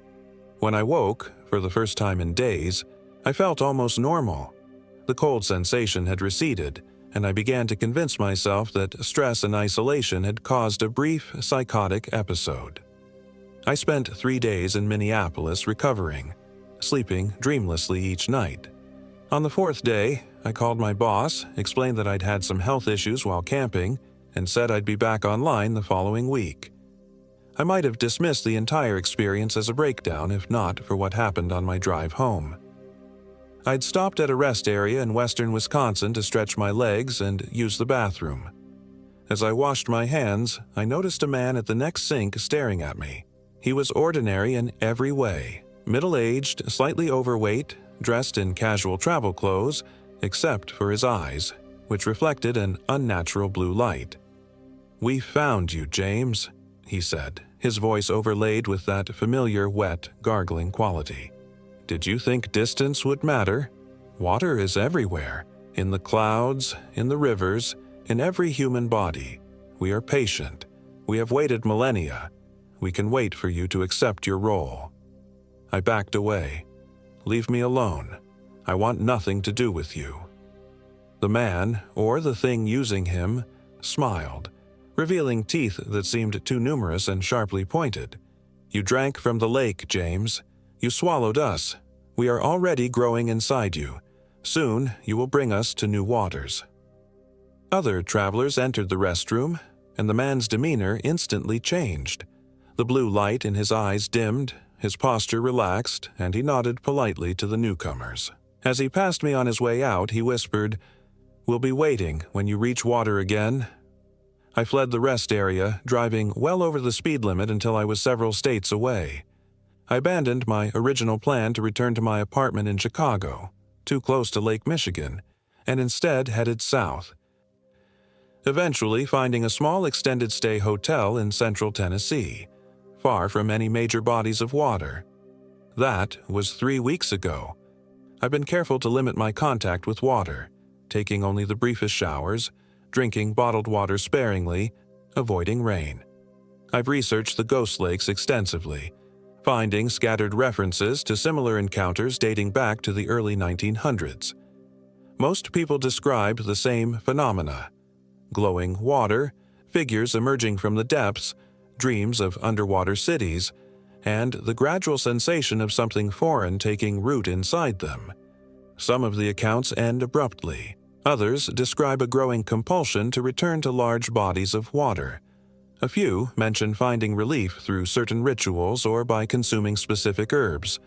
When I woke, for the first time in days, I felt almost normal. The cold sensation had receded, and I began to convince myself that stress and isolation had caused a brief psychotic episode. I spent 3 days in Minneapolis recovering, sleeping dreamlessly each night. On the 4th day, I called my boss, explained that I'd had some health issues while camping, and said I'd be back online the following week. I might have dismissed the entire experience as a breakdown if not for what happened on my drive home. I'd stopped at a rest area in western Wisconsin to stretch my legs and use the bathroom. As I washed my hands, I noticed a man at the next sink staring at me. He was ordinary in every way, middle-aged, slightly overweight, dressed in casual travel clothes, except for his eyes, which reflected an unnatural blue light. "We found you, James," he said, his voice overlaid with that familiar wet, gargling quality. "Did you think distance would matter? Water is everywhere, in the clouds, in the rivers, in every human body. We are patient. We have waited millennia. We can wait for you to accept your role." I backed away. "Leave me alone. I want nothing to do with you." The man, or the thing using him, smiled, revealing teeth that seemed too numerous and sharply pointed. "You drank from the lake, James. You swallowed us. We are already growing inside you. Soon you will bring us to new waters." Other travelers entered the restroom, and the man's demeanor instantly changed. The blue light in his eyes dimmed, his posture relaxed, and he nodded politely to the newcomers. As he passed me on his way out, he whispered, "We'll be waiting when you reach water again." I fled the rest area, driving well over the speed limit until I was several states away. I abandoned my original plan to return to my apartment in Chicago, too close to Lake Michigan, and instead headed south, eventually finding a small extended-stay hotel in central Tennessee, far from any major bodies of water. That was 3 weeks ago. I've been careful to limit my contact with water, taking only the briefest showers, drinking bottled water sparingly, avoiding rain. I've researched the Ghost Lakes extensively, finding scattered references to similar encounters dating back to the early 1900s. Most people describe the same phenomena: glowing water, figures emerging from the depths, dreams of underwater cities, and the gradual sensation of something foreign taking root inside them. Some of the accounts end abruptly. Others describe a growing compulsion to return to large bodies of water. A few mention finding relief through certain rituals or by consuming specific herbs,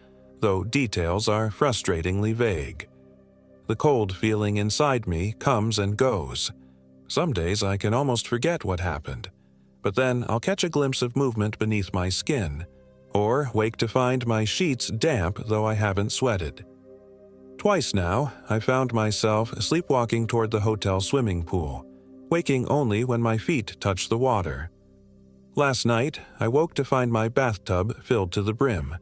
though details are frustratingly vague. The cold feeling inside me comes and goes. Some days I can almost forget what happened, but then I'll catch a glimpse of movement beneath my skin, or wake to find my sheets damp though I haven't sweated. Twice now, I found myself sleepwalking toward the hotel swimming pool, waking only when my feet touched the water. Last night, I woke to find my bathtub filled to the brim,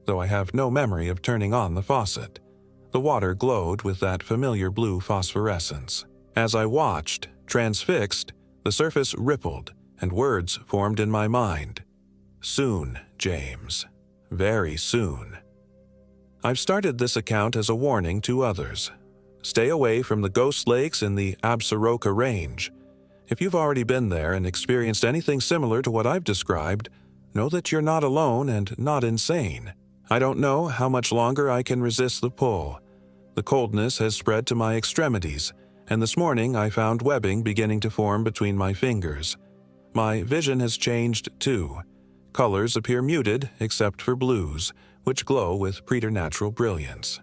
though I have no memory of turning on the faucet. The water glowed with that familiar blue phosphorescence. As I watched, transfixed, the surface rippled, and words formed in my mind. "Soon, James. Very soon." I've started this account as a warning to others. Stay away from the Ghost Lakes in the Absaroka Range. If you've already been there and experienced anything similar to what I've described, know that you're not alone and not insane. I don't know how much longer I can resist the pull. The coldness has spread to my extremities, and this morning I found webbing beginning to form between my fingers. My vision has changed too. Colors appear muted except for blues, which glow with preternatural brilliance.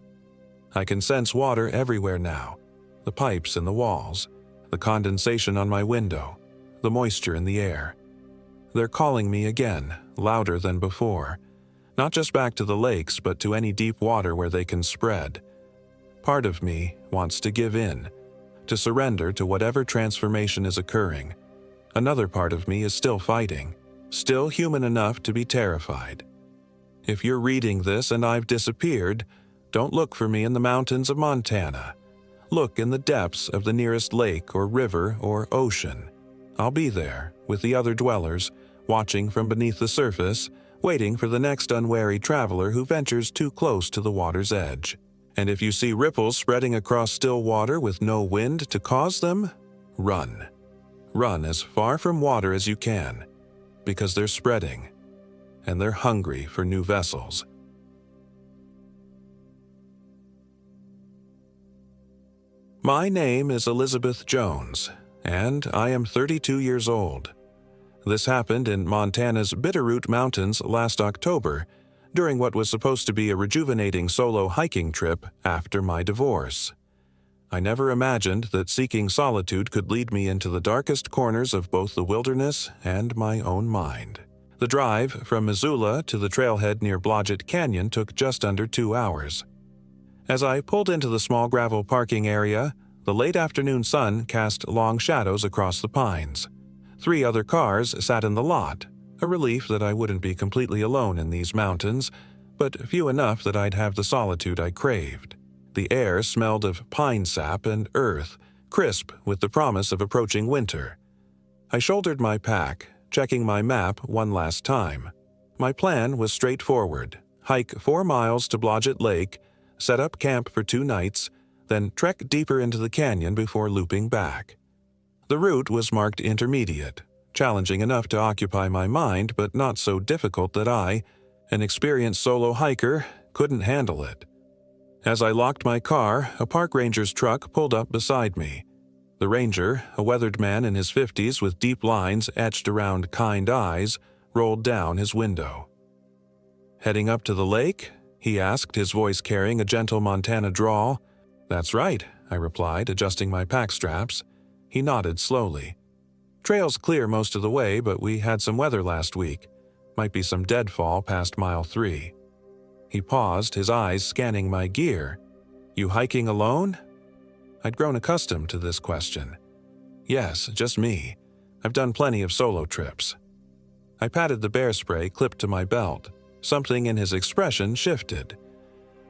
I can sense water everywhere now, the pipes in the walls, the condensation on my window, the moisture in the air. They're calling me again, louder than before, not just back to the lakes, but to any deep water where they can spread. Part of me wants to give in, to surrender to whatever transformation is occurring. Another part of me is still fighting, still human enough to be terrified. If you're reading this and I've disappeared, don't look for me in the mountains of Montana. Look in the depths of the nearest lake or river or ocean. I'll be there, with the other dwellers, watching from beneath the surface, waiting for the next unwary traveler who ventures too close to the water's edge. And if you see ripples spreading across still water with no wind to cause them, run. Run as far from water as you can, because they're spreading. and they're hungry for new vessels. My name is Elizabeth Jones, and I am 32 years old. This happened in Montana's Bitterroot Mountains last October, during what was supposed to be a rejuvenating solo hiking trip after my divorce. I never imagined that seeking solitude could lead me into the darkest corners of both the wilderness and my own mind. The drive from Missoula to the trailhead near Blodgett Canyon took just under 2 hours. As I pulled into the small gravel parking area, the late afternoon sun cast long shadows across the pines. 3 other cars sat in the lot, a relief that I wouldn't be completely alone in these mountains, but few enough that I'd have the solitude I craved. The air smelled of pine sap and earth, crisp with the promise of approaching winter. I shouldered my pack, checking my map one last time. My plan was straightforward: hike 4 miles to Blodgett Lake, set up camp for 2 nights, then trek deeper into the canyon before looping back. The route was marked intermediate, challenging enough to occupy my mind, but not so difficult that I, an experienced solo hiker, couldn't handle it. As I locked my car, a park ranger's truck pulled up beside me. The ranger, a weathered man in his 50s with deep lines etched around kind eyes, rolled down his window. "Heading up to the lake?" he asked, his voice carrying a gentle Montana drawl. "That's right," I replied, adjusting my pack straps. He nodded slowly. "Trail's clear most of the way, but we had some weather last week. Might be some deadfall past mile 3. He paused, his eyes scanning my gear. "You hiking alone?" I'd grown accustomed to this question. "Yes, just me. I've done plenty of solo trips." I patted the bear spray clipped to my belt. Something in his expression shifted.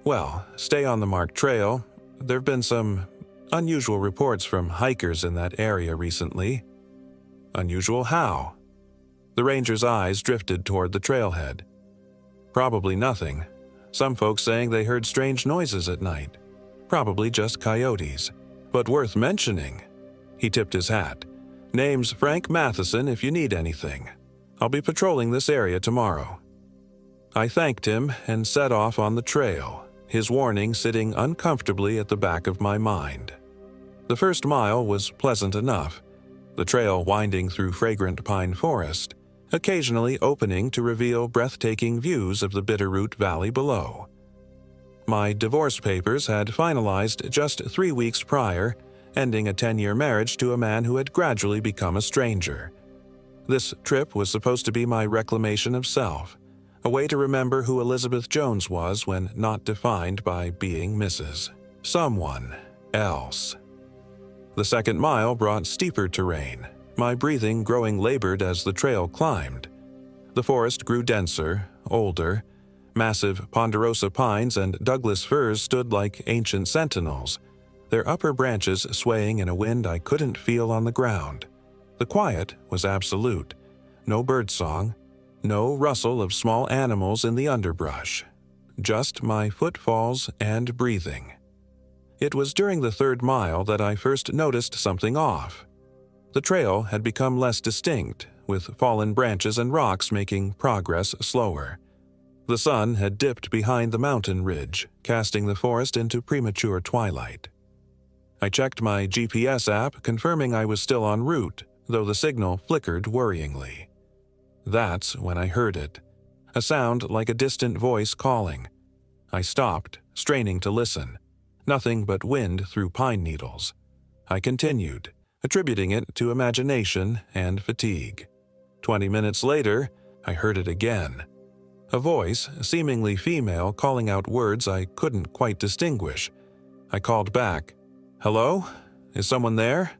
"Well, stay on the marked trail. There've been some unusual reports from hikers in that area recently." "Unusual how?" The ranger's eyes drifted toward the trailhead. "Probably nothing. Some folks saying they heard strange noises at night. Probably just coyotes. But worth mentioning." He tipped his hat. "Name's Frank Matheson if you need anything. I'll be patrolling this area tomorrow." I thanked him and set off on the trail, his warning sitting uncomfortably at the back of my mind. The first mile was pleasant enough, the trail winding through fragrant pine forest, occasionally opening to reveal breathtaking views of the Bitterroot Valley below. My divorce papers had finalized just 3 weeks prior, ending a 10-year marriage to a man who had gradually become a stranger. This trip was supposed to be my reclamation of self, a way to remember who Elizabeth Jones was when not defined by being Mrs. Someone else. The second mile brought steeper terrain, my breathing growing labored as the trail climbed. The forest grew denser, older. Massive ponderosa pines and Douglas firs stood like ancient sentinels, their upper branches swaying in a wind I couldn't feel on the ground. The quiet was absolute. No birdsong, no rustle of small animals in the underbrush. Just my footfalls and breathing. It was during the 3rd mile that I first noticed something off. The trail had become less distinct, with fallen branches and rocks making progress slower. The sun had dipped behind the mountain ridge, casting the forest into premature twilight. I checked my GPS app, confirming I was still en route, though the signal flickered worryingly. That's when I heard it, a sound like a distant voice calling. I stopped, straining to listen. Nothing but wind through pine needles. I continued, attributing it to imagination and fatigue. 20 minutes later, I heard it again. A voice, seemingly female, calling out words I couldn't quite distinguish. I called back. "Hello? Is someone there?"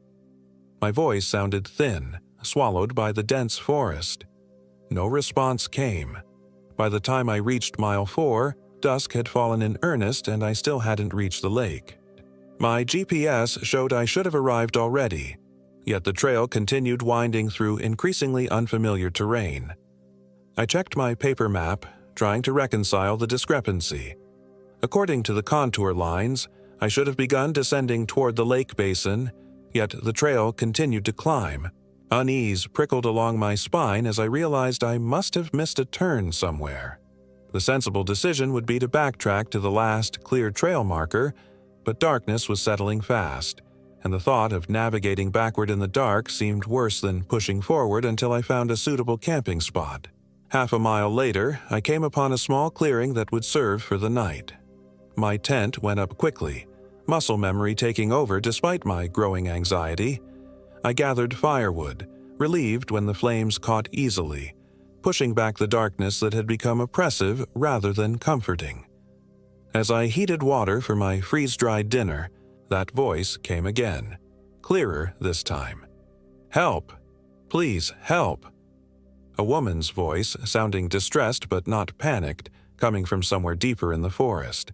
My voice sounded thin, swallowed by the dense forest. No response came. By the time I reached mile 4, dusk had fallen in earnest and I still hadn't reached the lake. My GPS showed I should have arrived already, yet the trail continued winding through increasingly unfamiliar terrain. I checked my paper map, trying to reconcile the discrepancy. According to the contour lines, I should have begun descending toward the lake basin, yet the trail continued to climb, Unease prickled along my spine as I realized I must have missed a turn somewhere. The sensible decision would be to backtrack to the last clear trail marker, but darkness was settling fast, and the thought of navigating backward in the dark seemed worse than pushing forward until I found a suitable camping spot. Half a mile later, I came upon a small clearing that would serve for the night. My tent went up quickly, muscle memory taking over despite my growing anxiety. I gathered firewood, relieved when the flames caught easily, pushing back the darkness that had become oppressive rather than comforting. As I heated water for my freeze-dried dinner, that voice came again, clearer this time. "Help! Please, help!" A woman's voice, sounding distressed but not panicked, coming from somewhere deeper in the forest.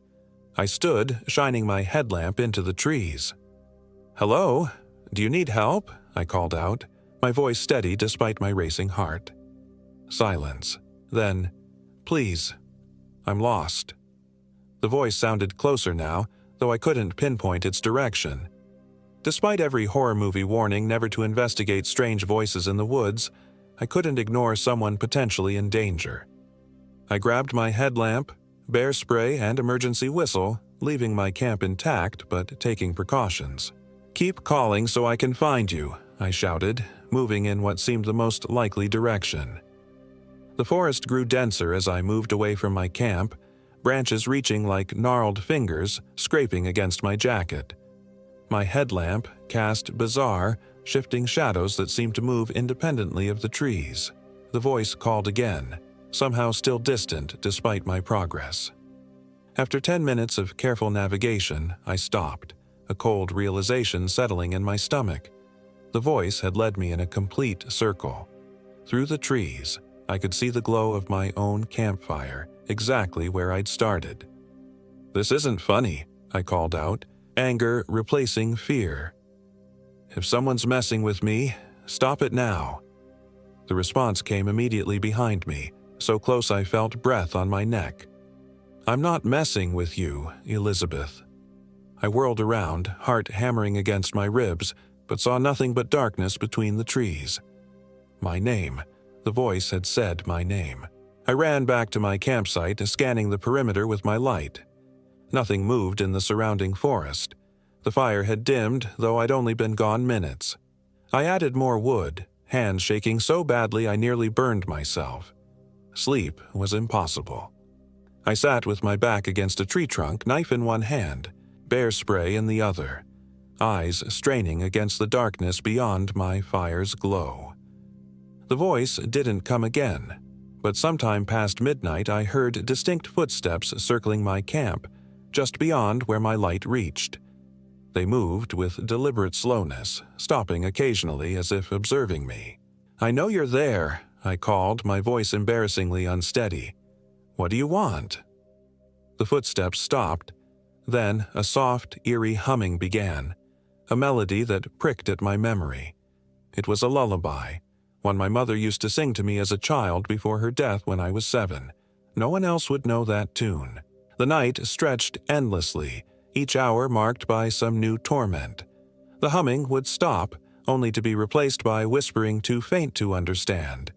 I stood, shining my headlamp into the trees. "Hello? Do you need help?" I called out, my voice steady despite my racing heart. Silence. Then, "Please, I'm lost." The voice sounded closer now, though I couldn't pinpoint its direction. Despite every horror movie warning never to investigate strange voices in the woods, I couldn't ignore someone potentially in danger. I grabbed my headlamp, bear spray, and emergency whistle, leaving my camp intact but taking precautions. "Keep calling so I can find you," I shouted, moving in what seemed the most likely direction. The forest grew denser as I moved away from my camp, branches reaching like gnarled fingers, scraping against my jacket. My headlamp cast bizarre, shifting shadows that seemed to move independently of the trees. The voice called again, somehow still distant despite my progress. After 10 minutes of careful navigation, I stopped, a cold realization settling in my stomach. The voice had led me in a complete circle. Through the trees, I could see the glow of my own campfire, exactly where I'd started. "This isn't funny," I called out, anger replacing fear. "If someone's messing with me, stop it now." The response came immediately behind me, so close I felt breath on my neck. "I'm not messing with you, Elizabeth." I whirled around, heart hammering against my ribs, but saw nothing but darkness between the trees. My name. The voice had said my name. I ran back to my campsite, scanning the perimeter with my light. Nothing moved in the surrounding forest. The fire had dimmed, though I'd only been gone minutes. I added more wood, hands shaking so badly I nearly burned myself. Sleep was impossible. I sat with my back against a tree trunk, knife in one hand, bear spray in the other, eyes straining against the darkness beyond my fire's glow. The voice didn't come again, but sometime past midnight I heard distinct footsteps circling my camp, just beyond where my light reached. They moved with deliberate slowness, stopping occasionally as if observing me. "I know you're there," I called, my voice embarrassingly unsteady. "What do you want?" The footsteps stopped. Then a soft, eerie humming began, a melody that pricked at my memory. It was a lullaby, one my mother used to sing to me as a child before her death when I was 7. No one else would know that tune. The night stretched endlessly, each hour marked by some new torment. The humming would stop, only to be replaced by whispering too faint to understand.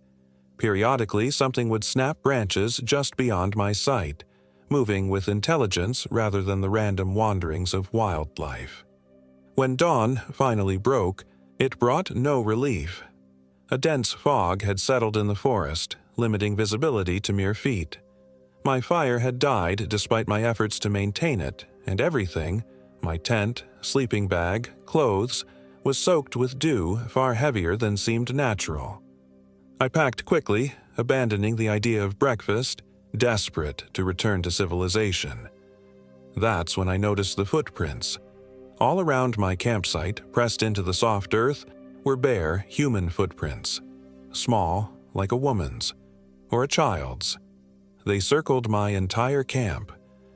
Periodically, something would snap branches just beyond my sight, moving with intelligence rather than the random wanderings of wildlife. When dawn finally broke, it brought no relief. A dense fog had settled in the forest, limiting visibility to mere feet. My fire had died despite my efforts to maintain it, and everything, my tent, sleeping bag, clothes, was soaked with dew far heavier than seemed natural. I packed quickly, abandoning the idea of breakfast, desperate to return to civilization. That's when I noticed the footprints. All around my campsite, pressed into the soft earth, were bare human footprints. Small, like a woman's, or a child's. They circled my entire camp,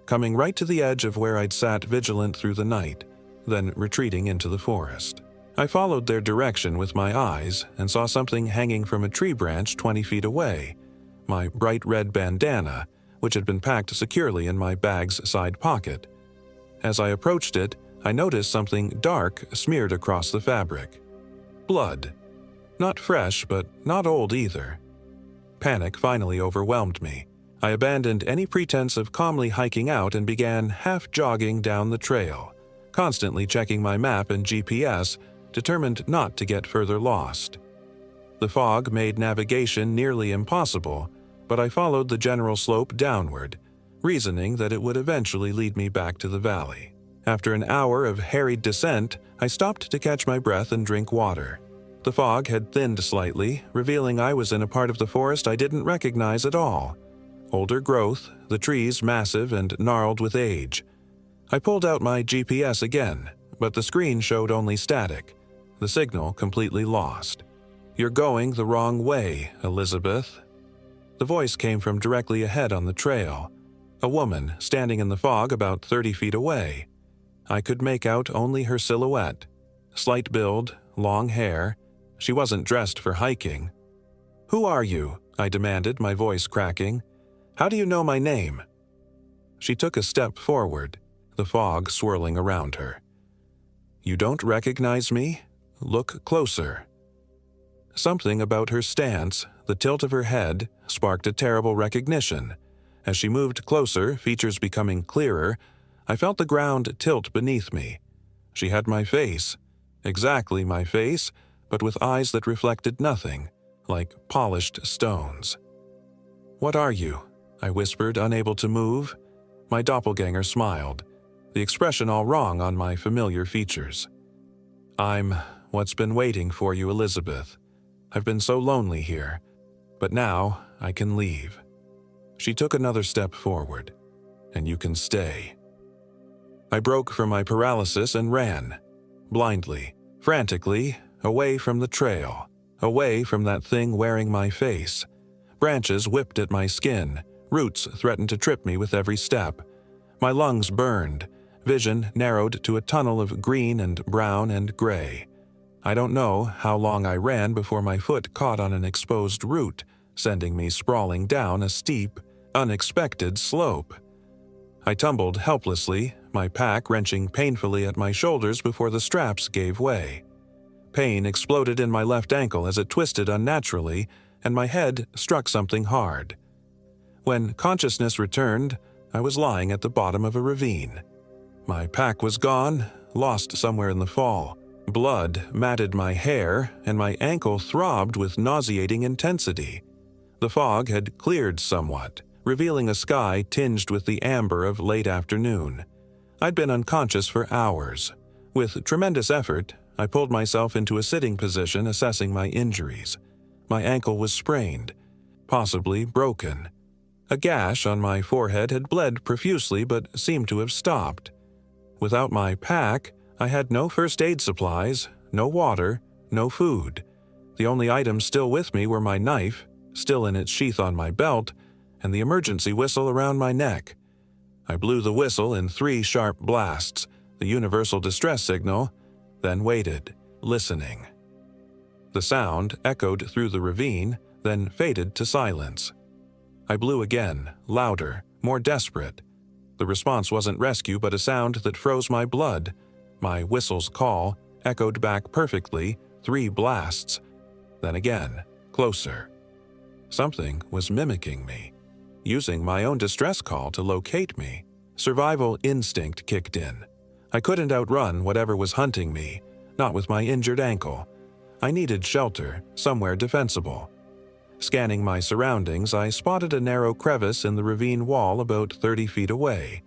coming right to the edge of where I'd sat vigilant through the night, then retreating into the forest. I followed their direction with my eyes and saw something hanging from a tree branch 20 feet away, my bright red bandana, which had been packed securely in my bag's side pocket. As I approached it, I noticed something dark smeared across the fabric. Blood. Not fresh, but not old either. Panic finally overwhelmed me. I abandoned any pretense of calmly hiking out and began half-jogging down the trail, constantly checking my map and GPS, determined not to get further lost. The fog made navigation nearly impossible, but I followed the general slope downward, reasoning that it would eventually lead me back to the valley. After an hour of harried descent, I stopped to catch my breath and drink water. The fog had thinned slightly, revealing I was in a part of the forest I didn't recognize at all. Older growth, the trees massive and gnarled with age. I pulled out my GPS again, but the screen showed only static, the signal completely lost. "You're going the wrong way, Elizabeth." The voice came from directly ahead on the trail, a woman standing in the fog about 30 feet away. I could make out only her silhouette. Slight build, long hair. She wasn't dressed for hiking. "Who are you?" I demanded, my voice cracking. "How do you know my name?" She took a step forward, the fog swirling around her. "You don't recognize me? Look closer." Something about her stance, the tilt of her head, sparked a terrible recognition. As she moved closer, features becoming clearer, I felt the ground tilt beneath me. She had my face, exactly my face, but with eyes that reflected nothing, like polished stones. "What are you?" I whispered, unable to move. My doppelganger smiled, the expression all wrong on my familiar features. "I'm what's been waiting for you, Elizabeth. I've been so lonely here, but now I can leave." She took another step forward. "And you can stay." I broke from my paralysis and ran, blindly, frantically, away from the trail, away from that thing wearing my face. Branches whipped at my skin, roots threatened to trip me with every step. My lungs burned, vision narrowed to a tunnel of green and brown and gray. I don't know how long I ran before my foot caught on an exposed root, sending me sprawling down a steep, unexpected slope. I tumbled helplessly, my pack wrenching painfully at my shoulders before the straps gave way. Pain exploded in my left ankle as it twisted unnaturally, and my head struck something hard. When consciousness returned, I was lying at the bottom of a ravine. My pack was gone, lost somewhere in the fall. Blood matted my hair, and my ankle throbbed with nauseating intensity. The fog had cleared somewhat, revealing a sky tinged with the amber of late afternoon. I'd been unconscious for hours. With tremendous effort, I pulled myself into a sitting position, assessing my injuries. My ankle was sprained, possibly broken. A gash on my forehead had bled profusely but seemed to have stopped. Without my pack, I had no first aid supplies, no water, no food. The only items still with me were my knife, still in its sheath on my belt, and the emergency whistle around my neck. I blew the whistle in 3 sharp blasts, the universal distress signal, then waited, listening. The sound echoed through the ravine, then faded to silence. I blew again, louder, more desperate. The response wasn't rescue but a sound that froze my blood. My whistle's call echoed back perfectly, 3 blasts. Then again, closer. Something was mimicking me, using my own distress call to locate me. Survival instinct kicked in. I couldn't outrun whatever was hunting me, not with my injured ankle. I needed shelter, somewhere defensible. Scanning my surroundings, I spotted a narrow crevice in the ravine wall about 30 feet away.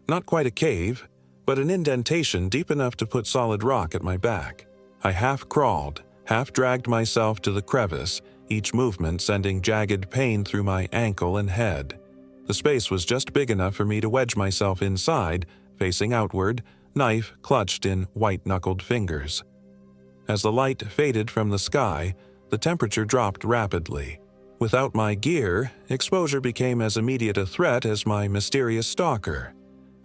Not quite a cave, but an indentation deep enough to put solid rock at my back. I half crawled, half dragged myself to the crevice, each movement sending jagged pain through my ankle and head. The space was just big enough for me to wedge myself inside, facing outward, knife clutched in white-knuckled fingers. As the light faded from the sky, the temperature dropped rapidly. Without my gear, exposure became as immediate a threat as my mysterious stalker.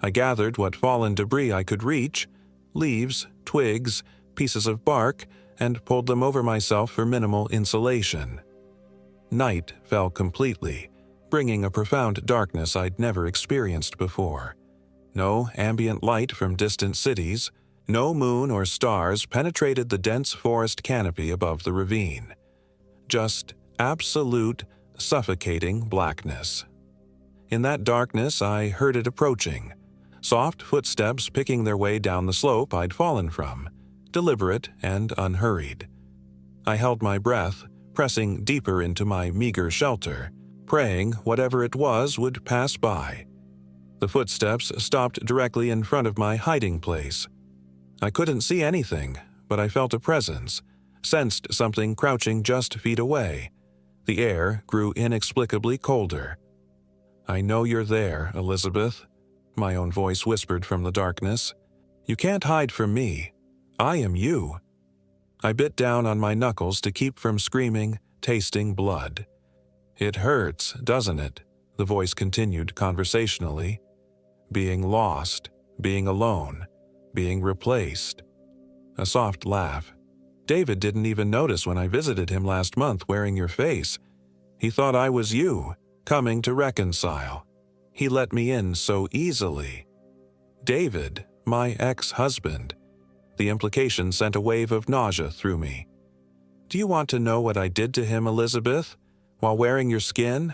I gathered what fallen debris I could reach, leaves, twigs, pieces of bark, and pulled them over myself for minimal insulation. Night fell completely, bringing a profound darkness I'd never experienced before. No ambient light from distant cities, No moon or stars penetrated the dense forest canopy above the ravine. Just absolute, suffocating blackness. In that darkness, I heard it approaching. Soft footsteps picking their way down the slope I'd fallen from, deliberate and unhurried. I held my breath, pressing deeper into my meager shelter, praying whatever it was would pass by. The footsteps stopped directly in front of my hiding place. I couldn't see anything, but I felt a presence, sensed something crouching just feet away. The air grew inexplicably colder. "I know you're there, Elizabeth," my own voice whispered from the darkness. "You can't hide from me. I am you." I bit down on my knuckles to keep from screaming, tasting blood. "It hurts, doesn't it?" the voice continued conversationally. "Being lost, being alone, being replaced." A soft laugh. "David didn't even notice when I visited him last month wearing your face. He thought I was you, coming to reconcile. He let me in so easily." David, my ex-husband. The implication sent a wave of nausea through me. "Do you want to know what I did to him, Elizabeth, while wearing your skin?"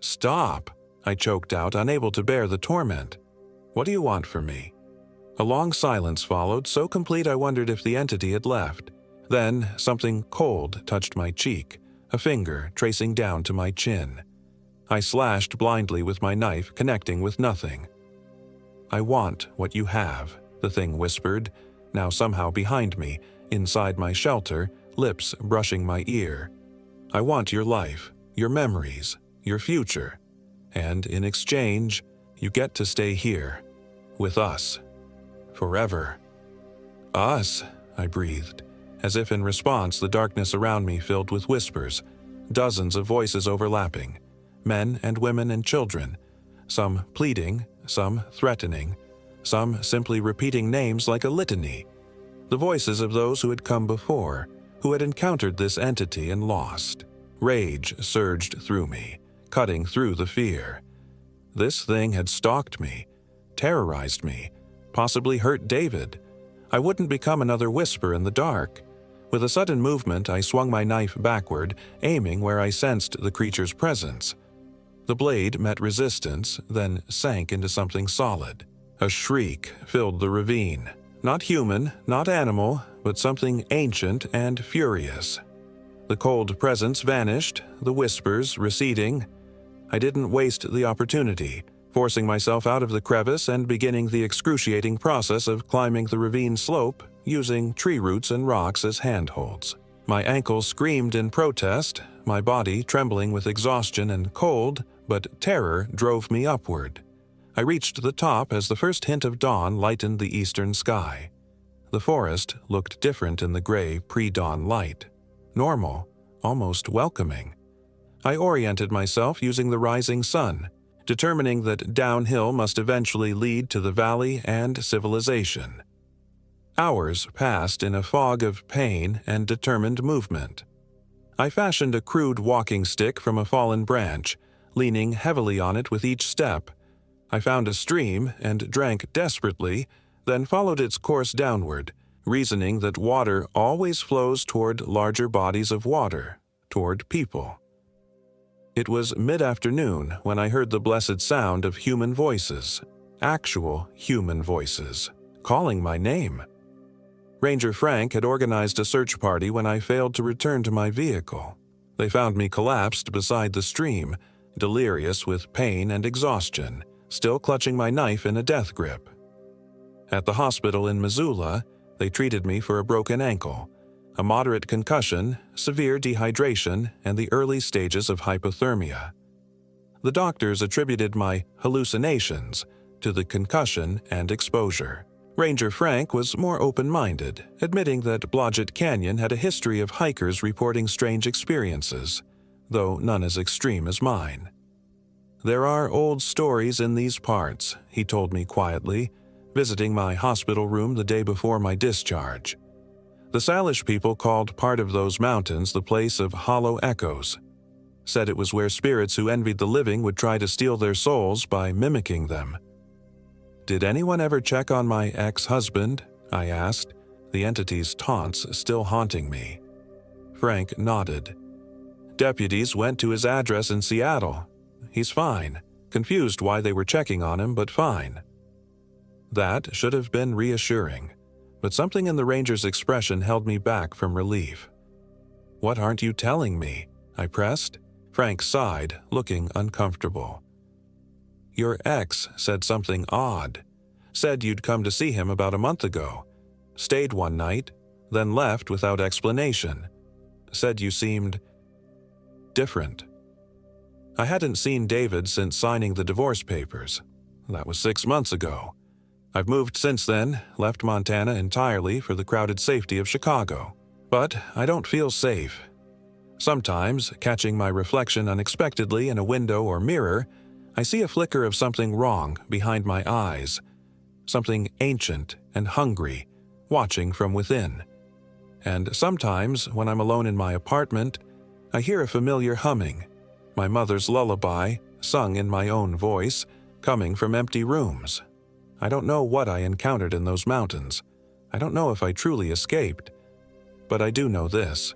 "Stop," I choked out, unable to bear the torment. "What do you want from me?" A long silence followed, so complete I wondered if the entity had left. Then something cold touched my cheek, a finger tracing down to my chin. I slashed blindly with my knife, connecting with nothing. "I want what you have," the thing whispered, now somehow behind me, inside my shelter, lips brushing my ear. "I want your life, your memories, your future. And in exchange, you get to stay here, with us. Forever." "Us?" I breathed, as if in response the darkness around me filled with whispers, dozens of voices overlapping, men and women and children, some pleading, some threatening, some simply repeating names like a litany. The voices of those who had come before, who had encountered this entity and lost. Rage surged through me, cutting through the fear. This thing had stalked me, terrorized me, possibly hurt David. I wouldn't become another whisper in the dark. With a sudden movement, I swung my knife backward, aiming where I sensed the creature's presence. The blade met resistance, then sank into something solid. A shriek filled the ravine. Not human, not animal, but something ancient and furious. The cold presence vanished, the whispers receding. I didn't waste the opportunity, forcing myself out of the crevice and beginning the excruciating process of climbing the ravine slope, using tree roots and rocks as handholds. My ankles screamed in protest, my body trembling with exhaustion and cold, but terror drove me upward. I reached the top as the first hint of dawn lightened the eastern sky. The forest looked different in the gray pre-dawn light. Normal, almost welcoming. I oriented myself using the rising sun, determining that downhill must eventually lead to the valley and civilization. Hours passed in a fog of pain and determined movement. I fashioned a crude walking stick from a fallen branch, leaning heavily on it with each step. I found a stream and drank desperately, then followed its course downward, reasoning that water always flows toward larger bodies of water, toward people. It was mid-afternoon when I heard the blessed sound of human voices, actual human voices, calling my name. Ranger Frank had organized a search party when I failed to return to my vehicle. They found me collapsed beside the stream, delirious with pain and exhaustion, still clutching my knife in a death grip. At the hospital in Missoula, they treated me for a broken ankle, a moderate concussion, severe dehydration, and the early stages of hypothermia. The doctors attributed my hallucinations to the concussion and exposure. Ranger Frank was more open-minded, admitting that Blodgett Canyon had a history of hikers reporting strange experiences, though none as extreme as mine. "There are old stories in these parts," he told me quietly, visiting my hospital room the day before my discharge. The Salish people called part of those mountains the place of hollow echoes, said it was where spirits who envied the living would try to steal their souls by mimicking them. "Did anyone ever check on my ex-husband?" I asked, the entity's taunts still haunting me. Frank nodded. Deputies went to his address in Seattle. He's fine. Confused why they were checking on him, but fine. That should have been reassuring, but something in the ranger's expression held me back from relief. What aren't you telling me? I pressed. Frank sighed, looking uncomfortable. Your ex said something odd. Said you'd come to see him about a month ago. Stayed one night, then left without explanation. Said you seemed different. I hadn't seen David since signing the divorce papers. That was 6 months ago. I've moved since then, left Montana entirely for the crowded safety of Chicago. But I don't feel safe. Sometimes, catching my reflection unexpectedly in a window or mirror, I see a flicker of something wrong behind my eyes. Something ancient and hungry, watching from within. And sometimes, when I'm alone in my apartment, I hear a familiar humming, my mother's lullaby, sung in my own voice, coming from empty rooms. I don't know what I encountered in those mountains. I don't know if I truly escaped. But I do know this.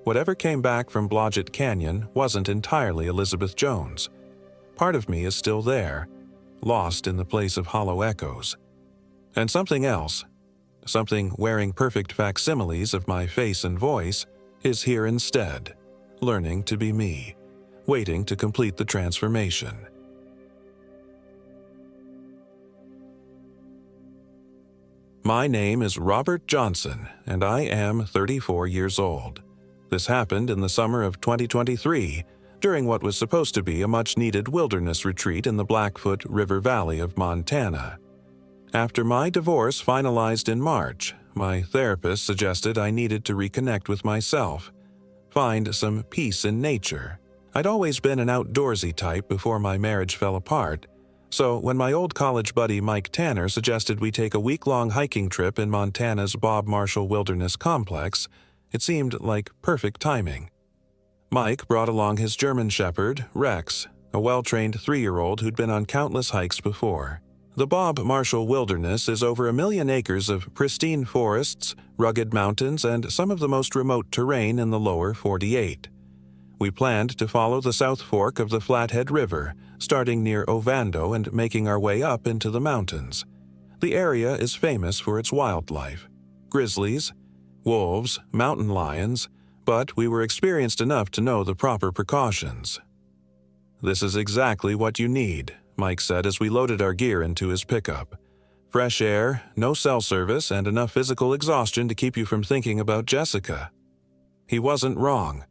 Whatever came back from Blodgett Canyon wasn't entirely Elizabeth Jones. Part of me is still there, lost in the place of hollow echoes. And something else, something wearing perfect facsimiles of my face and voice, is here instead, learning to be me, waiting to complete the transformation. My name is Robert Johnson, and I am 34 years old. This happened in the summer of 2023, during what was supposed to be a much-needed wilderness retreat in the Blackfoot River Valley of Montana. After my divorce finalized in March, my therapist suggested I needed to reconnect with myself, find some peace in nature. I'd always been an outdoorsy type before my marriage fell apart, so when my old college buddy Mike Tanner suggested we take a week-long hiking trip in Montana's Bob Marshall Wilderness Complex, it seemed like perfect timing. Mike brought along his German Shepherd, Rex, a well-trained 3-year-old who'd been on countless hikes before. The Bob Marshall Wilderness is over 1 million acres of pristine forests, rugged mountains, and some of the most remote terrain in the lower 48. We planned to follow the South Fork of the Flathead River, starting near Ovando and making our way up into the mountains. The area is famous for its wildlife: grizzlies, wolves, mountain lions, but we were experienced enough to know the proper precautions. This is exactly what you need, Mike said as we loaded our gear into his pickup. Fresh air, no cell service, and enough physical exhaustion to keep you from thinking about Jessica. He wasn't wrong.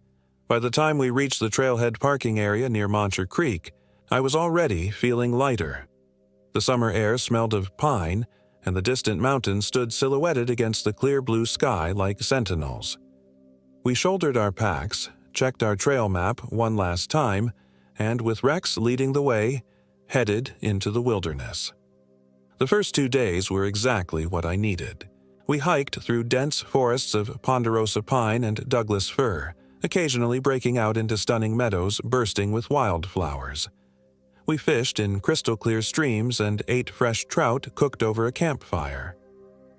By the time we reached the trailhead parking area near Moncher Creek, I was already feeling lighter. The summer air smelled of pine, and the distant mountains stood silhouetted against the clear blue sky like sentinels. We shouldered our packs, checked our trail map one last time, and with Rex leading the way, headed into the wilderness. The first 2 days were exactly what I needed. We hiked through dense forests of ponderosa pine and Douglas fir, occasionally breaking out into stunning meadows bursting with wildflowers. We fished in crystal-clear streams and ate fresh trout cooked over a campfire.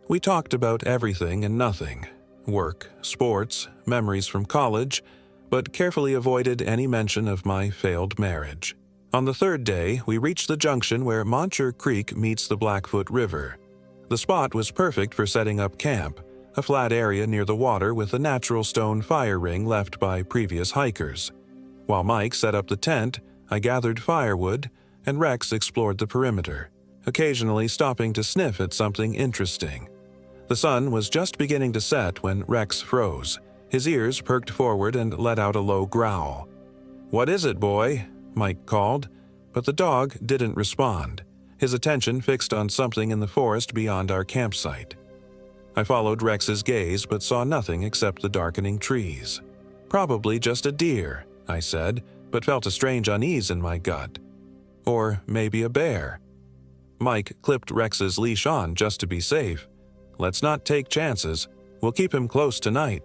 We talked about everything and nothing: work, sports, memories from college, but carefully avoided any mention of my failed marriage. On the 3rd day, we reached the junction where Moncher Creek meets the Blackfoot River. The spot was perfect for setting up camp, a flat area near the water with a natural stone fire ring left by previous hikers. While Mike set up the tent, I gathered firewood, and Rex explored the perimeter, occasionally stopping to sniff at something interesting. The sun was just beginning to set when Rex froze. His ears perked forward and let out a low growl. "What is it, boy?" Mike called, but the dog didn't respond, his attention fixed on something in the forest beyond our campsite. I followed Rex's gaze but saw nothing except the darkening trees. "Probably just a deer," I said, but felt a strange unease in my gut. Or maybe a bear. Mike clipped Rex's leash on just to be safe. "Let's not take chances. We'll keep him close tonight."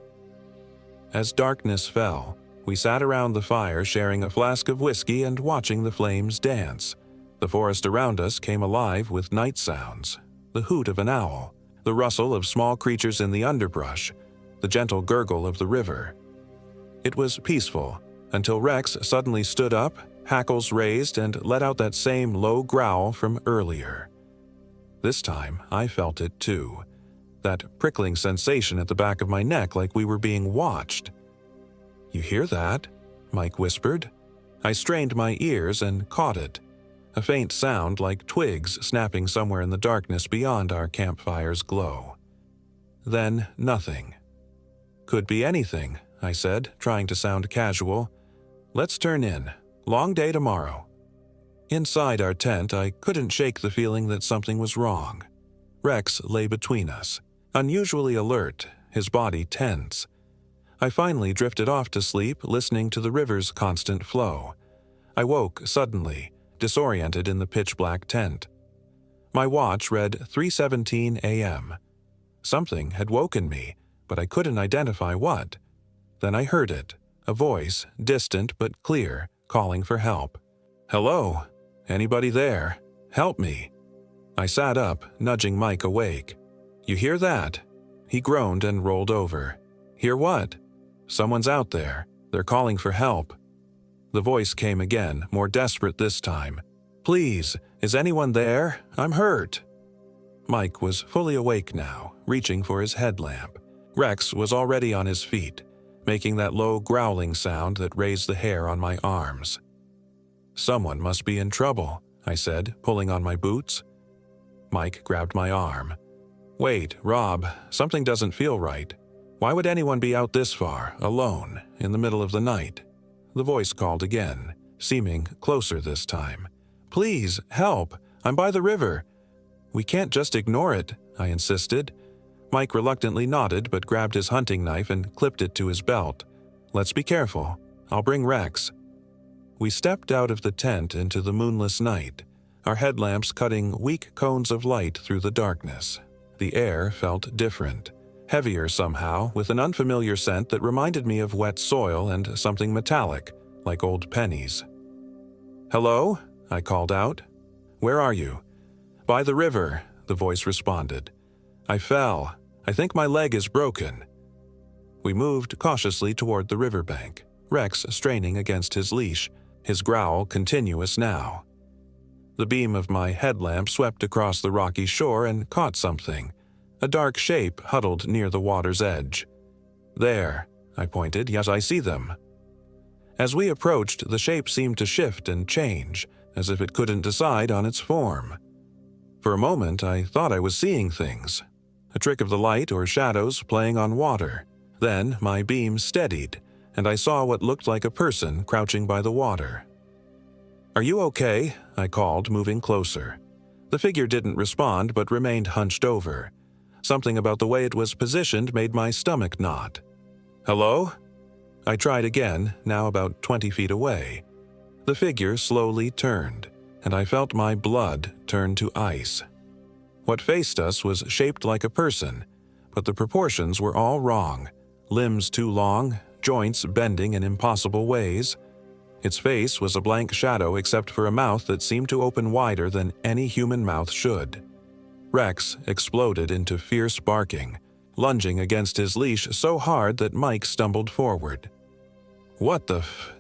As darkness fell, we sat around the fire sharing a flask of whiskey and watching the flames dance. The forest around us came alive with night sounds: the hoot of an owl, the rustle of small creatures in the underbrush, the gentle gurgle of the river. It was peaceful until Rex suddenly stood up, hackles raised, and let out that same low growl from earlier. This time, I felt it too. That prickling sensation at the back of my neck like we were being watched. "You hear that?" Mike whispered. I strained my ears and caught it. A faint sound like twigs snapping somewhere in the darkness beyond our campfire's glow. Then nothing. "Could be anything," I said, trying to sound casual. "Let's turn in. Long day tomorrow." Inside our tent, I couldn't shake the feeling that something was wrong. Rex lay between us, unusually alert, his body tense. I finally drifted off to sleep, listening to the river's constant flow. I woke suddenly, disoriented in the pitch-black tent. My watch read 3:17 a.m. Something had woken me, but I couldn't identify what. Then I heard it, a voice, distant but clear, calling for help. "Hello? Anybody there? Help me." I sat up, nudging Mike awake. "You hear that?" He groaned and rolled over. "Hear what?" "Someone's out there. They're calling for help." The voice came again, more desperate this time. "Please, is anyone there? I'm hurt." Mike was fully awake now, reaching for his headlamp. Rex was already on his feet, making that low growling sound that raised the hair on my arms. "Someone must be in trouble," I said, pulling on my boots. Mike grabbed my arm. "Wait, Rob, something doesn't feel right. Why would anyone be out this far, alone, in the middle of the night?" The voice called again, seeming closer this time. "Please, help! I'm by the river." "We can't just ignore it," I insisted. Mike reluctantly nodded but grabbed his hunting knife and clipped it to his belt. "Let's be careful. I'll bring Rex." We stepped out of the tent into the moonless night, our headlamps cutting weak cones of light through the darkness. The air felt different, heavier somehow, with an unfamiliar scent that reminded me of wet soil and something metallic, like old pennies. "Hello?" I called out. "Where are you?" "By the river," the voice responded. "I fell. I think my leg is broken." We moved cautiously toward the riverbank, Rex straining against his leash, his growl continuous now. The beam of my headlamp swept across the rocky shore and caught something, a dark shape huddled near the water's edge. "There," I pointed. "Yes, I see them." As we approached, the shape seemed to shift and change, as if it couldn't decide on its form. For a moment, I thought I was seeing things, a trick of the light or shadows playing on water. Then my beam steadied, and I saw what looked like a person crouching by the water. "Are you okay?" I called, moving closer. The figure didn't respond but remained hunched over. Something about the way it was positioned made my stomach knot. "Hello?" I tried again, now about 20 feet away. The figure slowly turned, and I felt my blood turn to ice. What faced us was shaped like a person, but the proportions were all wrong. Limbs too long, joints bending in impossible ways. Its face was a blank shadow except for a mouth that seemed to open wider than any human mouth should. Rex exploded into fierce barking, lunging against his leash so hard that Mike stumbled forward. "What the f—"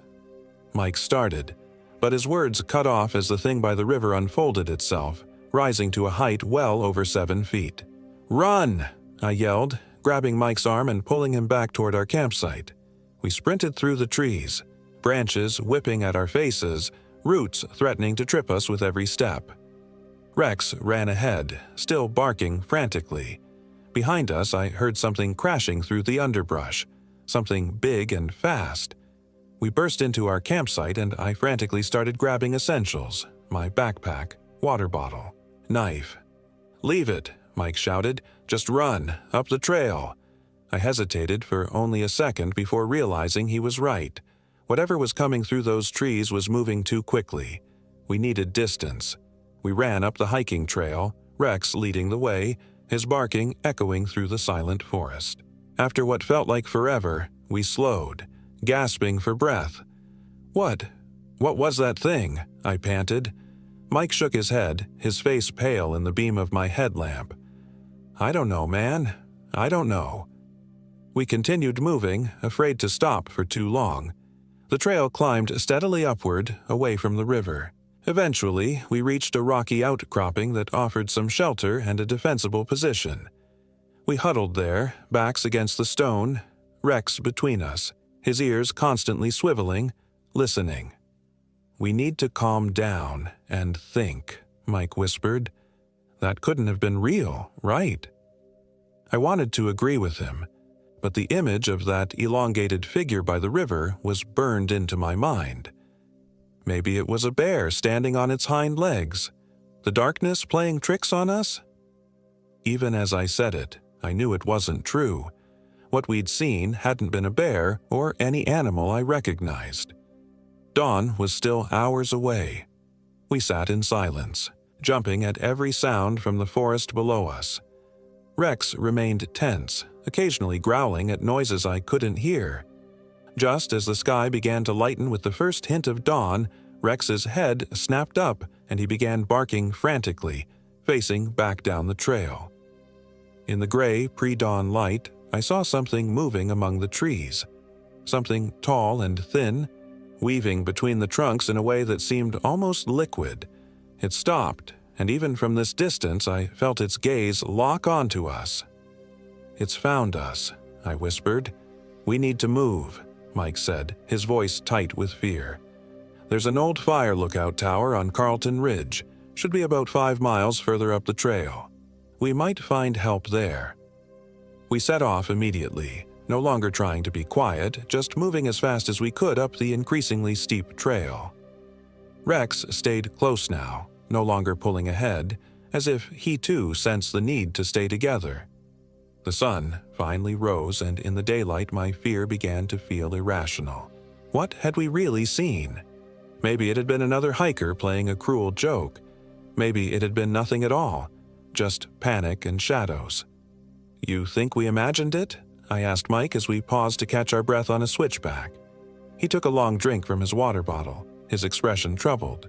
Mike started, but his words cut off as the thing by the river unfolded itself, rising to a height well over 7 feet. "Run!" I yelled, grabbing Mike's arm and pulling him back toward our campsite. We sprinted through the trees, branches whipping at our faces, roots threatening to trip us with every step. Rex ran ahead, still barking frantically. Behind us, I heard something crashing through the underbrush, something big and fast. We burst into our campsite and I frantically started grabbing essentials, my backpack, water bottle, knife. "Leave it," Mike shouted. "Just run, up the trail." I hesitated for only a second before realizing he was right. Whatever was coming through those trees was moving too quickly. We needed distance. We ran up the hiking trail, Rex leading the way, his barking echoing through the silent forest. After what felt like forever, we slowed, gasping for breath. What was that thing?" I panted. Mike shook his head, his face pale in the beam of my headlamp. "I don't know, man. I don't know." We continued moving, afraid to stop for too long. The trail climbed steadily upward, away from the river. Eventually, we reached a rocky outcropping that offered some shelter and a defensible position. We huddled there, backs against the stone, Rex between us, his ears constantly swiveling, listening. "We need to calm down and think," Mike whispered. "That couldn't have been real, right?" I wanted to agree with him, but the image of that elongated figure by the river was burned into my mind. Maybe it was a bear standing on its hind legs, the darkness playing tricks on us? Even as I said it, I knew it wasn't true. What we'd seen hadn't been a bear or any animal I recognized. Dawn was still hours away. We sat in silence, jumping at every sound from the forest below us. Rex remained tense, occasionally growling at noises I couldn't hear. Just as the sky began to lighten with the first hint of dawn, Rex's head snapped up and he began barking frantically, facing back down the trail. In the gray pre-dawn light, I saw something moving among the trees. Something tall and thin, weaving between the trunks in a way that seemed almost liquid. It stopped, and even from this distance I felt its gaze lock onto us. "It's found us," I whispered. "We need to move," Mike said, his voice tight with fear. "There's an old fire lookout tower on Carlton Ridge. Should be about 5 miles further up the trail. We might find help there." We set off immediately, no longer trying to be quiet, just moving as fast as we could up the increasingly steep trail. Rex stayed close now, no longer pulling ahead, as if he too sensed the need to stay together. The sun finally rose, and in the daylight my fear began to feel irrational. What had we really seen? Maybe it had been another hiker playing a cruel joke. Maybe it had been nothing at all, just panic and shadows. "You think we imagined it?" I asked Mike as we paused to catch our breath on a switchback. He took a long drink from his water bottle, his expression troubled.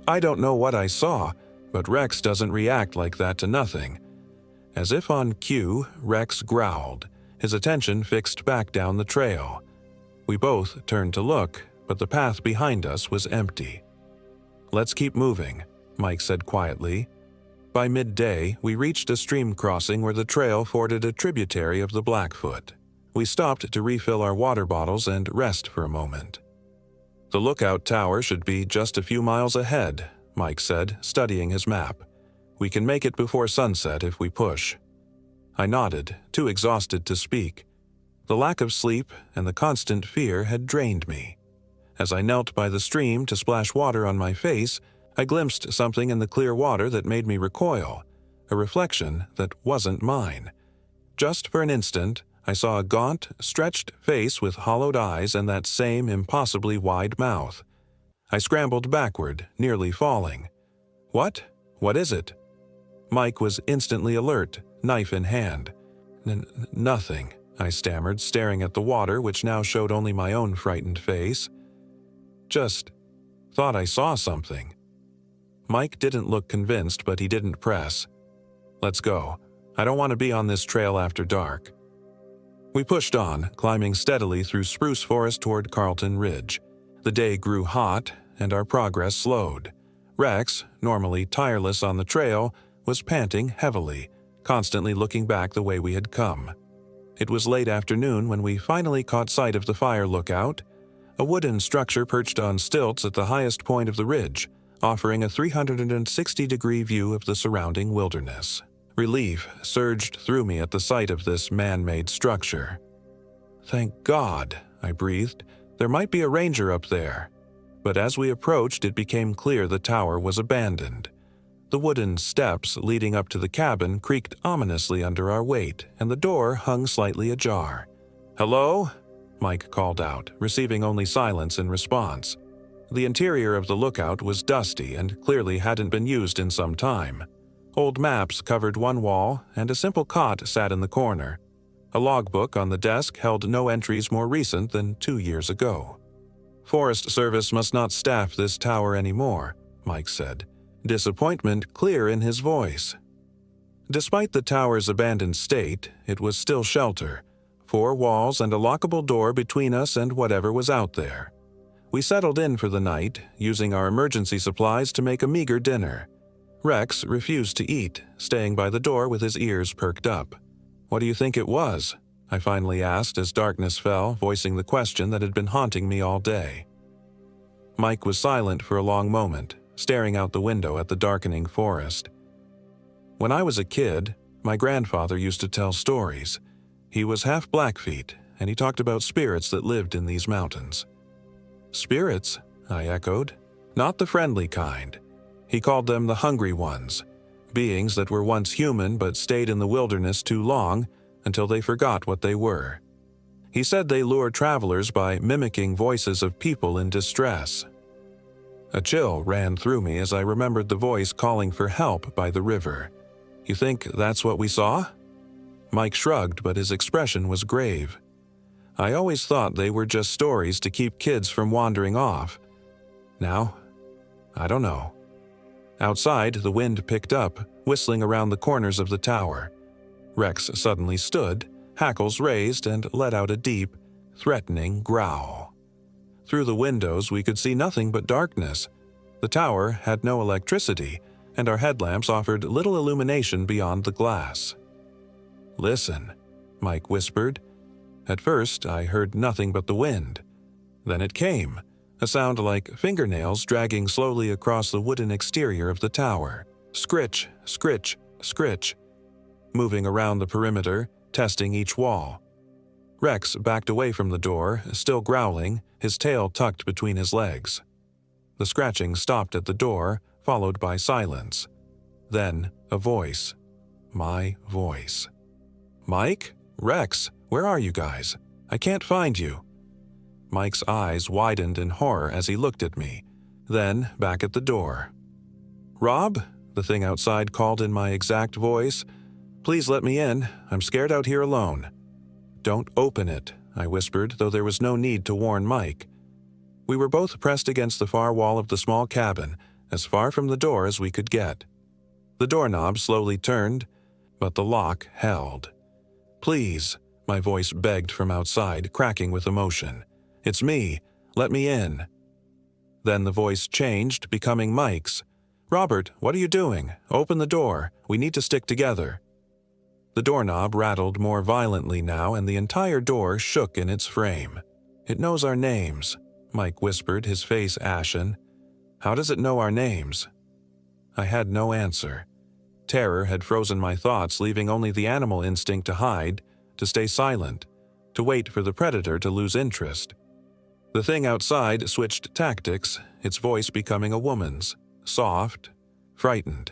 "I don't know what I saw, but Rex doesn't react like that to nothing." As if on cue, Rex growled, his attention fixed back down the trail. We both turned to look, but the path behind us was empty. "Let's keep moving," Mike said quietly. By midday, we reached a stream crossing where the trail forded a tributary of the Blackfoot. We stopped to refill our water bottles and rest for a moment. "The lookout tower should be just a few miles ahead," Mike said, studying his map. "We can make it before sunset if we push." I nodded, too exhausted to speak. The lack of sleep and the constant fear had drained me. As I knelt by the stream to splash water on my face, I glimpsed something in the clear water that made me recoil, a reflection that wasn't mine. Just for an instant, I saw a gaunt, stretched face with hollowed eyes and that same impossibly wide mouth. I scrambled backward, nearly falling. "What? What is it?" Mike was instantly alert, knife in hand. Nothing," I stammered, staring at the water which now showed only my own frightened face. "Just thought I saw something." Mike didn't look convinced, but he didn't press. "Let's go. I don't want to be on this trail after dark." We pushed on, climbing steadily through spruce forest toward Carlton Ridge. The day grew hot, and our progress slowed. Rex, normally tireless on the trail, was panting heavily, constantly looking back the way we had come. It was late afternoon when we finally caught sight of the fire lookout, a wooden structure perched on stilts at the highest point of the ridge, offering a 360-degree view of the surrounding wilderness. Relief surged through me at the sight of this man-made structure. "Thank God," I breathed. "There might be a ranger up there." But as we approached, it became clear the tower was abandoned. The wooden steps leading up to the cabin creaked ominously under our weight, and the door hung slightly ajar. "Hello?" Mike called out, receiving only silence in response. The interior of the lookout was dusty and clearly hadn't been used in some time. Old maps covered one wall, and a simple cot sat in the corner. A logbook on the desk held no entries more recent than 2 years ago. "Forest Service must not staff this tower anymore," Mike said, disappointment clear in his voice. Despite the tower's abandoned state, it was still shelter, 4 walls and a lockable door between us and whatever was out there. We settled in for the night, using our emergency supplies to make a meager dinner. Rex refused to eat, staying by the door with his ears perked up. "What do you think it was?" I finally asked as darkness fell, voicing the question that had been haunting me all day. Mike was silent for a long moment, staring out the window at the darkening forest. "When I was a kid, my grandfather used to tell stories. He was half Blackfeet, and he talked about spirits that lived in these mountains." "Spirits?" I echoed. "Not the friendly kind. He called them the hungry ones, beings that were once human but stayed in the wilderness too long until they forgot what they were. He said they lure travelers by mimicking voices of people in distress." A chill ran through me as I remembered the voice calling for help by the river. "You think that's what we saw?" Mike shrugged, but his expression was grave. "I always thought they were just stories to keep kids from wandering off. Now, I don't know." Outside, the wind picked up, whistling around the corners of the tower. Rex suddenly stood, hackles raised, and let out a deep, threatening growl. Through the windows, we could see nothing but darkness. The tower had no electricity, and our headlamps offered little illumination beyond the glass. "Listen," Mike whispered. At first, I heard nothing but the wind. Then it came, a sound like fingernails dragging slowly across the wooden exterior of the tower. Scritch, scritch, scritch. Moving around the perimeter, testing each wall. Rex backed away from the door, still growling, his tail tucked between his legs. The scratching stopped at the door, followed by silence. Then a voice. My voice. "Mike? Rex, where are you guys? I can't find you." Mike's eyes widened in horror as he looked at me, then back at the door. "Rob?" the thing outside called in my exact voice. "Please let me in. I'm scared out here alone." "Don't open it," I whispered, though there was no need to warn Mike. We were both pressed against the far wall of the small cabin, as far from the door as we could get. The doorknob slowly turned, but the lock held. "Please," my voice begged from outside, cracking with emotion. "It's me. Let me in." Then the voice changed, becoming Mike's. "Robert, what are you doing? Open the door. We need to stick together." The doorknob rattled more violently now, and the entire door shook in its frame. "It knows our names," Mike whispered, his face ashen. "How does it know our names?" I had no answer. Terror had frozen my thoughts, leaving only the animal instinct to hide, to stay silent, to wait for the predator to lose interest. The thing outside switched tactics, its voice becoming a woman's, soft, frightened.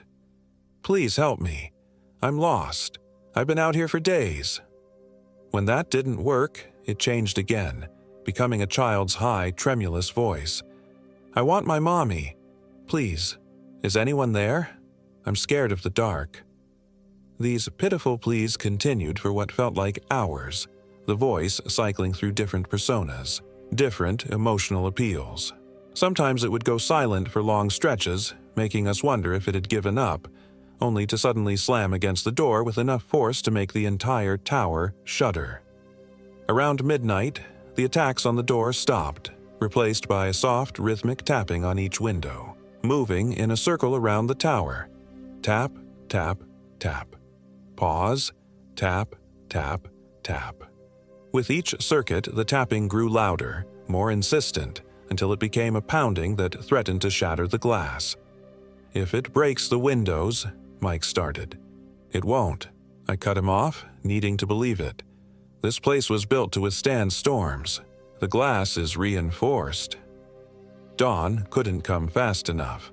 "Please help me. I'm lost. I've been out here for days." When that didn't work, it changed again, becoming a child's high, tremulous voice. "I want my mommy. Please, is anyone there? I'm scared of the dark." These pitiful pleas continued for what felt like hours, the voice cycling through different personas, different emotional appeals. Sometimes it would go silent for long stretches, making us wonder if it had given up, only to suddenly slam against the door with enough force to make the entire tower shudder. Around midnight, the attacks on the door stopped, replaced by a soft, rhythmic tapping on each window, moving in a circle around the tower. Tap, tap, tap. Pause, tap, tap, tap. With each circuit, the tapping grew louder, more insistent, until it became a pounding that threatened to shatter the glass. "If it breaks the windows," Mike started. "It won't." I cut him off, needing to believe it. "This place was built to withstand storms. The glass is reinforced." Dawn couldn't come fast enough.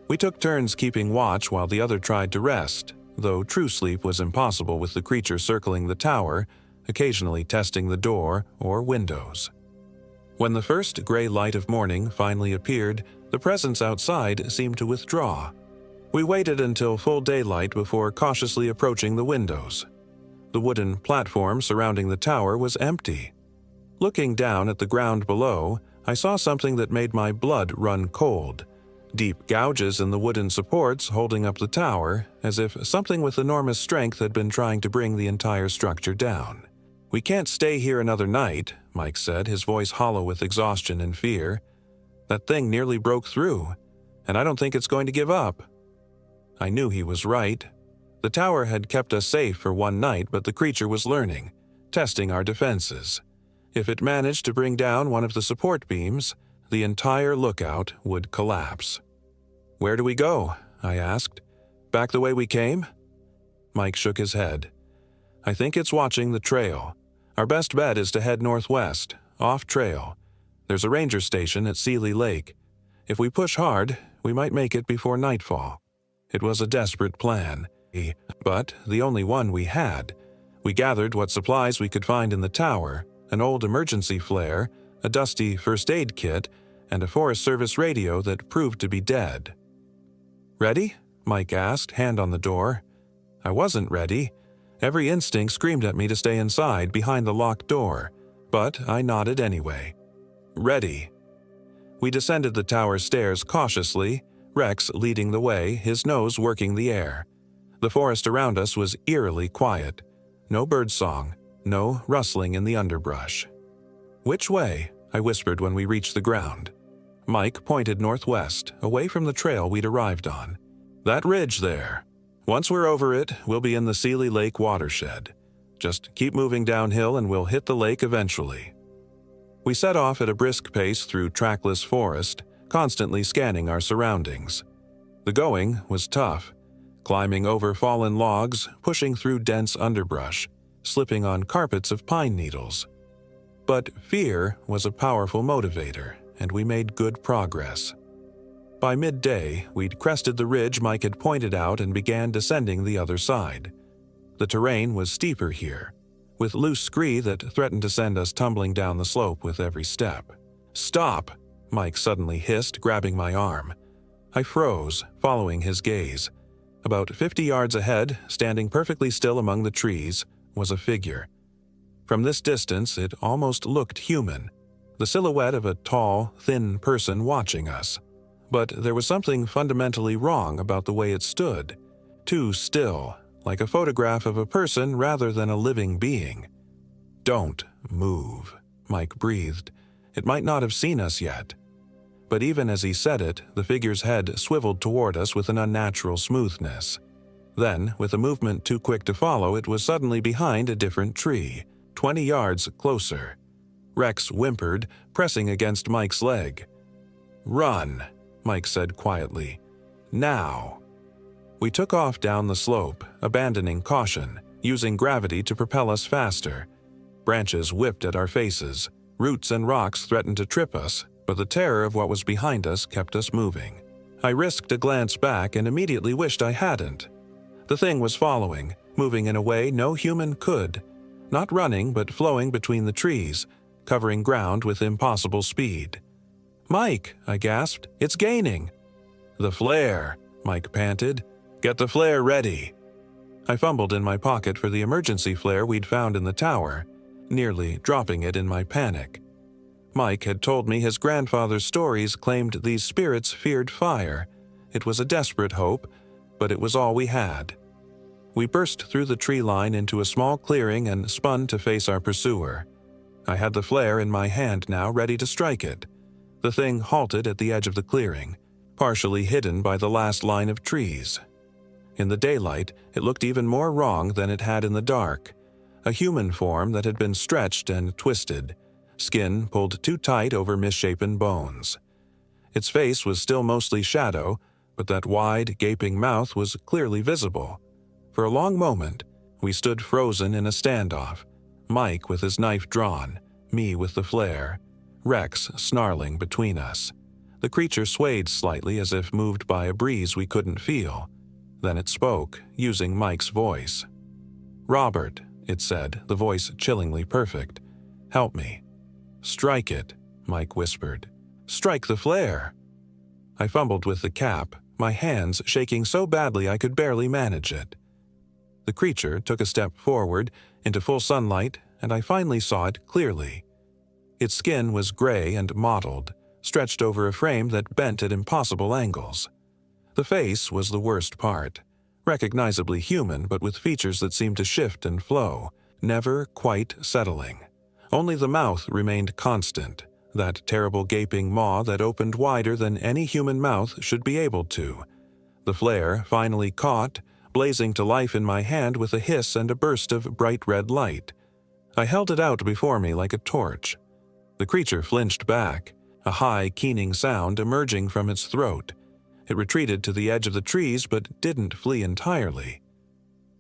We took turns keeping watch while the other tried to rest, though true sleep was impossible with the creature circling the tower, occasionally testing the door or windows. When the first gray light of morning finally appeared, the presence outside seemed to withdraw. We waited until full daylight before cautiously approaching the windows. The wooden platform surrounding the tower was empty. Looking down at the ground below, I saw something that made my blood run cold. deep gouges in the wooden supports holding up the tower, as if something with enormous strength had been trying to bring the entire structure down. "We can't stay here another night," Mike said, his voice hollow with exhaustion and fear. "That thing nearly broke through, and I don't think it's going to give up." I knew he was right. The tower had kept us safe for one night, but the creature was learning, testing our defenses. If it managed to bring down one of the support beams, the entire lookout would collapse. "Where do we go?" I asked. "Back the way we came?" Mike shook his head. "I think it's watching the trail. Our best bet is to head northwest, off trail. There's a ranger station at Sealy Lake. If we push hard, we might make it before nightfall." It was a desperate plan, but the only one we had. We gathered what supplies we could find in the tower, an old emergency flare, a dusty first aid kit, and a Forest Service radio that proved to be dead. "Ready?" Mike asked, hand on the door. I wasn't ready. Every instinct screamed at me to stay inside, behind the locked door, but I nodded anyway. "Ready." We descended the tower stairs cautiously, Rex leading the way, his nose working the air. The forest around us was eerily quiet. No birdsong, no rustling in the underbrush. "Which way?" I whispered when we reached the ground. Mike pointed northwest, away from the trail we'd arrived on. "That ridge there. Once we're over it, we'll be in the Sealy Lake watershed. Just keep moving downhill and we'll hit the lake eventually." We set off at a brisk pace through trackless forest, constantly scanning our surroundings. The going was tough, climbing over fallen logs, pushing through dense underbrush, slipping on carpets of pine needles. But fear was a powerful motivator, and we made good progress. By midday, we'd crested the ridge Mike had pointed out and began descending the other side. The terrain was steeper here, with loose scree that threatened to send us tumbling down the slope with every step. "Stop!" Mike suddenly hissed, grabbing my arm. I froze, following his gaze. About 50 yards ahead, standing perfectly still among the trees, was a figure. From this distance, it almost looked human, the silhouette of a tall, thin person watching us. But there was something fundamentally wrong about the way it stood. Too still, like a photograph of a person rather than a living being. "Don't move," Mike breathed. It might not have seen us yet. But even as he said it, the figure's head swiveled toward us with an unnatural smoothness. Then, with a movement too quick to follow, it was suddenly behind a different tree, 20 yards closer. Rex whimpered, pressing against Mike's leg. "Run," Mike said quietly. "Now." We took off down the slope, abandoning caution, using gravity to propel us faster. Branches whipped at our faces. Roots and rocks threatened to trip us, but the terror of what was behind us kept us moving. I risked a glance back and immediately wished I hadn't. The thing was following, moving in a way no human could. Not running, but flowing between the trees, covering ground with impossible speed. "Mike," I gasped, "it's gaining." "The flare," Mike panted. "Get the flare ready." I fumbled in my pocket for the emergency flare we'd found in the tower, nearly dropping it in my panic. Mike had told me his grandfather's stories claimed these spirits feared fire. It was a desperate hope, but it was all we had. We burst through the tree line into a small clearing and spun to face our pursuer. I had the flare in my hand now, ready to strike it. The thing halted at the edge of the clearing, partially hidden by the last line of trees. In the daylight, it looked even more wrong than it had in the dark. A human form that had been stretched and twisted, skin pulled too tight over misshapen bones. Its face was still mostly shadow, but that wide, gaping mouth was clearly visible. For a long moment, we stood frozen in a standoff, Mike with his knife drawn, me with the flare, Rex snarling between us. The creature swayed slightly as if moved by a breeze we couldn't feel. Then it spoke, using Mike's voice. "Robert," it said, the voice chillingly perfect. "Help me." "Strike it," Mike whispered. "Strike the flare." I fumbled with the cap, my hands shaking so badly I could barely manage it. The creature took a step forward, into full sunlight, and I finally saw it clearly. Its skin was gray and mottled, stretched over a frame that bent at impossible angles. The face was the worst part, recognizably human but with features that seemed to shift and flow, never quite settling. Only the mouth remained constant, that terrible gaping maw that opened wider than any human mouth should be able to. The flare finally caught, blazing to life in my hand with a hiss and a burst of bright red light. I held it out before me like a torch. The creature flinched back, a high, keening sound emerging from its throat. It retreated to the edge of the trees but didn't flee entirely.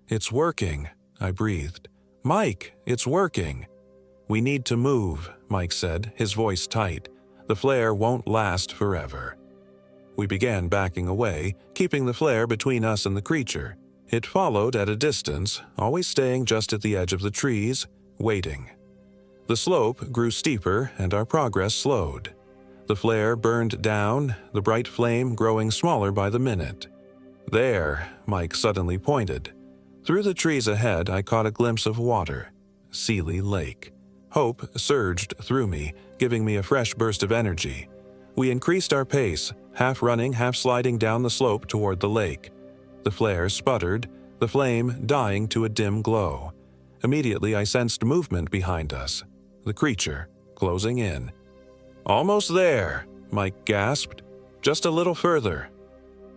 "It's working," I breathed. "Mike, it's working." "We need to move," Mike said, his voice tight. "The flare won't last forever." We began backing away, keeping the flare between us and the creature. It followed at a distance, always staying just at the edge of the trees, waiting. The slope grew steeper and our progress slowed. The flare burned down, the bright flame growing smaller by the minute. "There," Mike suddenly pointed. Through the trees ahead, I caught a glimpse of water. Sealy Lake. Hope surged through me, giving me a fresh burst of energy. We increased our pace, half running, half sliding down the slope toward the lake. The flare sputtered, the flame dying to a dim glow. Immediately I sensed movement behind us. The creature, closing in. "Almost there," Mike gasped. "Just a little further."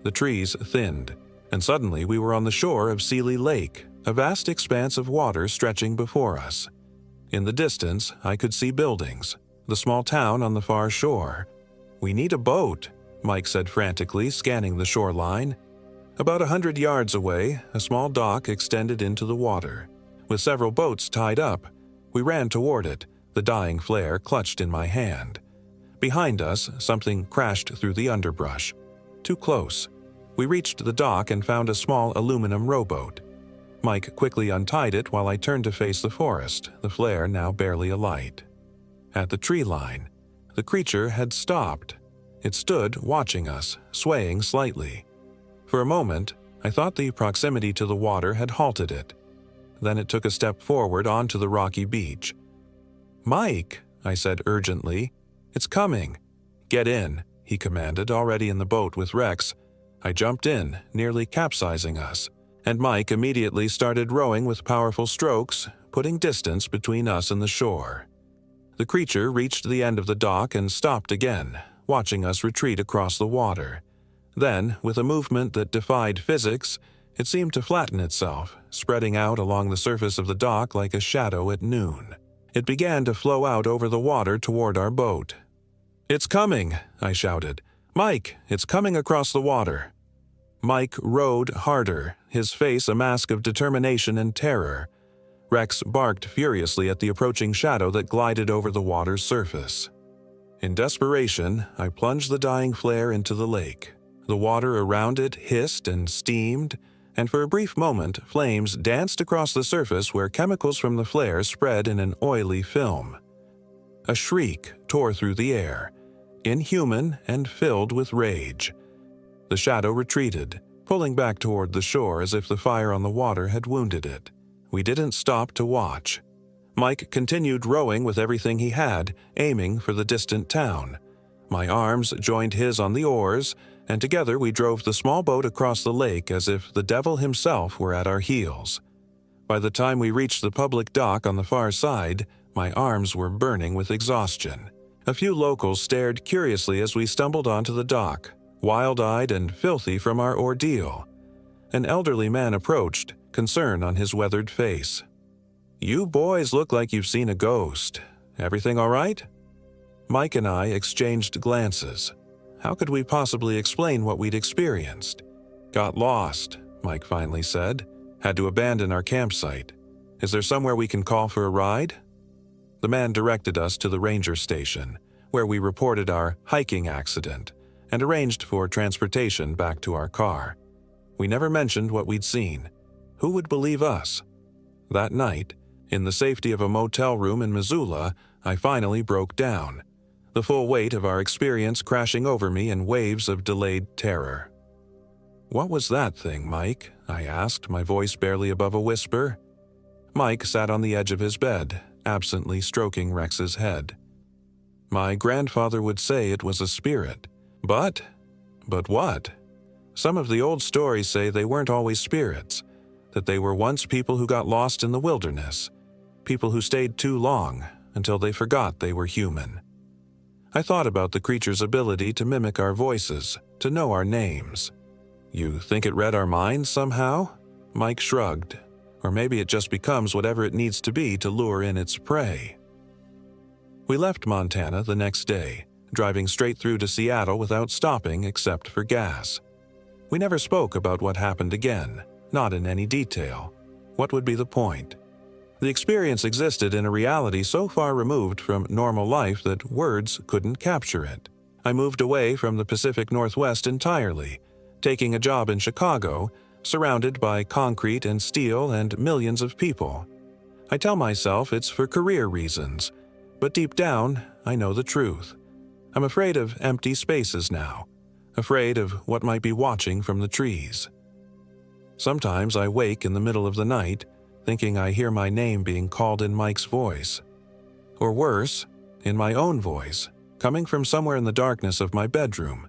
The trees thinned, and suddenly we were on the shore of Sealy Lake, a vast expanse of water stretching before us. In the distance, I could see buildings, the small town on the far shore. "We need a boat," Mike said frantically, scanning the shoreline. About 100 yards away, a small dock extended into the water. With several boats tied up, we ran toward it, the dying flare clutched in my hand. Behind us, something crashed through the underbrush. Too close. We reached the dock and found a small aluminum rowboat. Mike quickly untied it while I turned to face the forest, the flare now barely alight. At the tree line, the creature had stopped. It stood watching us, swaying slightly. For a moment, I thought the proximity to the water had halted it. Then it took a step forward onto the rocky beach. "Mike," I said urgently, "it's coming." "Get in," he commanded, already in the boat with Rex. I jumped in, nearly capsizing us, and Mike immediately started rowing with powerful strokes, putting distance between us and the shore. The creature reached the end of the dock and stopped again, watching us retreat across the water. Then, with a movement that defied physics, it seemed to flatten itself, spreading out along the surface of the dock like a shadow at noon. It began to flow out over the water toward our boat. "It's coming," I shouted. "Mike, it's coming across the water." Mike rowed harder, his face a mask of determination and terror. Rex barked furiously at the approaching shadow that glided over the water's surface. In desperation, I plunged the dying flare into the lake. The water around it hissed and steamed, and for a brief moment, flames danced across the surface where chemicals from the flare spread in an oily film. A shriek tore through the air, inhuman and filled with rage. The shadow retreated, pulling back toward the shore as if the fire on the water had wounded it. We didn't stop to watch. Mike continued rowing with everything he had, aiming for the distant town. My arms joined his on the oars, and together we drove the small boat across the lake as if the devil himself were at our heels. By the time we reached the public dock on the far side, my arms were burning with exhaustion. A few locals stared curiously as we stumbled onto the dock, wild-eyed and filthy from our ordeal. An elderly man approached, concern on his weathered face. "You boys look like you've seen a ghost. Everything all right?" Mike and I exchanged glances. How could we possibly explain what we'd experienced? "Got lost," Mike finally said. "Had to abandon our campsite. Is there somewhere we can call for a ride?" The man directed us to the ranger station, where we reported our hiking accident and arranged for transportation back to our car. We never mentioned what we'd seen. Who would believe us? That night, in the safety of a motel room in Missoula, I finally broke down, the full weight of our experience crashing over me in waves of delayed terror. "What was that thing, Mike?" I asked, my voice barely above a whisper. Mike sat on the edge of his bed, absently stroking Rex's head. My grandfather would say it was a spirit. But what? Some of the old stories say they weren't always spirits, that they were once people who got lost in the wilderness, people who stayed too long until they forgot they were human. I thought about the creature's ability to mimic our voices, to know our names. You think it read our minds somehow? Mike shrugged. Or maybe it just becomes whatever it needs to be to lure in its prey. We left Montana the next day, driving straight through to Seattle without stopping except for gas. We never spoke about what happened again, not in any detail. What would be the point? The experience existed in a reality so far removed from normal life that words couldn't capture it. I moved away from the Pacific Northwest entirely, taking a job in Chicago, surrounded by concrete and steel and millions of people. I tell myself it's for career reasons, but deep down, I know the truth. I'm afraid of empty spaces now, afraid of what might be watching from the trees. Sometimes I wake in the middle of the night, thinking I hear my name being called in Mike's voice. Or worse, in my own voice, coming from somewhere in the darkness of my bedroom.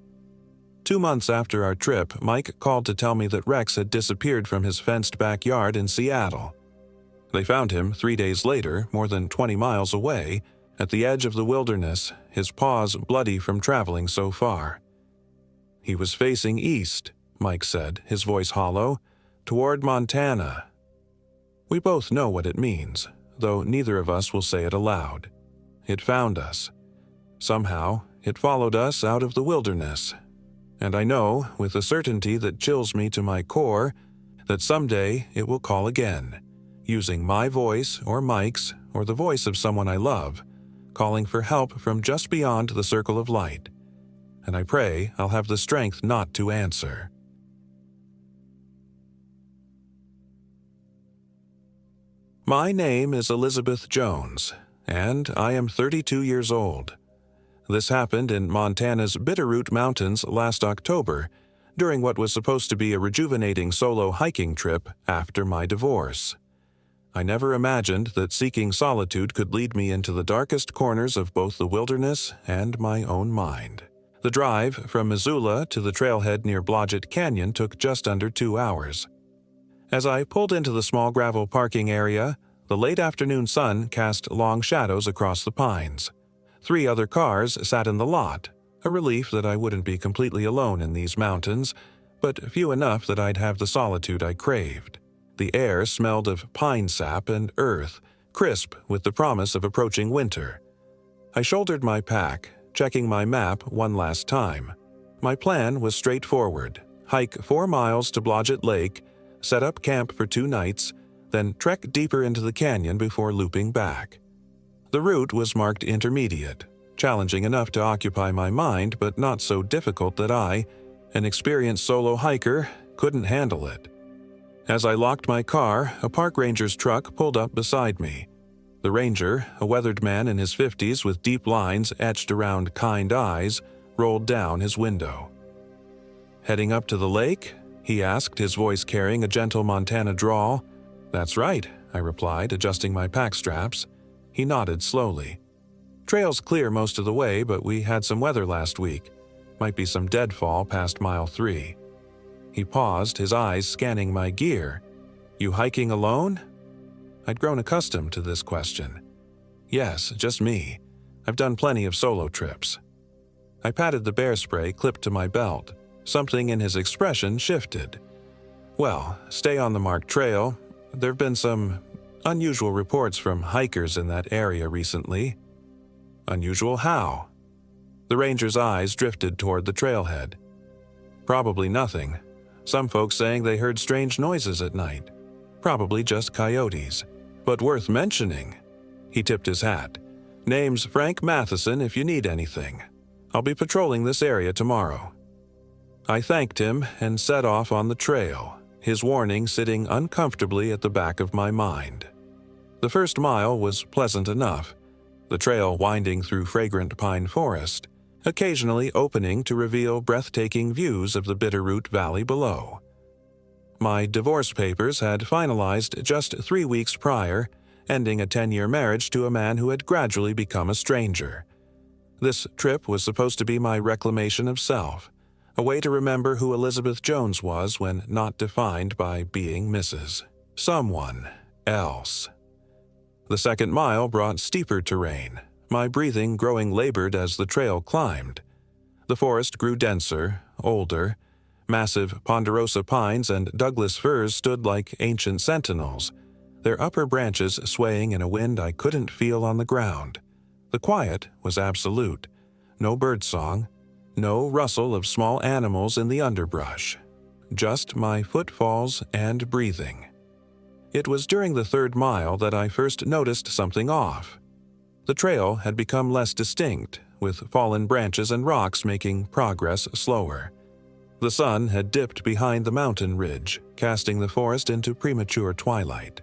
2 months after our trip, Mike called to tell me that Rex had disappeared from his fenced backyard in Seattle. They found him 3 days later, more than 20 miles away, at the edge of the wilderness, his paws bloody from traveling so far. He was facing east, Mike said, his voice hollow, toward Montana. We both know what it means, though neither of us will say it aloud. It found us. Somehow, it followed us out of the wilderness. And I know, with a certainty that chills me to my core, that someday it will call again, using my voice or Mike's or the voice of someone I love, calling for help from just beyond the circle of light. And I pray I'll have the strength not to answer. My name is Elizabeth Jones, and I am 32 years old. This happened in Montana's Bitterroot Mountains last October, during what was supposed to be a rejuvenating solo hiking trip after my divorce. I never imagined that seeking solitude could lead me into the darkest corners of both the wilderness and my own mind. The drive from Missoula to the trailhead near Blodgett Canyon took just under 2 hours. As I pulled into the small gravel parking area, the late afternoon sun cast long shadows across the pines. 3 other cars sat in the lot, a relief that I wouldn't be completely alone in these mountains, but few enough that I'd have the solitude I craved. The air smelled of pine sap and earth, crisp with the promise of approaching winter. I shouldered my pack, checking my map one last time. My plan was straightforward: hike 4 miles to Blodgett Lake, set up camp for 2 nights, then trek deeper into the canyon before looping back. The route was marked intermediate, challenging enough to occupy my mind, but not so difficult that I, an experienced solo hiker, couldn't handle it. As I locked my car, a park ranger's truck pulled up beside me. The ranger, a weathered man in his 50s with deep lines etched around kind eyes, rolled down his window. "Heading up to the lake?" he asked, his voice carrying a gentle Montana drawl. "That's right," I replied, adjusting my pack straps. He nodded slowly. "Trail's clear most of the way, but we had some weather last week. Might be some deadfall past mile 3. He paused, his eyes scanning my gear. "You hiking alone?" I'd grown accustomed to this question. "Yes, just me. I've done plenty of solo trips." I patted the bear spray clipped to my belt. Something in his expression shifted. "Well, stay on the marked trail. There've been some unusual reports from hikers in that area recently." "Unusual how?" The ranger's eyes drifted toward the trailhead. "Probably nothing. Some folks saying they heard strange noises at night. Probably just coyotes. But worth mentioning." He tipped his hat. "Name's Frank Matheson if you need anything. I'll be patrolling this area tomorrow." I thanked him and set off on the trail, his warning sitting uncomfortably at the back of my mind. The first mile was pleasant enough, the trail winding through fragrant pine forest, occasionally opening to reveal breathtaking views of the Bitterroot Valley below. My divorce papers had finalized just 3 weeks prior, ending a 10-year marriage to a man who had gradually become a stranger. This trip was supposed to be my reclamation of self, a way to remember who Elizabeth Jones was when not defined by being Mrs. Someone else. The second mile brought steeper terrain, my breathing growing labored as the trail climbed. The forest grew denser, older. Massive ponderosa pines and Douglas firs stood like ancient sentinels, their upper branches swaying in a wind I couldn't feel on the ground. The quiet was absolute. No birdsong, no rustle of small animals in the underbrush. Just my footfalls and breathing. It was during the third mile that I first noticed something off. The trail had become less distinct, with fallen branches and rocks making progress slower. The sun had dipped behind the mountain ridge, casting the forest into premature twilight.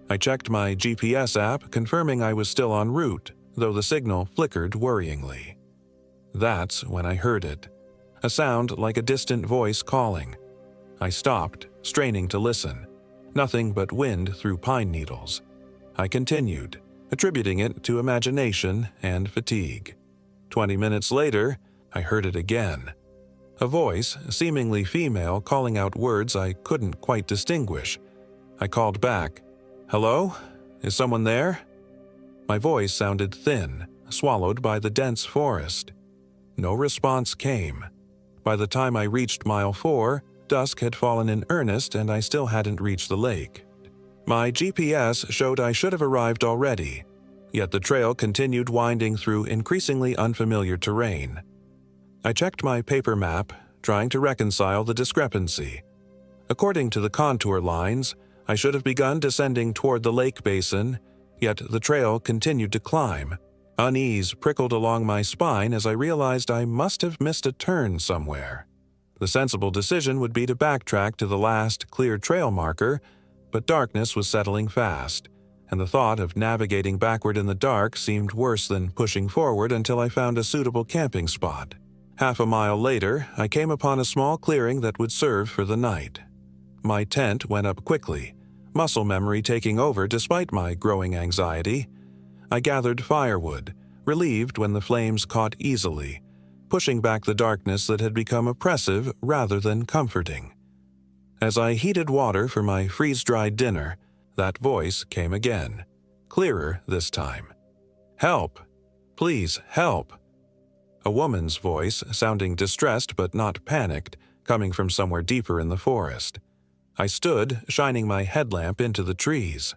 I checked my GPS app, confirming I was still en route, though the signal flickered worryingly. That's when I heard it, a sound like a distant voice calling. I stopped, straining to listen. Nothing but wind through pine needles. I continued, attributing it to imagination and fatigue. 20 minutes later, I heard it again. A voice, seemingly female, calling out words I couldn't quite distinguish. I called back, "Hello? Is someone there?" My voice sounded thin, swallowed by the dense forest. No response came. By the time I reached mile 4, dusk had fallen in earnest and I still hadn't reached the lake. My GPS showed I should have arrived already, yet the trail continued winding through increasingly unfamiliar terrain. I checked my paper map, trying to reconcile the discrepancy. According to the contour lines, I should have begun descending toward the lake basin, yet the trail continued to climb. Unease prickled along my spine as I realized I must have missed a turn somewhere. The sensible decision would be to backtrack to the last clear trail marker, but darkness was settling fast, and the thought of navigating backward in the dark seemed worse than pushing forward until I found a suitable camping spot. Half a mile later, I came upon a small clearing that would serve for the night. My tent went up quickly, muscle memory taking over despite my growing anxiety. I gathered firewood, relieved when the flames caught easily, pushing back the darkness that had become oppressive rather than comforting. As I heated water for my freeze-dried dinner, that voice came again, clearer this time. "Help! Please, help!" A woman's voice, sounding distressed but not panicked, coming from somewhere deeper in the forest. I stood, shining my headlamp into the trees.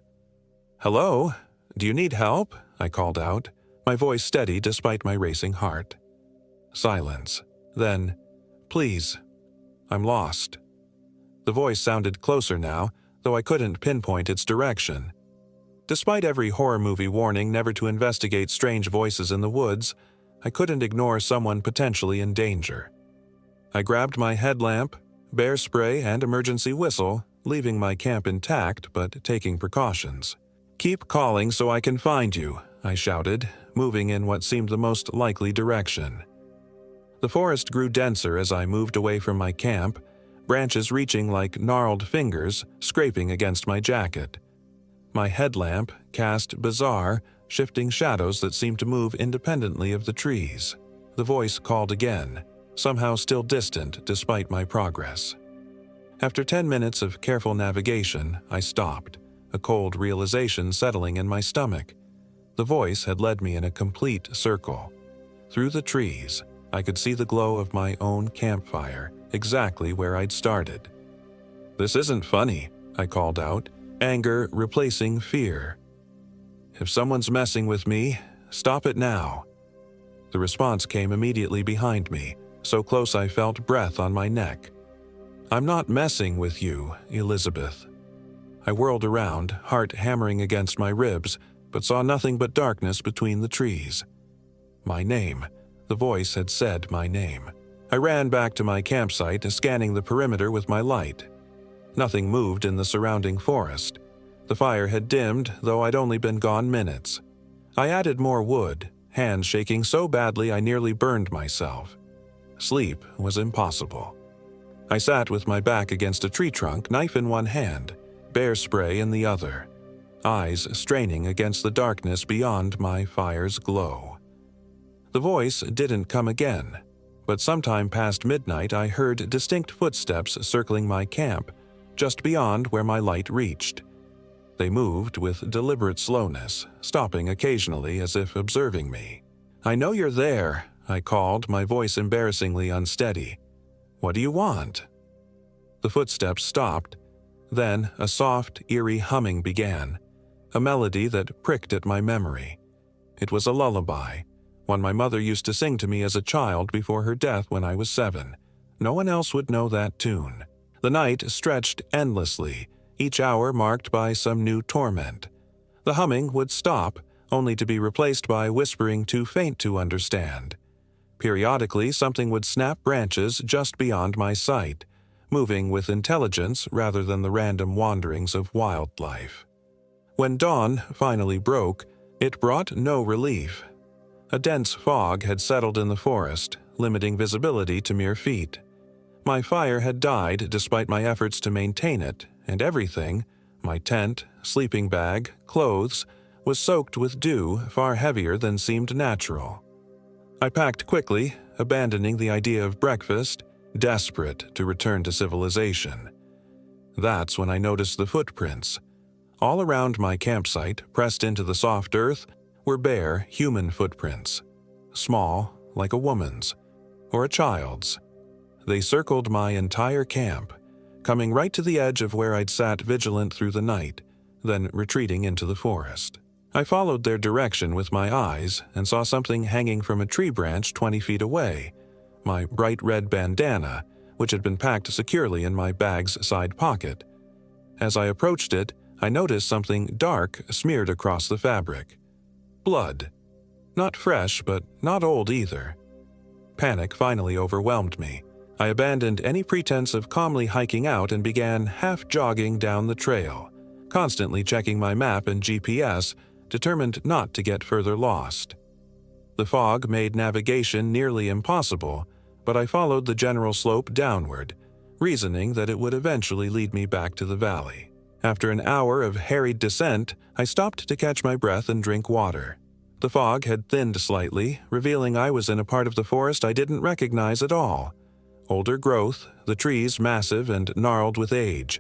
"Hello? Do you need help?" I called out, my voice steady despite my racing heart. Silence. Then, "Please, I'm lost." The voice sounded closer now, though I couldn't pinpoint its direction. Despite every horror movie warning never to investigate strange voices in the woods, I couldn't ignore someone potentially in danger. I grabbed my headlamp, bear spray, and emergency whistle, leaving my camp intact but taking precautions. "Keep calling so I can find you," I shouted, moving in what seemed the most likely direction. The forest grew denser as I moved away from my camp, branches reaching like gnarled fingers, scraping against my jacket. My headlamp cast bizarre, shifting shadows that seemed to move independently of the trees. The voice called again, somehow still distant despite my progress. After 10 minutes of careful navigation, I stopped, a cold realization settling in my stomach. The voice had led me in a complete circle. Through the trees, I could see the glow of my own campfire, exactly where I'd started. "This isn't funny," I called out, anger replacing fear. "If someone's messing with me, stop it now." The response came immediately behind me, so close I felt breath on my neck. "I'm not messing with you, Elizabeth." I whirled around, heart hammering against my ribs, but saw nothing but darkness between the trees. My name. The voice had said my name. I ran back to my campsite, scanning the perimeter with my light. Nothing moved in the surrounding forest. The fire had dimmed, though I'd only been gone minutes. I added more wood, hands shaking so badly I nearly burned myself. Sleep was impossible. I sat with my back against a tree trunk, knife in one hand, bear spray in the other, eyes straining against the darkness beyond my fire's glow. The voice didn't come again, but sometime past midnight I heard distinct footsteps circling my camp, just beyond where my light reached. They moved with deliberate slowness, stopping occasionally as if observing me. "I know you're there," I called, my voice embarrassingly unsteady. "What do you want?" The footsteps stopped. Then a soft, eerie humming began, a melody that pricked at my memory. It was a lullaby, one my mother used to sing to me as a child before her death when I was 7. No one else would know that tune. The night stretched endlessly, each hour marked by some new torment. The humming would stop, only to be replaced by whispering too faint to understand. Periodically, something would snap branches just beyond my sight, moving with intelligence rather than the random wanderings of wildlife. When dawn finally broke, it brought no relief. A dense fog had settled in the forest, limiting visibility to mere feet. My fire had died despite my efforts to maintain it, and everything, my tent, sleeping bag, clothes, was soaked with dew far heavier than seemed natural. I packed quickly, abandoning the idea of breakfast, desperate to return to civilization. That's when I noticed the footprints. All around my campsite, pressed into the soft earth, were bare human footprints. Small, like a woman's, or a child's. They circled my entire camp, coming right to the edge of where I'd sat vigilant through the night, then retreating into the forest. I followed their direction with my eyes and saw something hanging from a tree branch 20 feet away, my bright red bandana, which had been packed securely in my bag's side pocket. As I approached it, I noticed something dark smeared across the fabric. Blood. Not fresh, but not old either. Panic finally overwhelmed me. I abandoned any pretense of calmly hiking out and began half-jogging down the trail, constantly checking my map and GPS, determined not to get further lost. The fog made navigation nearly impossible, but I followed the general slope downward, reasoning that it would eventually lead me back to the valley. After an hour of harried descent, I stopped to catch my breath and drink water. The fog had thinned slightly, revealing I was in a part of the forest I didn't recognize at all. Older growth, the trees massive and gnarled with age.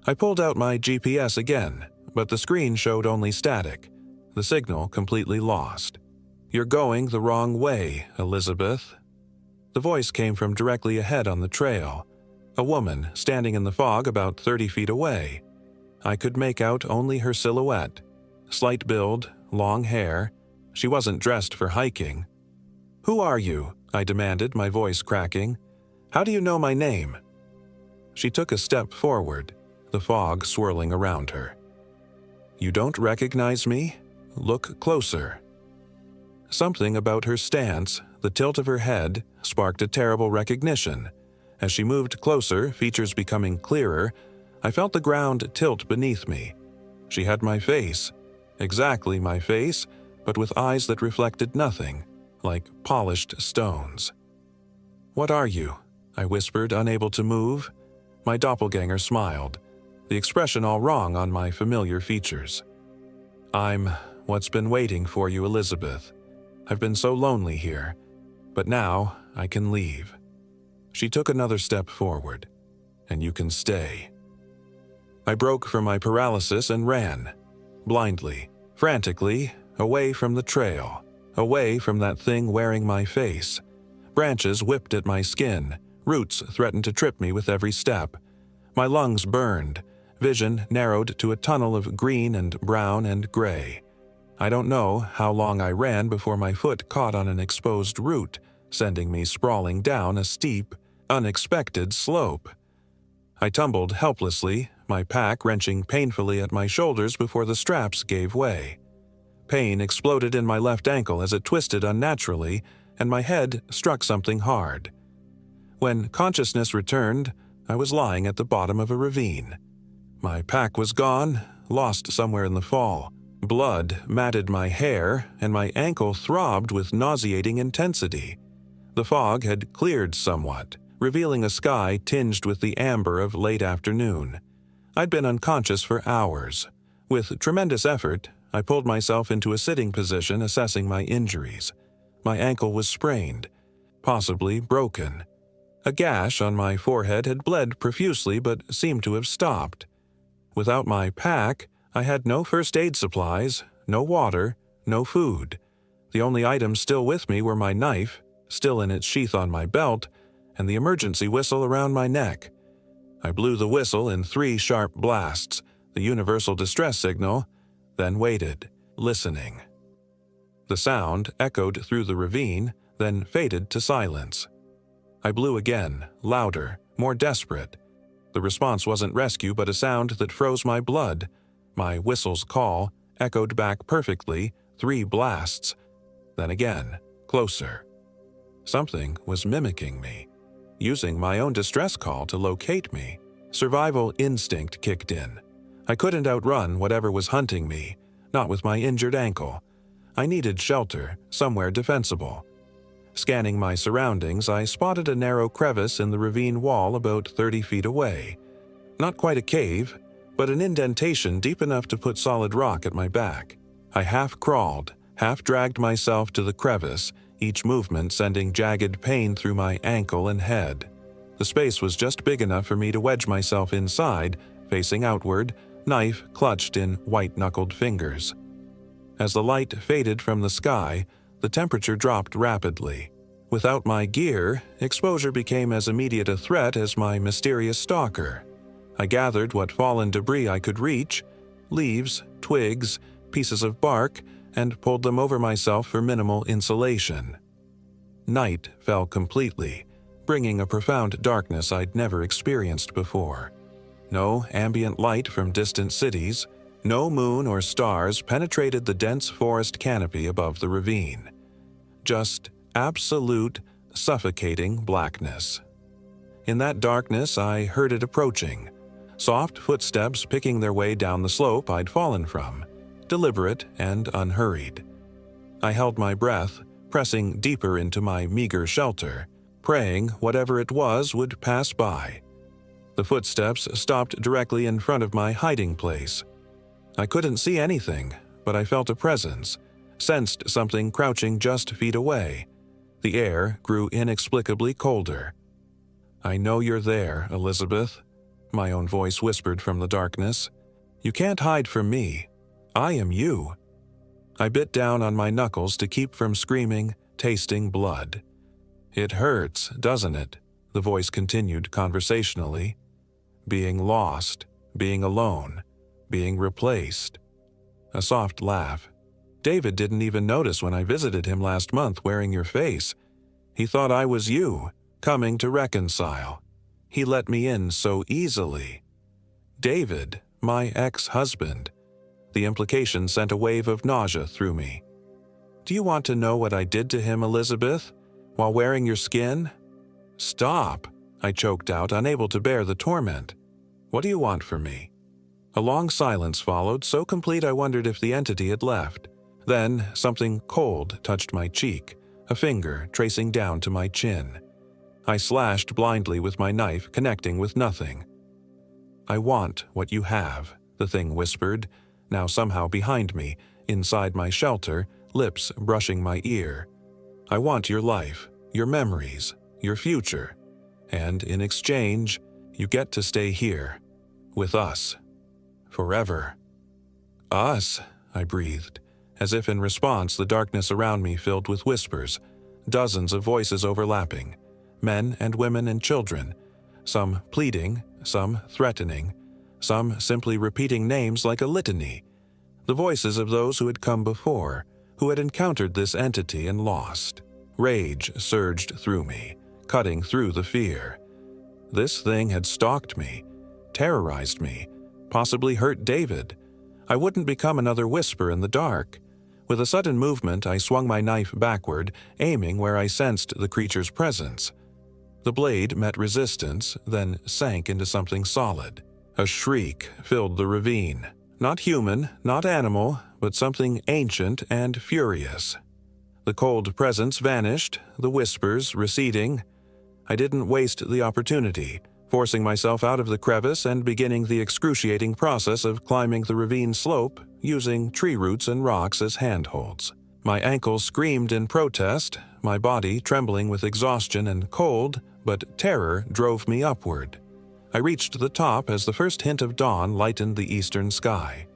I pulled out my GPS again, but the screen showed only static, the signal completely lost. "You're going the wrong way, Elizabeth." The voice came from directly ahead on the trail, a woman standing in the fog about 30 feet away. I could make out only her silhouette. Slight build, long hair. She wasn't dressed for hiking. "Who are you?" I demanded, my voice cracking. "How do you know my name?" She took a step forward, the fog swirling around her. "You don't recognize me? Look closer." Something about her stance, the tilt of her head, sparked a terrible recognition. As she moved closer, features becoming clearer, I felt the ground tilt beneath me. She had my face, exactly my face, but with eyes that reflected nothing, like polished stones. "What are you?" I whispered, unable to move. My doppelganger smiled, the expression all wrong on my familiar features. "I'm what's been waiting for you, Elizabeth. I've been so lonely here, but now I can leave." She took another step forward. "And you can stay." I broke from my paralysis and ran, blindly, frantically, away from the trail, away from that thing wearing my face. Branches whipped at my skin, roots threatened to trip me with every step. My lungs burned, vision narrowed to a tunnel of green and brown and gray. I don't know how long I ran before my foot caught on an exposed root, sending me sprawling down a steep, unexpected slope. I tumbled helplessly, my pack wrenching painfully at my shoulders before the straps gave way. Pain exploded in my left ankle as it twisted unnaturally, and my head struck something hard. When consciousness returned, I was lying at the bottom of a ravine. My pack was gone, lost somewhere in the fall. Blood matted my hair, and my ankle throbbed with nauseating intensity. The fog had cleared somewhat, revealing a sky tinged with the amber of late afternoon. I'd been unconscious for hours. With tremendous effort, I pulled myself into a sitting position, assessing my injuries. my ankle was sprained, possibly broken. A gash on my forehead had bled profusely but seemed to have stopped. Without my pack, I had no first aid supplies, no water, no food. The only items still with me were my knife, still in its sheath on my belt, and the emergency whistle around my neck. I blew the whistle in 3 sharp blasts, the universal distress signal, then waited, listening. The sound echoed through the ravine, then faded to silence. I blew again, louder, more desperate. The response wasn't rescue but a sound that froze my blood. My whistle's call echoed back perfectly, 3 blasts. Then again, closer. Something was mimicking me, using my own distress call to locate me. Survival instinct kicked in. I couldn't outrun whatever was hunting me, not with my injured ankle. I needed shelter, somewhere defensible. Scanning my surroundings, I spotted a narrow crevice in the ravine wall about 30 feet away. Not quite a cave, but an indentation deep enough to put solid rock at my back. I half crawled, half dragged myself to the crevice, each movement sending jagged pain through my ankle and head. The space was just big enough for me to wedge myself inside, facing outward, knife clutched in white-knuckled fingers. As the light faded from the sky, the temperature dropped rapidly. Without my gear, exposure became as immediate a threat as my mysterious stalker. I gathered what fallen debris I could reach, leaves, twigs, pieces of bark, and pulled them over myself for minimal insulation. Night fell completely, bringing a profound darkness I'd never experienced before. No ambient light from distant cities, no moon or stars penetrated the dense forest canopy above the ravine. Just absolute, suffocating blackness. In that darkness, I heard it approaching. Soft footsteps picking their way down the slope I'd fallen from, deliberate and unhurried. I held my breath, pressing deeper into my meager shelter, praying whatever it was would pass by. The footsteps stopped directly in front of my hiding place. I couldn't see anything, but I felt a presence, sensed something crouching just feet away. The air grew inexplicably colder. "I know you're there, Elizabeth," my own voice whispered from the darkness. "You can't hide from me. I am you." I bit down on my knuckles to keep from screaming, tasting blood. "It hurts, doesn't it?" the voice continued conversationally. "Being lost, being alone, being replaced." A soft laugh. "David didn't even notice when I visited him last month wearing your face. He thought I was you, coming to reconcile. He let me in so easily. David, my ex-husband." The implication sent a wave of nausea through me. "Do you want to know what I did to him, Elizabeth, while wearing your skin?" "Stop," I choked out, unable to bear the torment. "What do you want from me?" A long silence followed, so complete I wondered if the entity had left. Then something cold touched my cheek, a finger tracing down to my chin. I slashed blindly with my knife, connecting with nothing. "I want what you have," the thing whispered, now somehow behind me, inside my shelter, lips brushing my ear. "I want your life, your memories, your future. And in exchange, you get to stay here, with us. Forever." "Us?" I breathed, as if in response the darkness around me filled with whispers, dozens of voices overlapping, men and women and children, some pleading, some threatening, some simply repeating names like a litany, the voices of those who had come before, who had encountered this entity and lost. Rage surged through me, cutting through the fear. This thing had stalked me, terrorized me, possibly hurt David. I wouldn't become another whisper in the dark. With a sudden movement, I swung my knife backward, aiming where I sensed the creature's presence. The blade met resistance, then sank into something solid. A shriek filled the ravine. Not human, not animal, but something ancient and furious. The cold presence vanished, the whispers receding. I didn't waste the opportunity, forcing myself out of the crevice and beginning the excruciating process of climbing the ravine slope, using tree roots and rocks as handholds. My ankle screamed in protest, my body trembling with exhaustion and cold, but terror drove me upward. I reached the top as the first hint of dawn lightened the eastern sky.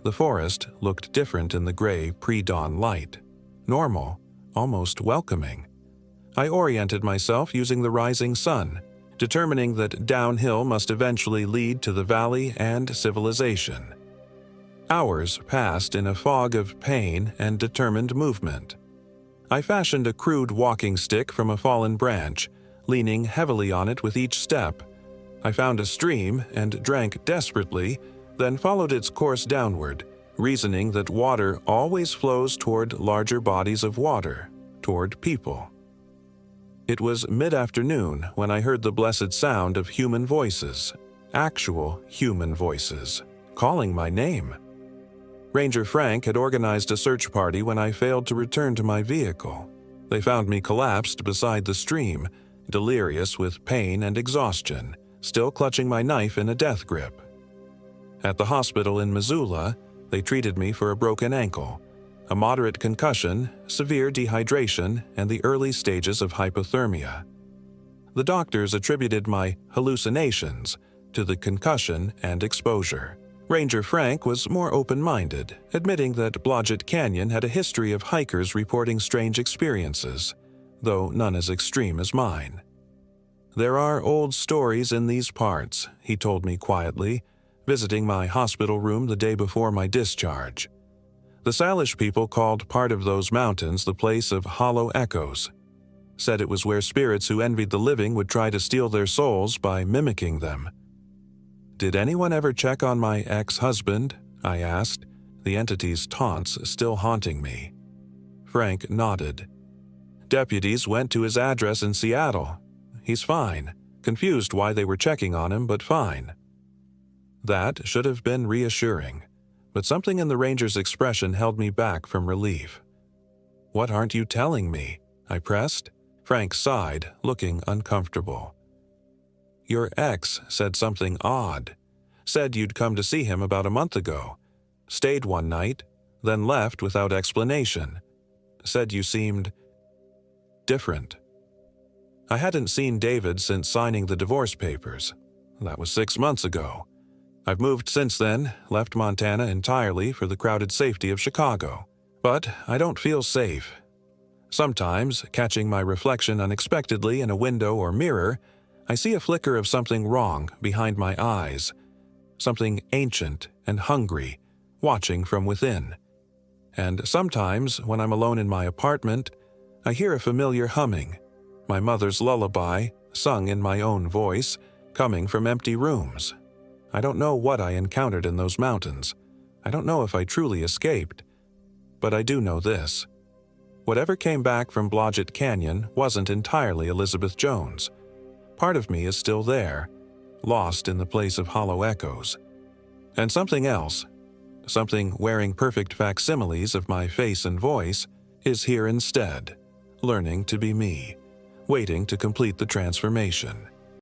The forest looked different in the gray pre-dawn light. Normal, almost welcoming. I oriented myself using the rising sun, determining that downhill must eventually lead to the valley and civilization. Hours passed in a fog of pain and determined movement. I fashioned a crude walking stick from a fallen branch, leaning heavily on it with each step. I found a stream and drank desperately, then followed its course downward, reasoning that water always flows toward larger bodies of water, toward people. It was mid-afternoon when I heard the blessed sound of human voices, actual human voices, calling my name. Ranger Frank had organized a search party when I failed to return to my vehicle. They found me collapsed beside the stream, delirious with pain and exhaustion, still clutching my knife in a death grip. At the hospital in Missoula, they treated me for a broken ankle, a moderate concussion, severe dehydration, and the early stages of hypothermia. The doctors attributed my hallucinations to the concussion and exposure. Ranger Frank was more open-minded, admitting that Blodgett Canyon had a history of hikers reporting strange experiences, though none as extreme as mine. "There are old stories in these parts," he told me quietly, visiting my hospital room the day before my discharge. The Salish people called part of those mountains the place of hollow echoes, said it was where spirits who envied the living would try to steal their souls by mimicking them. "Did anyone ever check on my ex-husband?" I asked, the entity's taunts still haunting me. Frank nodded. "Deputies went to his address in Seattle. He's fine, confused why they were checking on him, but fine." That should have been reassuring, but something in the ranger's expression held me back from relief. "What aren't you telling me?" I pressed. Frank sighed, looking uncomfortable. "Your ex said something odd. Said you'd come to see him about a month ago. Stayed one night, then left without explanation. Said you seemed different." I hadn't seen David since signing the divorce papers. That was 6 months ago. I've moved since then, left Montana entirely for the crowded safety of Chicago. But I don't feel safe. Sometimes, catching my reflection unexpectedly in a window or mirror, I see a flicker of something wrong behind my eyes, something ancient and hungry, watching from within. And sometimes, when I'm alone in my apartment, I hear a familiar humming, my mother's lullaby, sung in my own voice, coming from empty rooms. I don't know what I encountered in those mountains. I don't know if I truly escaped. But I do know this. Whatever came back from Blodgett Canyon wasn't entirely Elizabeth Jones. Part of me is still there, lost in the place of hollow echoes. And something else, something wearing perfect facsimiles of my face and voice, is here instead, learning to be me, waiting to complete the transformation.